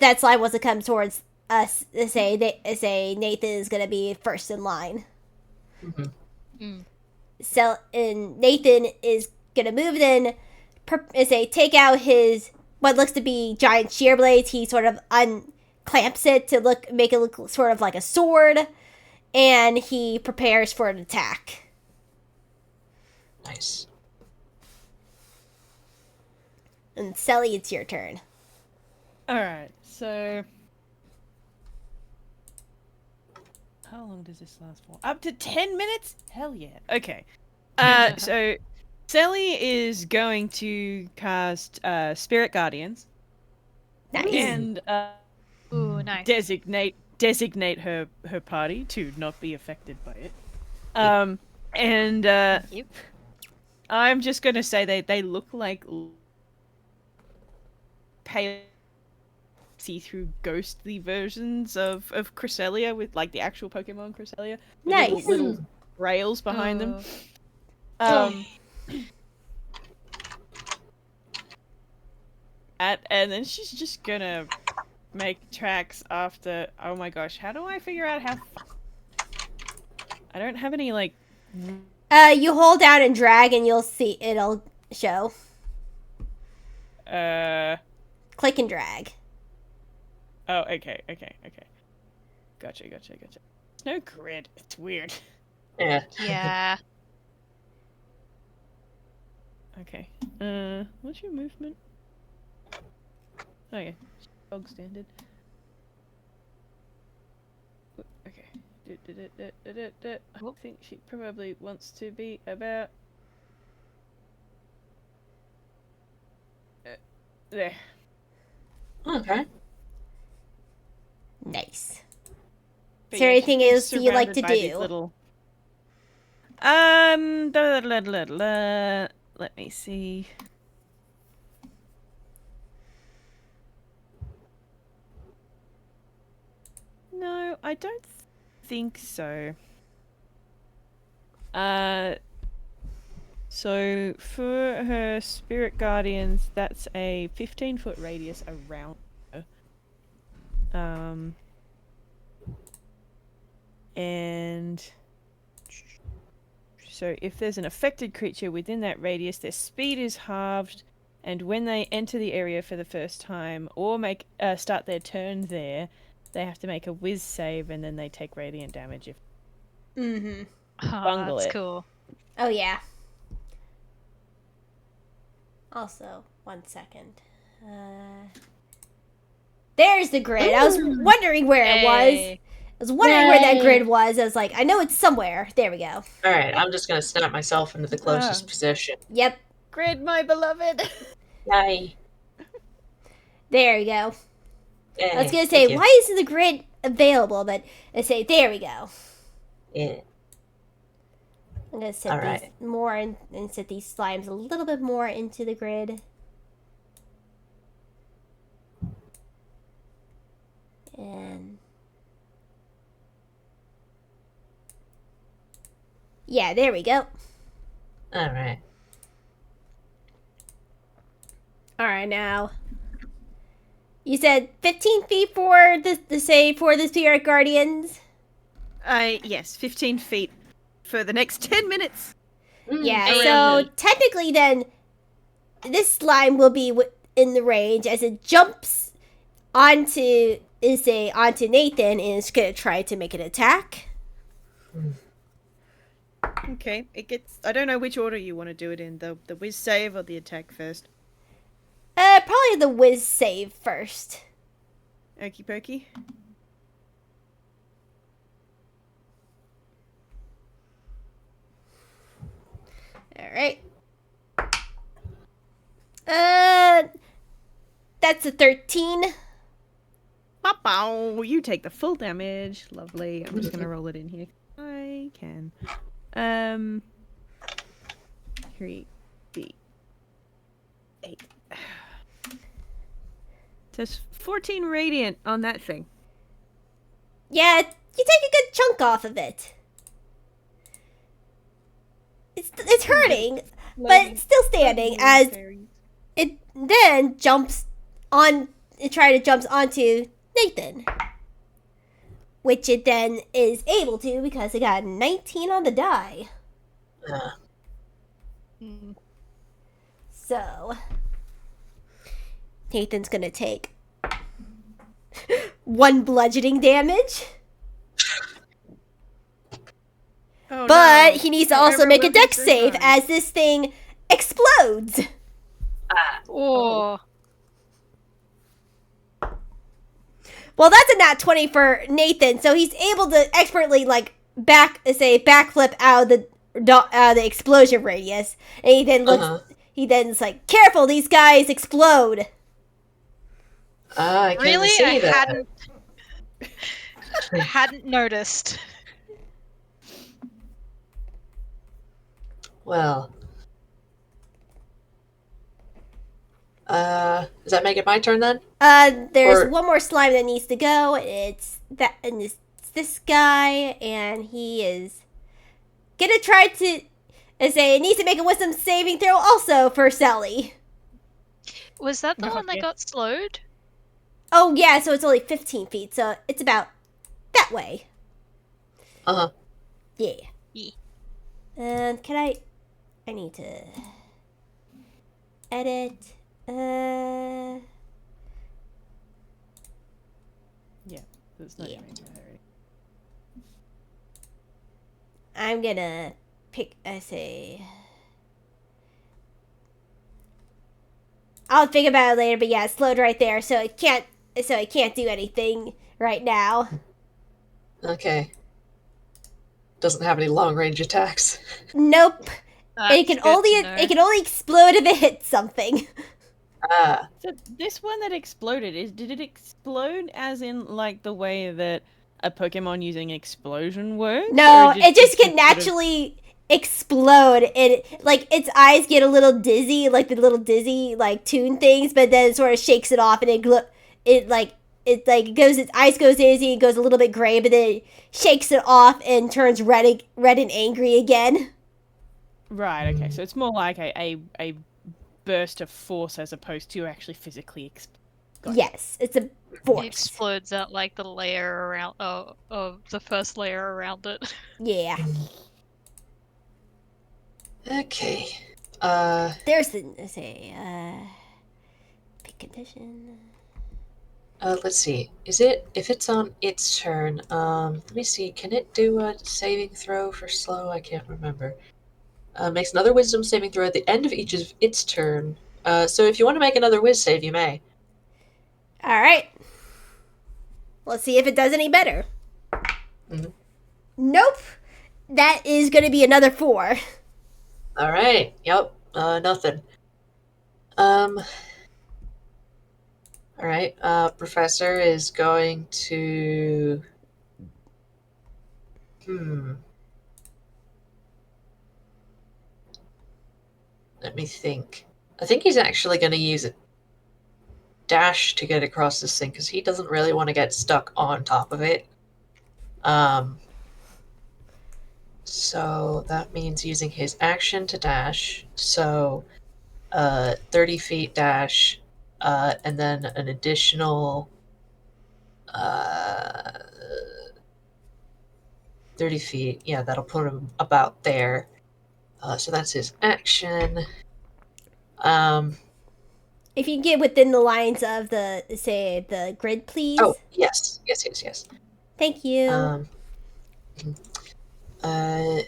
that slime was to come towards us. Say Nathan is gonna be first in line. So and Nathan is gonna move in. Take out his what looks to be giant shear blades. He sort of unclamps it to make it look sort of like a sword, and he prepares for an attack. Nice. And Selli, it's your turn. Alright, so. How long does this last for? Up to 10 minutes? Hell yeah. Okay. So Selli is going to cast Spirit Guardians. Nice. And Ooh, nice. designate her party to not be affected by it. And Thank you. I'm just gonna say they look like pale see-through ghostly versions of Cresselia with like the actual Pokemon Cresselia. With Nice. little rails behind them. And then she's just gonna make tracks after. Oh my gosh, how do I figure out how? I don't have any like. You hold down and drag, and you'll see it'll show. Click and drag. Oh, okay. Gotcha. There's no grid. It's weird. Yeah. Yeah. Okay. What's your movement? Oh yeah, dog standard. Okay. I think she probably wants to be about there. Okay. Nice. But Is there yeah, she's anything being else you like surrounded to by these do? little... Let me see. No, I don't think so. So for her spirit guardians, that's a 15-foot radius around her. And so if there's an affected creature within that radius, their speed is halved, and when they enter the area for the first time or start their turn there, they have to make a whiz save, and then they take radiant damage if Mm-hmm. Oh, bungle that's it. cool. Oh, yeah. Also, 1 second. There's the grid. I was wondering where it was. Hey. I was wondering where that Yay. grid was. I was like, I know it's somewhere. There we go. All right, I'm just gonna snap myself into the closest Ah. position. Yep. Grid, my beloved. Yay. There we go. Yay. I was going to say, Thank you. why isn't the grid available? But I say, there we go. Yeah. I'm going to set All these right. more and set these slimes a little bit more into the grid. And yeah, there we go. All right. All right, now you said 15 feet for for the spirit guardians. Yes, 15 feet for the next 10 minutes. Yeah, Hey. so technically then this slime will be in the range as it jumps onto Nathan and is gonna try to make an attack. Okay, it gets... I don't know which order you want to do it in, the whiz save or the attack first. Probably the whiz save first. Okie pokey. All right. That's a 13. Pow! You take the full damage. Lovely. I'm just gonna roll it in here. I can. 3, 8. There's 14 radiant on that thing. Yeah, you take a good chunk off of it. It's hurting, but it's still standing as it then jumps on. It jumps onto Nathan, which it then is able to because it got 19 on the die. So Nathan's gonna take 1 bludgeoning damage. Oh, But no. he needs to Forever also make a will be dex so save nice. as this thing explodes. Oh. Well, that's a nat 20 for Nathan, so he's able to expertly backflip out of the explosion radius. And he then he then is like, careful, these guys explode. I can Really? see I that. hadn't noticed. Well. Does that make it my turn then? There's Or- one more slime that needs to go. It's this guy, and he is gonna try to it needs to make a wisdom saving throw also for Selli. Was that the Oh, one that yeah. got slowed? Oh yeah, so it's only 15 feet, so it's about that way. Uh-huh. Yeah. Yeah. And I need to edit. Yeah, there's no Yeah. range of her. I'm gonna pick. I say. I'll think about it later, but yeah, it's slowed right there, so it can't. So it can't do anything right now. Okay. Doesn't have any long range attacks. Nope. That's It can good only to know. explode if it hits something. Ah, So this one that exploded, did it explode as in like the way that a Pokemon using explosion works? No, or it just can sort of- naturally explode, and like its eyes get a little dizzy, like the little dizzy like tune things, but then it sort of shakes it off, and it goes, its eyes goes dizzy and goes a little bit gray, but then it shakes it off and turns red and angry again. Right. Okay. So it's more like a burst of force as opposed to actually physically Gotcha. Yes, it's a It force. explodes out like the layer around of the first layer around it. Yeah, okay. there's the pick condition. Let's see. If it's on its turn, let me see. Can it do a saving throw for slow? I can't remember. Makes another wisdom saving throw at the end of each of its turn. So if you want to make another whiz save, you may. All right. Let's see if it does any better. Mhm. Nope. That is going to be another 4. Alright. Yep. Nothing. Alright. Professor is going to. Let me think. I think he's actually going to use a dash to get across this thing because he doesn't really want to get stuck on top of it. So that means using his action to dash. So 30 feet dash, and then an additional 30 feet. Yeah, that'll put him about there. So that's his action. If you can get within the lines of the grid, please. Oh, yes. Yes. Thank you. Uh,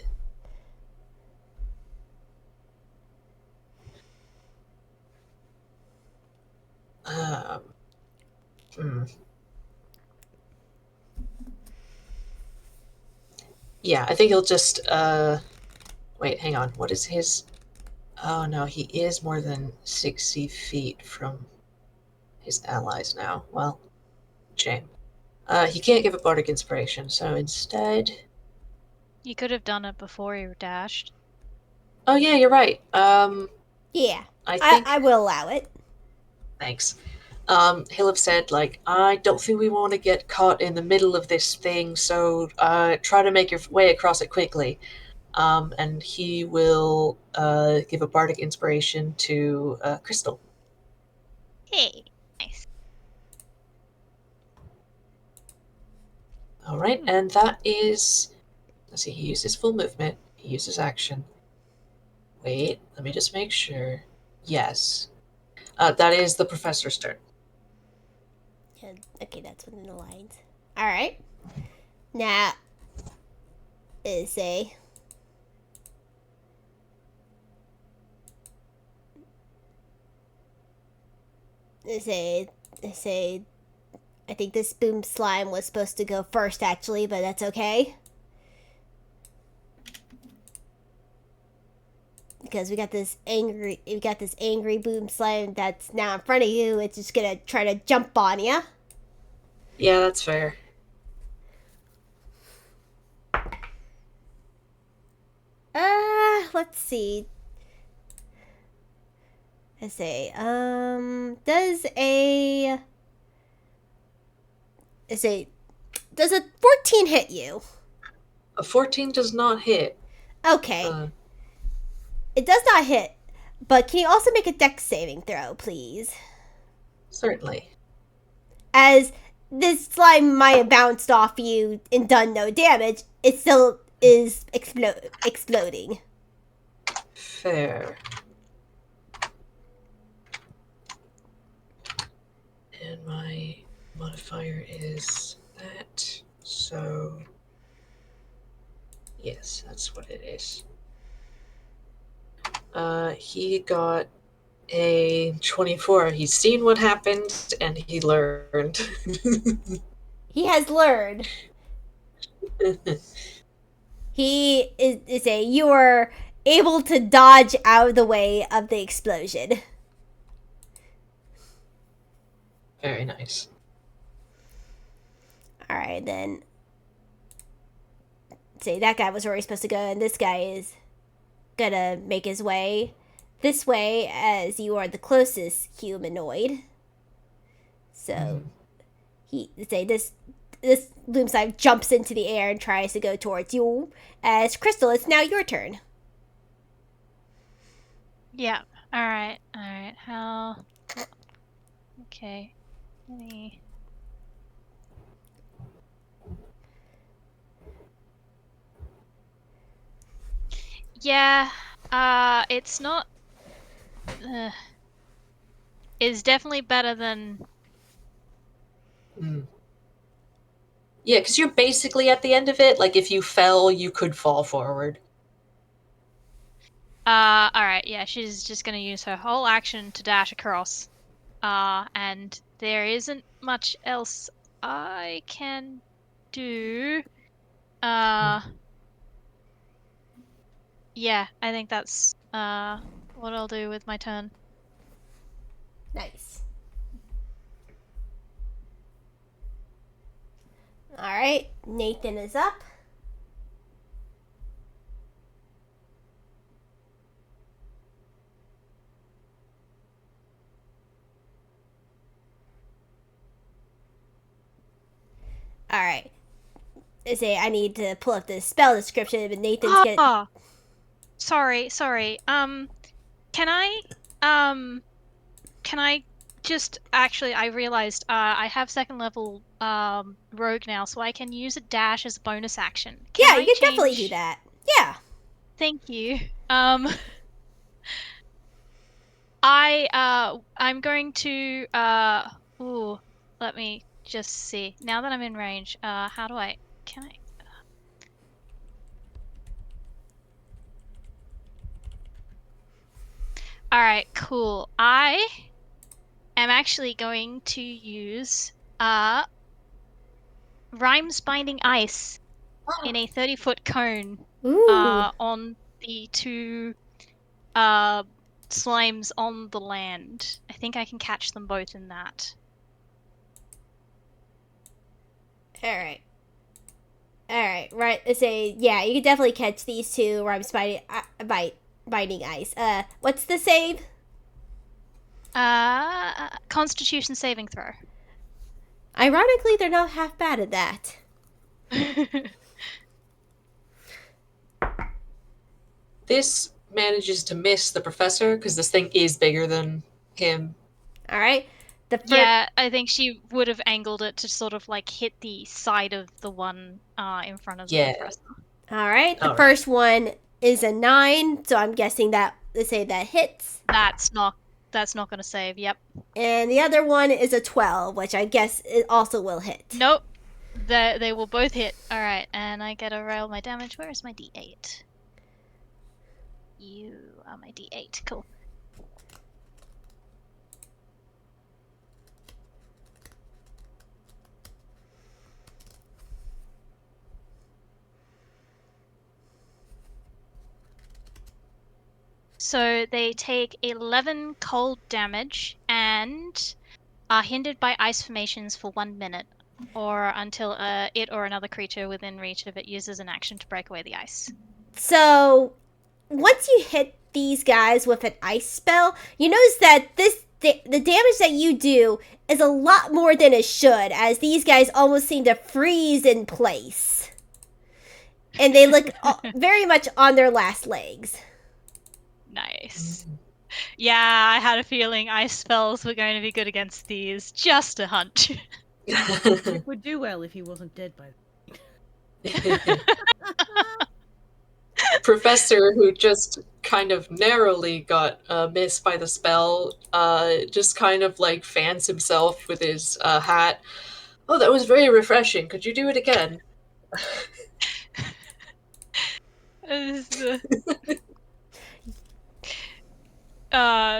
um, hmm. Yeah, I think he'll just, wait, hang on. What is his? Oh no, he is more than 60 feet from his allies now. Well, shame. He can't give a bardic inspiration, so instead. You could have done it before you dashed. Oh yeah, you're right. Yeah, I think. I will allow it. Thanks. He'll have said like, I don't think we want to get caught in the middle of this thing, so try to make your way across it quickly. And he will give a bardic inspiration to Crystal. Hey, nice. All right, and that is. Let's see. He uses full movement. He uses action. Wait, let me just make sure. Yes, that is the professor's turn. Yeah, okay, that's within the lines. All right. Now, is a. I think this boom slime was supposed to go first, actually, but that's okay. Because we got this angry boom slime that's now in front of you. It's just gonna try to jump on you. Yeah, that's fair. Let's see. Let's say, does a 14 hit you? A 14 does not hit. Okay. It does not hit, but can you also make a dex saving throw, please? Certainly. As this slime might have bounced off you and done no damage, it still is exploding. Fair. And my modifier is that. So, yes, that's what it is. He got a 24. He's seen what happened and he learned. He has learned. He is a you are able to dodge out of the way of the explosion. Very nice. All right, then. Say that guy was where he's supposed to go, and this guy is gonna make his way this way as you are the closest humanoid. So he say this Loomside jumps into the air and tries to go towards you. As Crystal, it's now your turn. Yeah. Alright. How... Okay. Let me... Yeah. It's not... It's definitely better than... Yeah, because you're basically at the end of it. Like, if you fell, you could fall forward. Alright, yeah, she's just gonna use her whole action to dash across. And there isn't much else I can do. Yeah, I think that's, what I'll do with my turn. Nice. All right, Nathan is up. All right. I need to pull up the spell description, but Nathan's gonna. Sorry. Can I just actually? I realized I have second level rogue now, so I can use a dash as a bonus action. Yeah, you can definitely do that. Yeah. Thank you. I'm going to ooh, let me just see. Now that I'm in range, how do I can I Alright, cool. I am actually going to use Rhymes Binding Ice in a 30-foot cone on the two slimes on the land. I think I can catch them both in that. Alright. Right. Yeah, you can definitely catch these two Rhymes Binding Ice. What's the save? Constitution saving throw. Ironically, they're not half bad at that. This manages to miss the professor because this thing is bigger than him. All right. Yeah, I think she would have angled it to sort of like hit the side of the one in front of the professor. All right. The first one is a 9, so I'm guessing that that hits. That's not going to save. Yep. And the other one is a 12, which I guess it also will hit. Nope. They will both hit. All right, and I get to roll my damage. Where is my D8? You are my D8. Cool. So they take 11 cold damage and are hindered by ice formations for 1 minute, or until it or another creature within reach of it uses an action to break away the ice. So, once you hit these guys with an ice spell, you notice that the damage that you do is a lot more than it should, as these guys almost seem to freeze in place. And they look very much on their last legs. Nice. Yeah, I had a feeling ice spells were going to be good against these. Just a hunch. It would do well if he wasn't dead by then. Professor, who just kind of narrowly got missed by the spell, just kind of like fans himself with his hat. Oh, that was very refreshing. Could you do it again?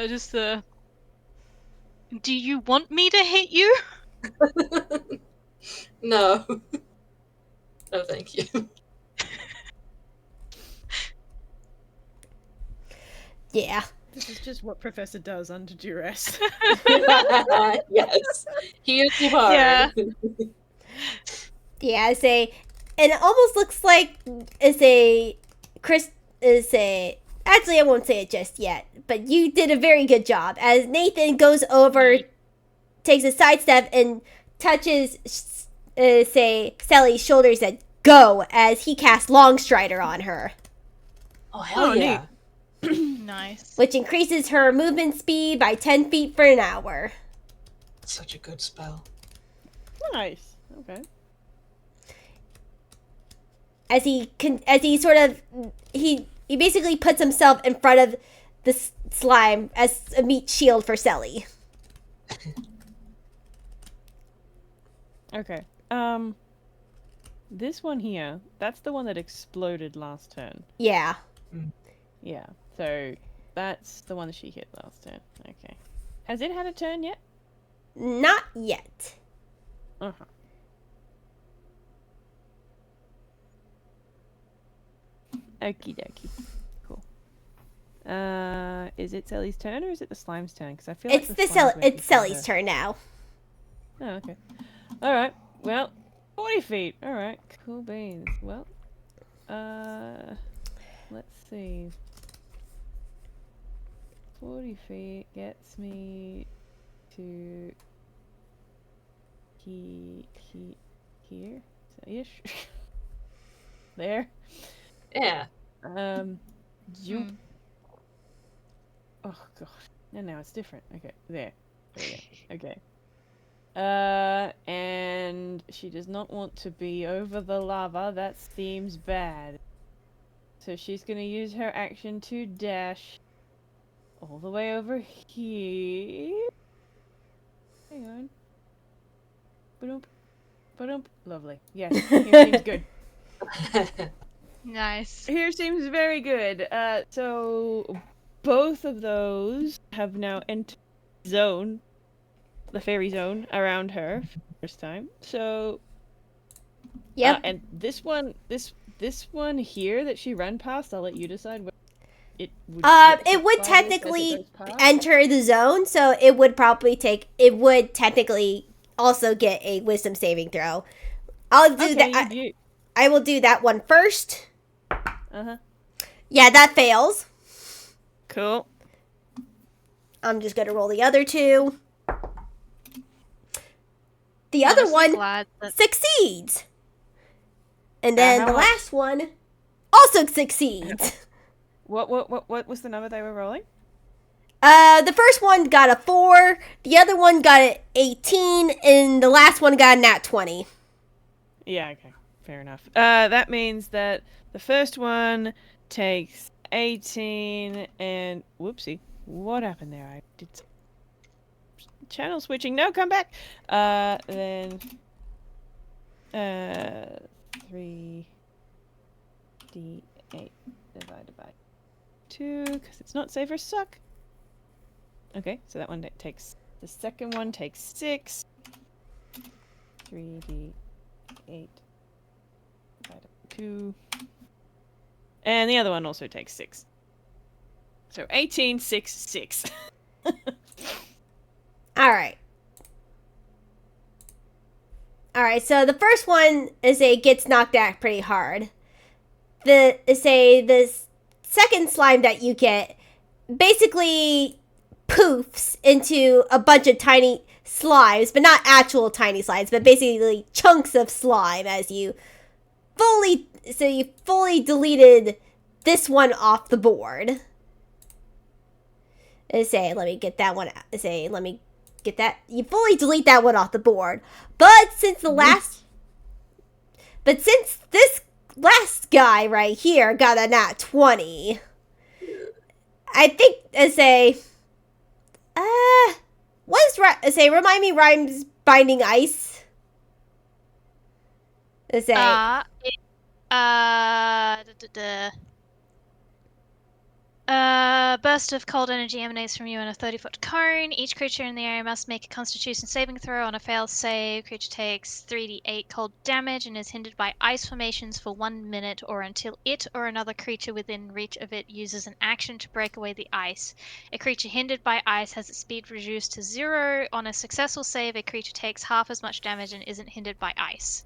Just the. Do you want me to hit you? No. No, thank you. Yeah. This is just what Professor does under duress. Yes. He is too hard. Yeah. Yeah, and it almost looks like actually I won't say it just yet, but you did a very good job as Nathan goes over, takes a sidestep and touches, Selli's shoulders and go as he casts Longstrider on her, Oh, hell yeah. Nice. which increases her movement speed by 10 feet for an hour. Such a good spell. Nice. Okay. As he basically puts himself in front of the slime as a meat shield for Selli. Okay. This one here, that's the one that exploded last turn. Yeah. Yeah. So that's the one that she hit last turn. Okay. Has it had a turn yet? Not yet. Uh-huh. Okie dokie. Cool. Is it Selli's turn or is it the slime's turn? Because I feel It's like the it's Selli's turn now. Oh, okay. All right. Well, 40 feet. All right. Cool beans. Well, let's see. 40 feet gets me to here. Ish. There. Yeah. You. Oh god. No, now it's different. Okay, there. There we go. Okay. And she does not want to be over the lava. That seems bad. So she's gonna use her action to dash all the way over here. Hang on. Ba-dum. Ba-dum. Lovely. Yes, here seems good. Nice. Here seems very good. So both of those have now entered zone, the fairy zone around her for the first time. So Yep. and this one here that she ran past, I'll let you decide what it would. It would technically enter the zone, so it would technically also get a wisdom saving throw. I'll do that. I will do that one first. Uh-huh. Yeah, that fails. Cool. I'm just gonna roll the other two. The other Honestly one glad that- succeeds. And then how the much? last one also succeeds. What was the number they were rolling? The first one got a 4, the other one got an 18, and the last one got a nat 20. Yeah, okay. Fair enough. That means that the first one takes 18 and whoopsie. What happened there? I did channel switching. No, come back. Then 3d8 divided by 2 because it's not save or suck. Okay, so that one takes, the second one takes 6. 3d8 divided by 2. And the other one also takes 6. So 18, 6, 6. Alright, so the first one gets knocked out pretty hard. The second slime that you get basically poofs into a bunch of tiny slimes, but not actual tiny slimes, but basically chunks of slime as you fully deleted this one off the board. Let me get that one. You fully delete that one off the board. But since this last guy right here got a nat 20, I think remind me rhymes binding ice. Say burst of cold energy emanates from you in a 30-foot cone. Each creature in the area must make a Constitution saving throw. On a failed save, creature takes 3d8 cold damage and is hindered by ice formations for 1 minute or until it or another creature within reach of it uses an action to break away the ice. A creature hindered by ice has its speed reduced to 0. On a successful save, a creature takes half as much damage and isn't hindered by ice.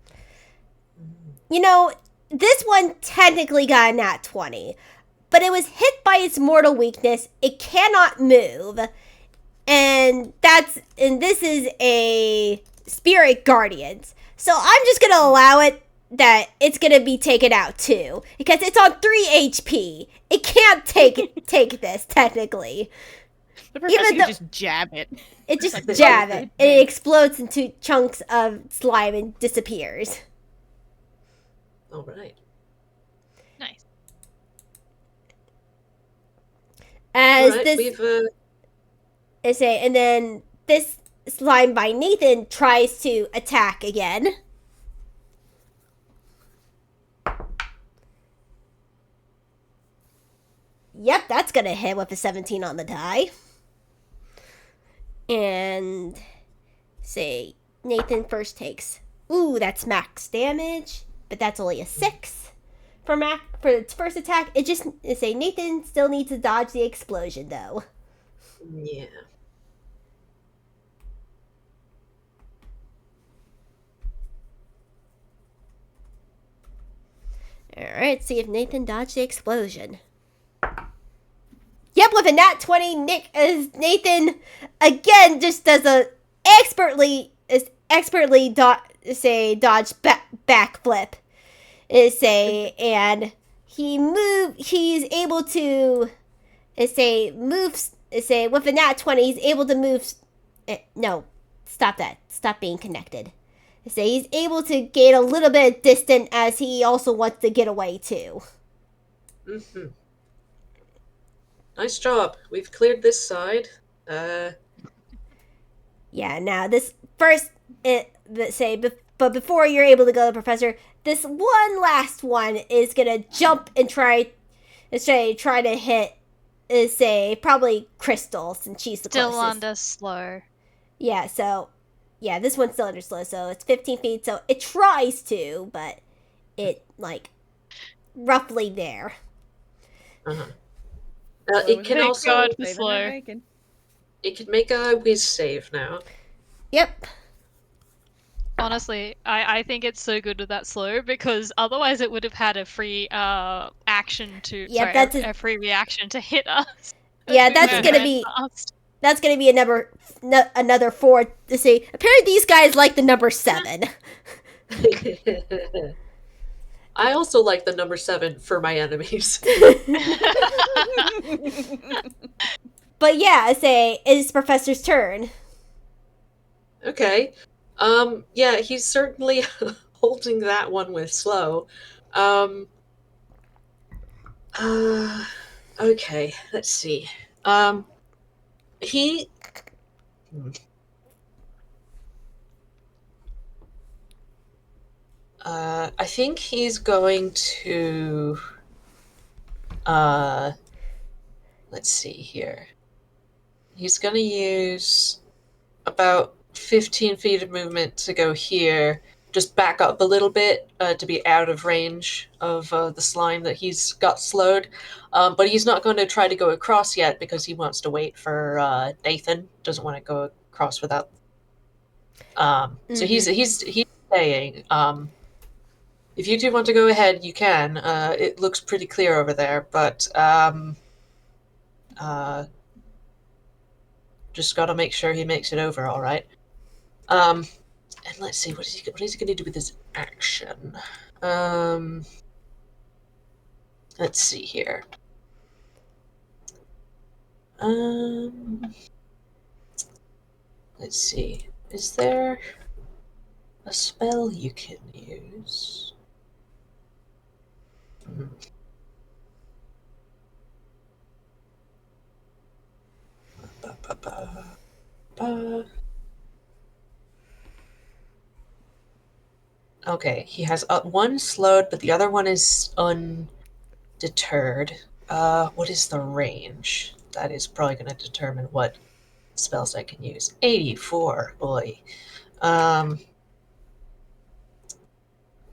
This one technically got a nat 20. But it was hit by its mortal weakness. It cannot move. And this is a spirit guardians. So I'm just going to allow it that it's going to be taken out too. Because it's on 3 HP. It can't take this, technically. The professor can just jab it. It just jab it. And it explodes into chunks of slime and disappears. All right. Nice. As right, and then this slime by Nathan tries to attack again. Yep, that's gonna hit with a 17 on the die. And Nathan first takes. Ooh, that's max damage, but that's only a 6. For its first attack, Nathan still needs to dodge the explosion though. Yeah. Alright, see if Nathan dodged the explosion. Yep, with a nat 20, Nathan again just does a expertly dodge backflip. And he's able to with a nat 20 he's able to move. No, stop being connected. He's able to gain a little bit of distance as he also wants to get away too. Mm-hmm. Nice job. We've cleared this side. Yeah, now this first but before you're able to go to the professor, this one last one is gonna jump and try to hit probably Crystal, since she's the Still closest. under slow. Yeah, so this one's still under slow, so it's 15 feet, so it tries to, but it roughly there. Uh-huh. It can also God for slow. It can make a whiz save now. Yep. Honestly, I think it's so good with that slow, because otherwise it would have had a free action to a free reaction to hit us. Yeah, that's gonna be another 4 to see. Apparently these guys like the number 7. I also like the number 7 for my enemies. But yeah, it's Professor's turn. Okay. Yeah, he's certainly holding that one with slow. Okay, let's see. He... I think he's going to... let's see here. He's going to use about 15 feet of movement to go here, just back up a little bit to be out of range of the slime that he's got slowed. But he's not going to try to go across yet because he wants to wait for Nathan. Doesn't want to go across without. So he's staying. If you two want to go ahead, you can. It looks pretty clear over there, but just got to make sure he makes it over all right. And let's see, what is he going to do with his action? Let's see here. Let's see. Is there a spell you can use? Okay, he has one slowed, but the other one is undeterred. What is the range? That is probably going to determine what spells I can use. 84, boy.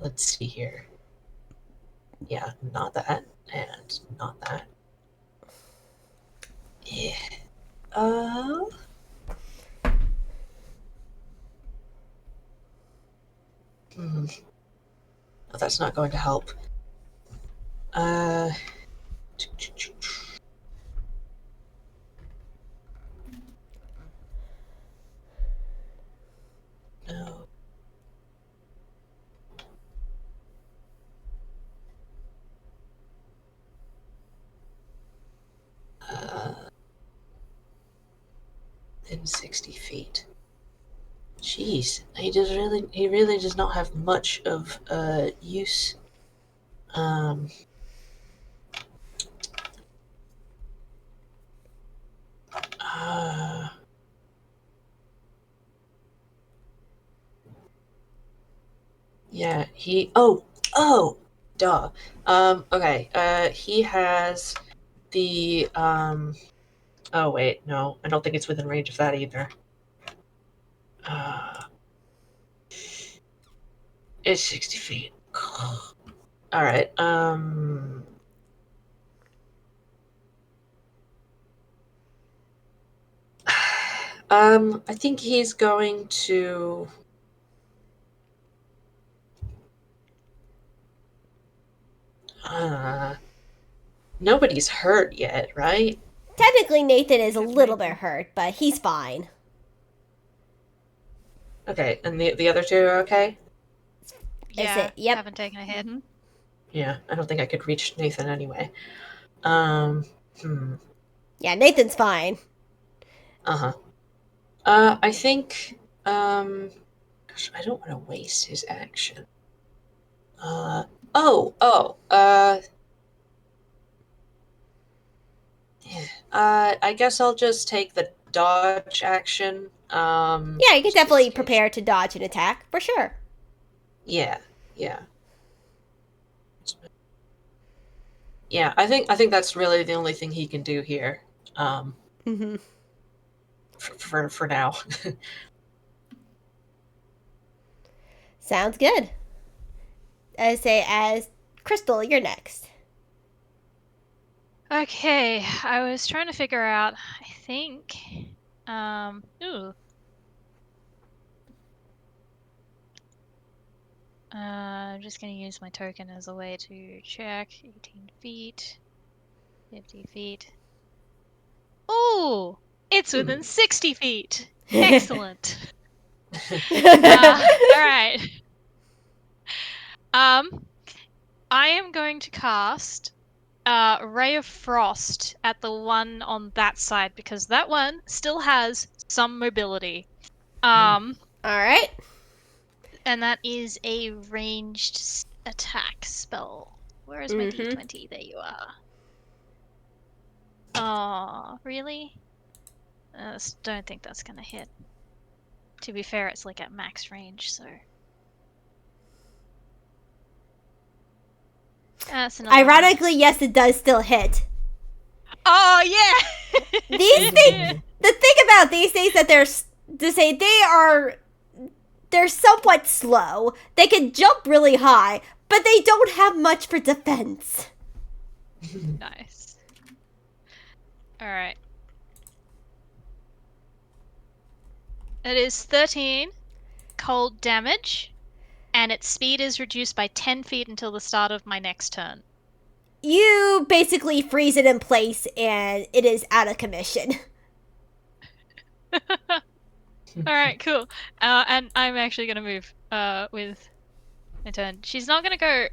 Let's see here. Yeah, not that, and not that. Yeah. Hmm. Oh, that's not going to help. Uh. No. In 60 feet. Jeez, he really does not have much of use. Um. Uh, yeah, duh. Okay, he has the, oh wait, no, I don't think it's within range of that either. It's 60 feet. Alright, I think he's going to... nobody's hurt yet, right? Technically, Nathan is a little bit hurt, but he's fine. Okay, and the other two are okay? Yeah, it? Yep. haven't taken a hit. Mm-hmm. Yeah, I don't think I could reach Nathan anyway. Yeah, Nathan's fine. Uh-huh. I think, gosh, I don't want to waste his action. Yeah. I guess I'll just take the dodge action. Yeah, you can just definitely in case. prepare to dodge an attack, for sure. Yeah, yeah. Yeah, I think that's really the only thing he can do here. Mm-hmm. For now. Sounds good. As Crystal, you're next. Okay, I was trying to figure out, I think, ooh. I'm just gonna use my token as a way to check. 18 feet, 50 feet. Ooh! It's within 60 feet! Excellent! Alright. I am going to cast Ray of Frost at the one on that side because that one still has some mobility. Alright. And that is a ranged attack spell. Where is my d20? There you are. Oh, really? Don't think that's gonna hit. To be fair, it's like at max range, so. That's an 11. Ironically, yes, it does still hit. Oh yeah. These things. The thing about these things that they're somewhat slow. They can jump really high, but they don't have much for defense. Nice. All right. It is 13 cold damage, and its speed is reduced by 10 feet until the start of my next turn. You basically freeze it in place, and it is out of commission. All right, cool. And I'm actually gonna move with my turn. She's not gonna go.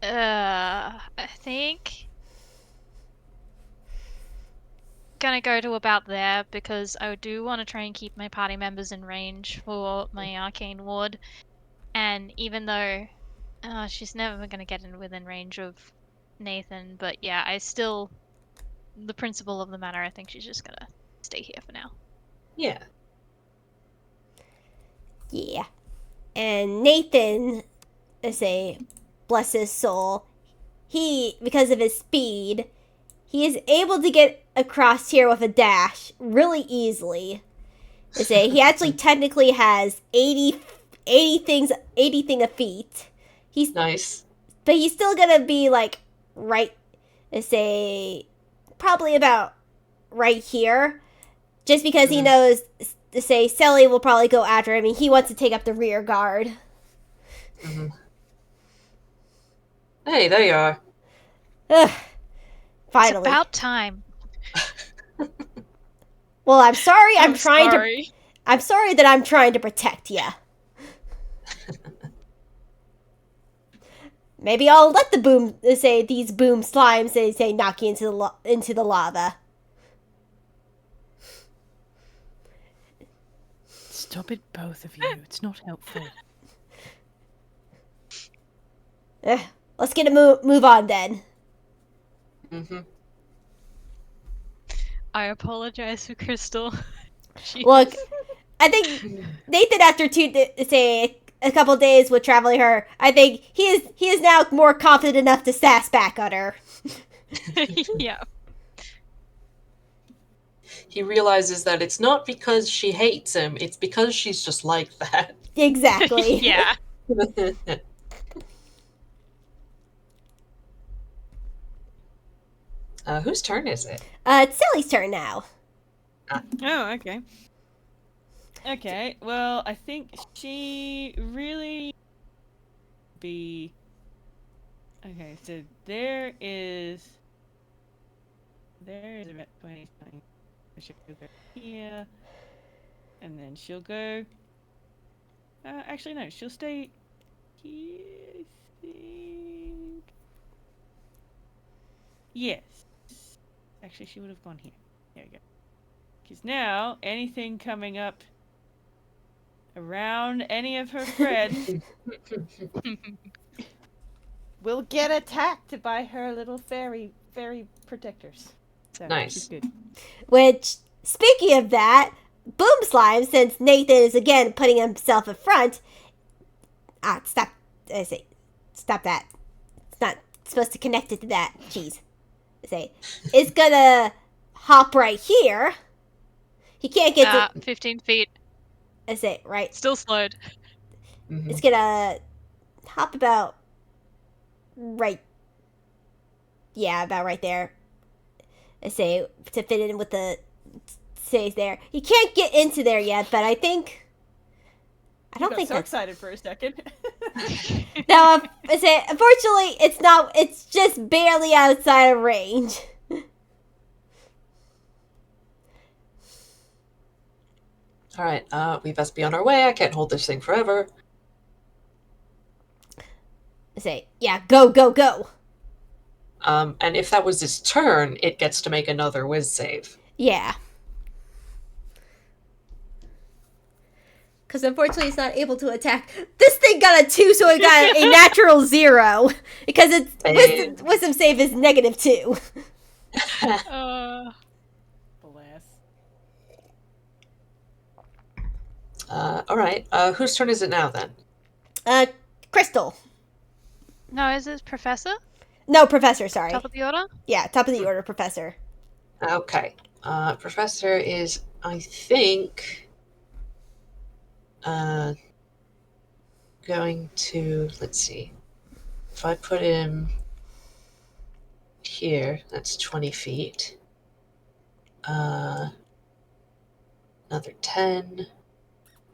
I think gonna go to about there because I do want to try and keep my party members in range for my arcane ward. And even though she's never gonna get within range of Nathan, but yeah, the principle of the matter, I think she's just gonna stay here for now. Yeah. Yeah. And Nathan, say, bless his soul, he, because of his speed, he is able to get across here with a dash really easily. Say, he actually technically has 80 thing of feet. He's Nice. But he's still gonna be like right, say, probably about right here, just because he knows, say, Selli will probably go after him, and he wants to take up the rear guard. Mm-hmm. Hey, there you are. Ugh, It's finally. about time. Well, I'm sorry. I'm sorry. I'm sorry that I'm trying to protect you. Maybe I'll let the these boom slimes say knock you into the lava. Stop it, both of you. It's not helpful. Let's get a move on then. Mm-hmm. I apologize for Crystal. Look, I think Nathan, after a couple days with traveling her, I think he is now more confident enough to sass back on her. Yeah. He realizes that it's not because she hates him, it's because she's just like that. Exactly. Yeah. Whose turn is it? It's Selli's turn now. Oh, okay. Okay, well, I think she really be... Okay, so there is about 20 something. She'll go here, and then she'll go... actually, no, she'll stay here, I think. Yes. Actually, she would have gone here. There we go. Because now, anything coming up around any of her friends will get attacked by her little fairy protectors. So, Nice. she's good. Which, speaking of that, Boom Slime, since Nathan is again putting himself in front. Stop! I say, stop that. It's not supposed to connect it to that. Jeez. I say, it's gonna hop right here. He can't get to. 15 feet. I say, right. Still slowed. Mm-hmm. It's gonna hop about right. Yeah, about right there. I say, to fit in with the stays there. He can't get into there yet, but I think. I don't think so that's excited for a second. now. I say, unfortunately, it's not. It's just barely outside of range. All right, we best be on our way. I can't hold this thing forever. I say, yeah, go, go, go. And if that was his turn, it gets to make another whiz save. Yeah. Because unfortunately, it's not able to attack. This thing got a 2, so it got a natural 0. Because its wisdom save is -2. Bless. All right, whose turn is it now then? Crystal. No, is this Professor? No, Professor, sorry. Top of the order? Yeah, top of the order, Professor. Okay, Professor is, I think, going to, let's see, if I put him here, that's 20 feet. Another 10,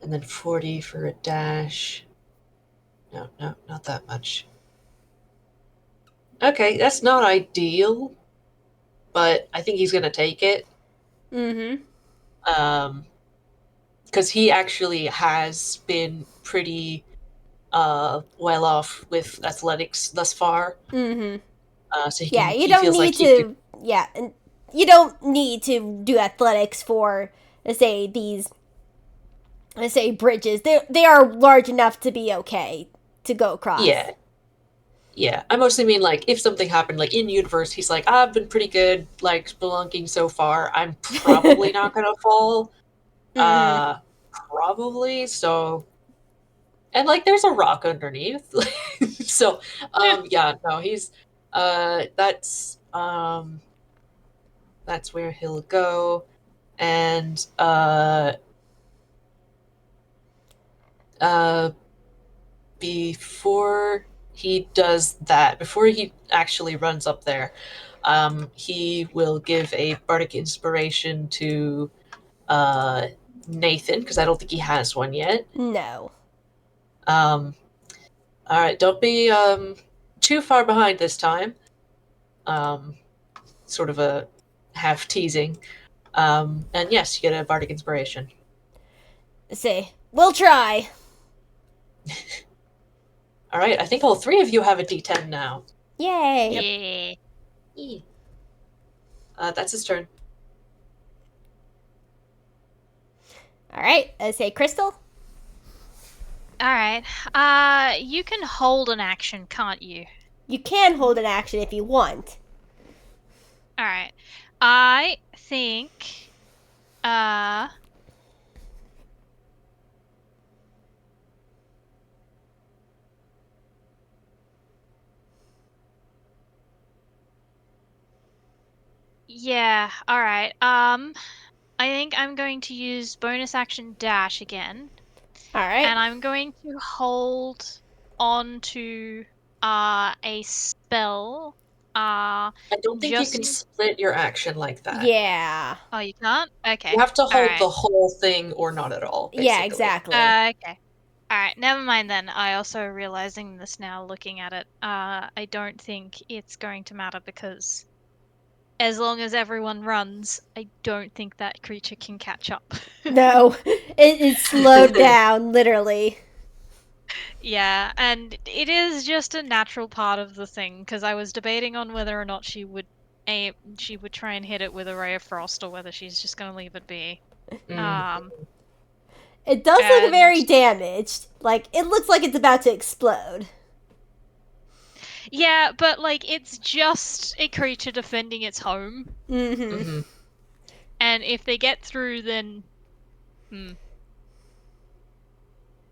and then 40 for a dash. No, not that much. Okay, that's not ideal, but I think he's gonna take it. Mm-hmm. Because he actually has been pretty well off with athletics thus far. Mm-hmm. So Yeah, you he don't feels need like to. he could, Yeah, and you don't need to do athletics for, let's say, these. Let's say bridges. They are large enough to be okay to go across. yeah. Yeah, I mostly mean, like, if something happened, like, in universe, he's like, I've been pretty good, like, spelunking so far. I'm probably not gonna fall. Probably. So, and like, there's a rock underneath. So, yeah, no, he's, that's where he'll go, and before he does that, before he actually runs up there, he will give a bardic inspiration to Nathan, because I don't think he has one yet. No. All right, don't be too far behind this time. Sort of a half teasing. And yes, you get a bardic inspiration. Say, we'll try. All right, I think all three of you have a D10 now. Yay. Yeah. That's his turn. All right. Say, Crystal. All right. You can hold an action, can't you? You can hold an action if you want. All right. I think. Yeah. All right. I think I'm going to use bonus action dash again, All right. and I'm going to hold on to a spell. I don't think you Just can in- split your action like that. Yeah. Oh, you can't? Okay. You have to hold Alright. the whole thing or not at all, basically. Yeah, exactly. Okay. Alright, never mind then. I also realizing this now, looking at it, I don't think it's going to matter because as long as everyone runs, I don't think that creature can catch up. No, it is slowed down, literally. Yeah, and it is just a natural part of the thing because I was debating on whether or not she would try and hit it with a ray of frost or whether she's just going to leave it be. Mm. It does look And- very damaged. Like, it looks like it's about to explode. Yeah, but like it's just a creature defending its home, Mm-hmm. Mhm. and if they get through, then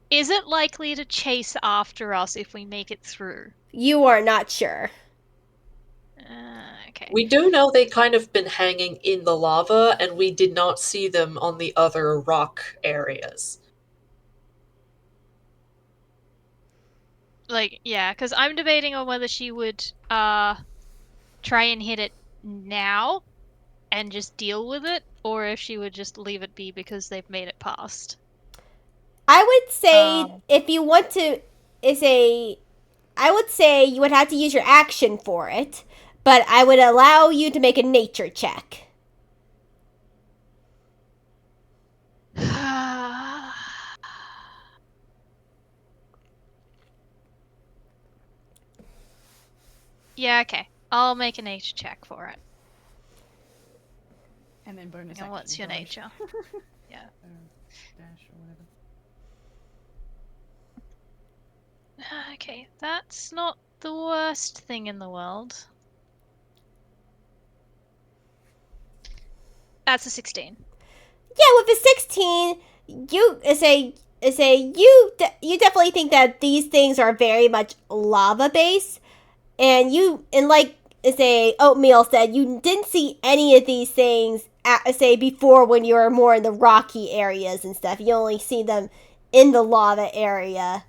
is it likely to chase after us if we make it through? You are not sure. Okay. We do know they kind of been hanging in the lava, and we did not see them on the other rock areas. Like, yeah, because I'm debating on whether she would try and hit it now and just deal with it, or if she would just leave it be because they've made it past. I would say if you want to, I would say you would have to use your action for it, but I would allow you to make a nature check. Yeah, okay. I'll make a nature check for it. And then bonus And what's your action nature? Yeah. dash or whatever. Okay, that's not the worst thing in the world. That's a 16. Yeah, with the 16, you you definitely think that these things are very much lava based, and like Oatmeal said, you didn't see any of these things before when you were more in the rocky areas and stuff. You only see them in the lava area.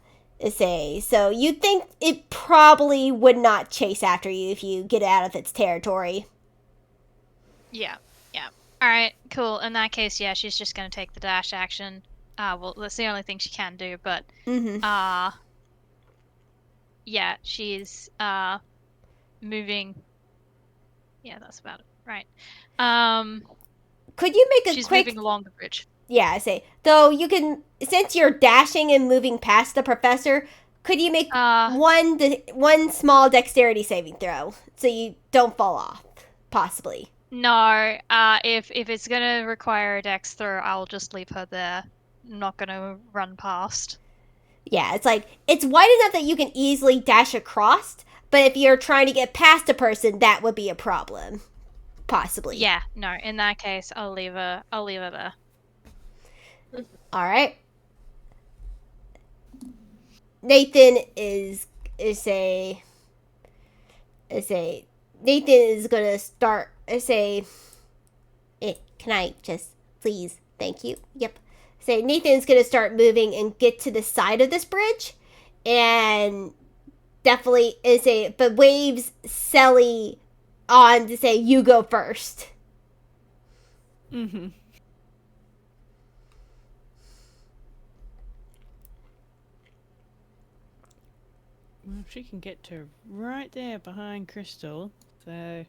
So you think it probably would not chase after you if you get out of its territory. Yeah. Alright, cool. In that case, yeah, she's just gonna take the dash action. Well, that's the only thing she can do, but Mm-hmm. yeah, she's moving. Yeah, that's about it. Right. Could you make a She's quick? moving along the bridge. Yeah, though you can, since you're dashing and moving past the professor. Could you make one small dexterity saving throw so you don't fall off, possibly? No, if it's gonna require a dex throw, I'll just leave her there. I'm not gonna run past. Yeah, it's wide enough that you can easily dash across, but if you're trying to get past a person, that would be a problem, possibly. Yeah, no. In that case, I'll leave her there. All right. Nathan is a Nathan is gonna start. Can I just please? Thank you. Yep. Nathan's gonna start moving and get to the side of this bridge, and definitely but waves Selli on to say you go first. Mm-hmm. Well, she can get to right there behind Crystal, so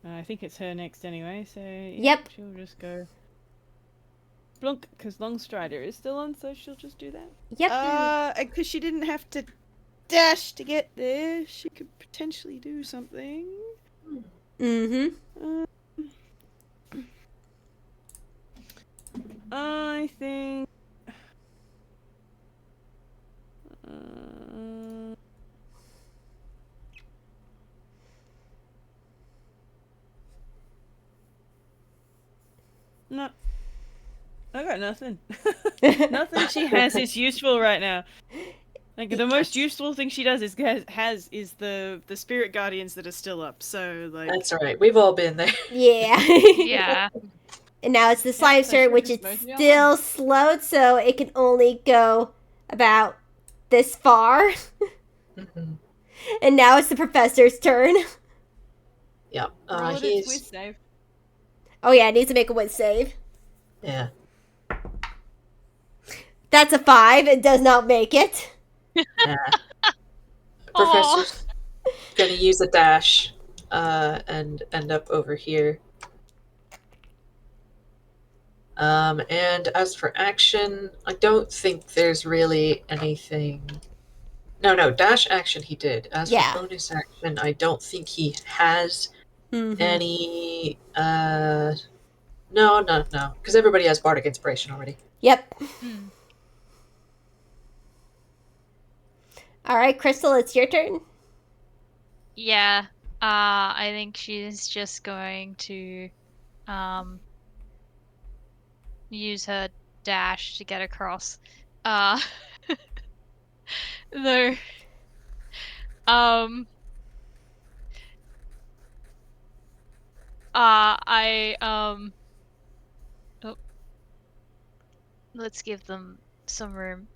I think it's her next anyway, so Yep. she'll just go blunk, because Longstrider is still on, so she'll just do that. Yep. Because she didn't have to dash to get there, she could potentially do something. Mm-hmm. I think... No. I got nothing. Nothing she has is useful right now. Like, the most useful thing she does is the spirit guardians that are still up, so, like... That's right. We've all been there. Yeah. Yeah. And now it's the slime so turn, she'll which just is mostly on still slowed, so it can only go about this far. Mhm. And now it's the professor's turn. Yep. Roll it, it's Whis save. Oh yeah, it needs to make a wit save. Yeah. That's a 5. It does not make it. Yeah. Professor's gonna use a dash and end up over here. And as for action, I don't think there's really anything. No, dash action he did. As Yeah. for bonus action, I don't think he has Mm-hmm. any. No, because everybody has bardic inspiration already. Yep. Hmm. All right, Crystal, it's your turn. Yeah. I think she's just going to use her dash to get across. Though I oh, let's give them some room.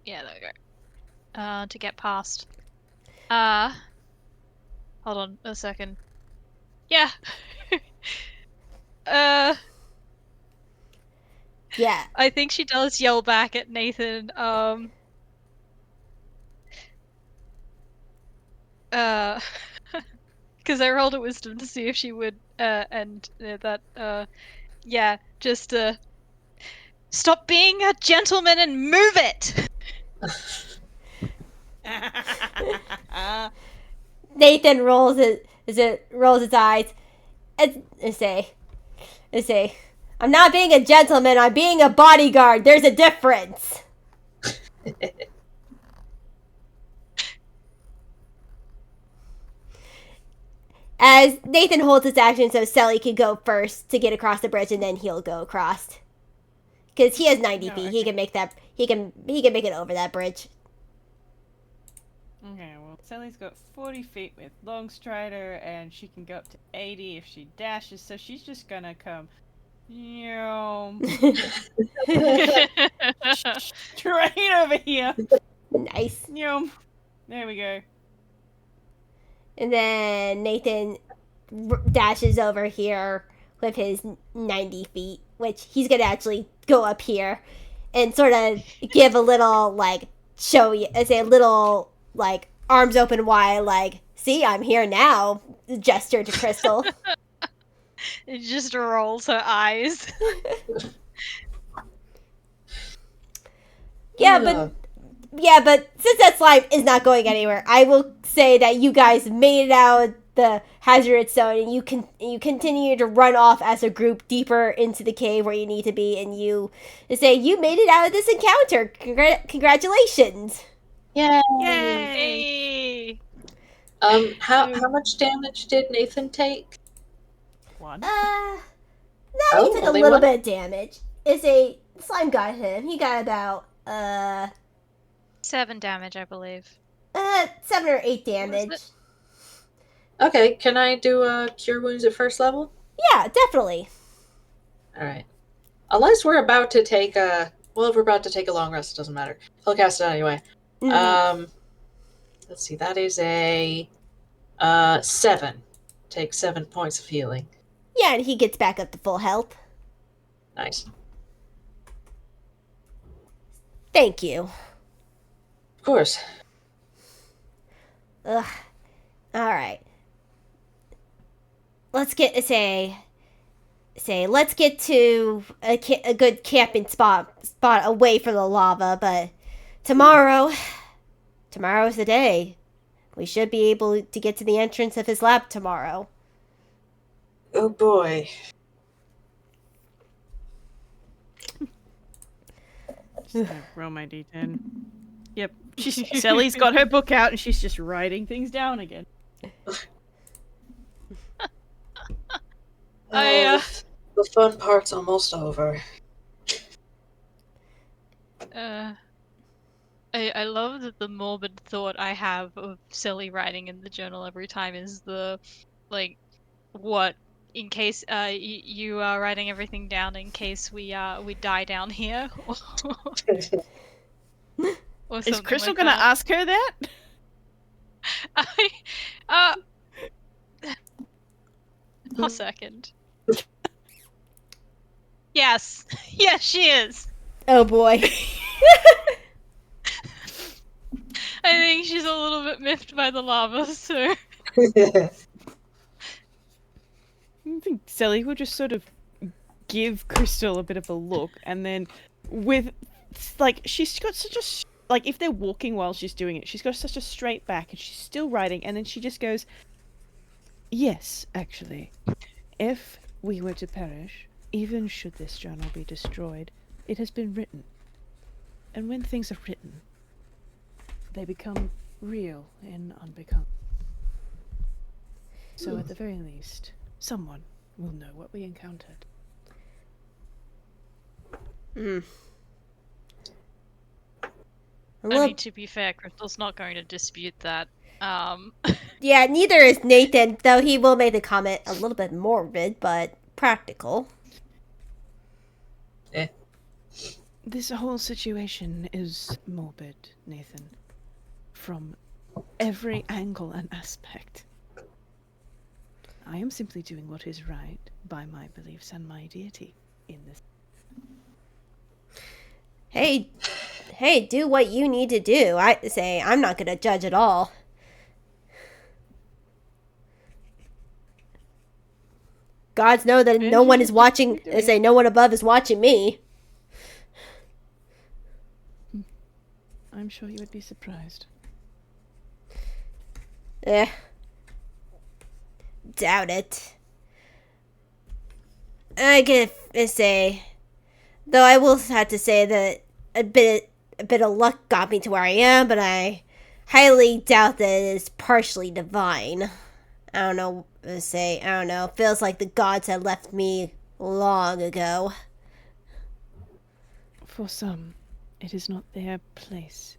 Yeah, there we go. To get past. Hold on a second. Yeah. Yeah. I think she does yell back at Nathan. Because I rolled a wisdom to see if she would, just stop being a gentleman and move it. Nathan rolls his eyes. I'm not being a gentleman. I'm being a bodyguard. There's a difference. As Nathan holds his action, so Selli can go first to get across the bridge, and then he'll go across. Because he has 90 feet, he can make that. He can make it over that bridge. Okay, well, Selli's got 40 feet with Longstrider, and she can go up to 80 if she dashes, so she's just gonna come straight over here. Nice. There we go. And then Nathan dashes over here with his 90 feet, which he's gonna actually go up here and sort of give a little, like, show you, say a little, like, arms open wide, like, see, I'm here now, gesture to Crystal. It just rolls her eyes. Yeah, but since that slime is not going anywhere, I will say that you guys made it out of the hazardous zone, and you continue to run off as a group deeper into the cave where you need to be, and you made it out of this encounter. Congratulations! Yay! Yay! How much damage did Nathan take? 1. No, he took a only little one? bit of damage. Slime got him. He got about 7 damage, I believe. 7 or 8 Was damage. it? Okay, can I do a cure wounds at first level? Yeah, definitely. All right. Unless we're about to take a well, if we're about to take a long rest, it doesn't matter. I'll cast it anyway. Mhm. Let's see. That is a 7. Take 7 points of healing. Yeah, and he gets back up to full health. Nice. Thank you. Of course. Ugh. All right. Let's get let's get to a good camping spot away from the lava. But tomorrow's the day. We should be able to get to the entrance of his lab tomorrow. Oh boy. Just gonna roll my d10. Yep. Selli's got her book out and she's just writing things down again. The fun part's almost over. I love that the morbid thought I have of Selli writing in the journal every time is the, like, what, in case you are writing everything down in case we die down here, or Is something Crystal like gonna that. ask her that? A second. Yes, yes, she is. Oh boy. I think she's a little bit miffed by the lava, so. I think Selli will just sort of give Crystal a bit of a look, and then with, like, she's got such a, like, if they're walking while she's doing it, she's got such a straight back, and she's still writing, and then she just goes, yes, actually, if we were to perish, even should this journal be destroyed, it has been written. And when things are written, they become real and unbecome. So at the very least, someone will know what we encountered. Mm. I mean, to be fair, Crystal's not going to dispute that. Yeah, neither is Nathan, though he will make the comment a little bit morbid, but practical. This whole situation is morbid, Nathan. From every angle and aspect. I am simply doing what is right by my beliefs and my deity in this. Hey, do what you need to do. I'm not gonna judge at all. Gods know that no one is watching. No one above is watching me. I'm sure you would be surprised. Doubt it. I can say, though I will have to say that a bit of luck got me to where I am, but I highly doubt that it is partially divine. I don't know. I don't know. It feels like the gods had left me long ago. For some, it is not their place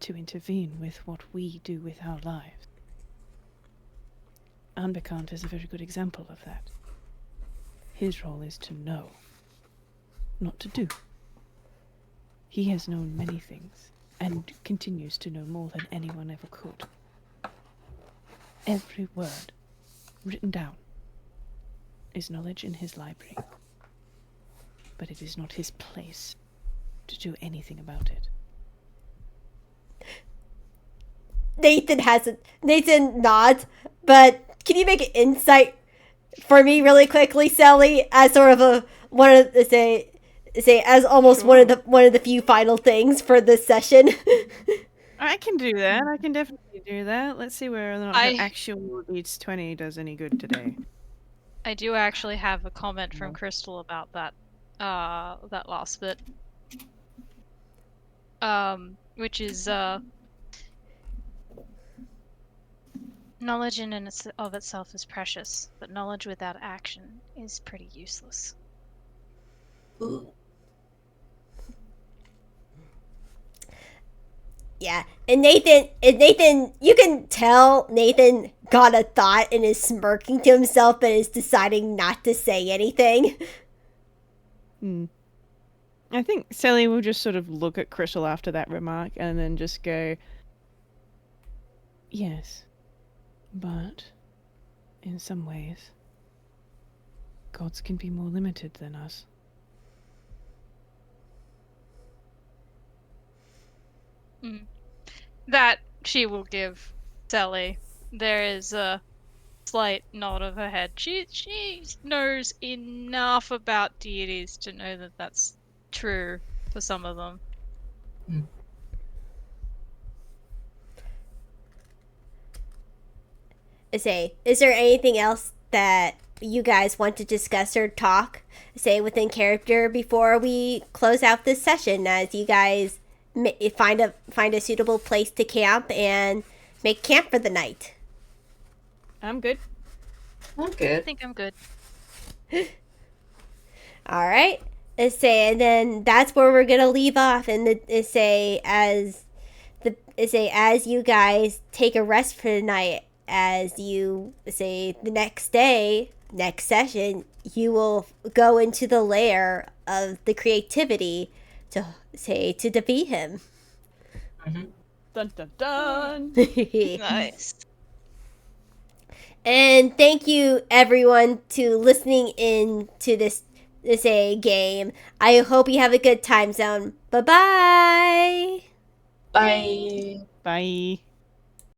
to intervene with what we do with our lives. Anbekant is a very good example of that. His role is to know, not to do. He has known many things, and continues to know more than anyone ever could. Every word written down is knowledge in his library, but it is not his place to do anything about it. Nathan nods, but can you make an insight for me really quickly, Selli, as sort of as almost Sure. one of the few final things for this session? I can do that. I can definitely do that. Let's see whether or not her actual beats 20 does any good today. I do actually have a comment from Crystal about that last bit. Which is knowledge in and of itself is precious, but knowledge without action is pretty useless. Ooh. Yeah, and Nathan, you can tell Nathan got a thought and is smirking to himself, but is deciding not to say anything. Hmm. I think Selli will just sort of look at Crystal after that remark and then just go, yes, but in some ways, gods can be more limited than us. That she will give Selli. There is a slight nod of her head. She knows enough about deities to know that that's true for some of them. Say, is there anything else that you guys want to discuss or talk, say, within character before we close out this session? As you guys find a suitable place to camp and make camp for the night. I'm good. I'm I good. think I'm good. All right. Say, and then that's where we're gonna leave off. And say as you guys take a rest for the night, as you say the next day, next session, you will go into the lair of the creativity to defeat him. Dun dun dun. Nice. And thank you everyone to listening in to this a game. I hope you have a good time zone. Bye-bye. Bye. Bye.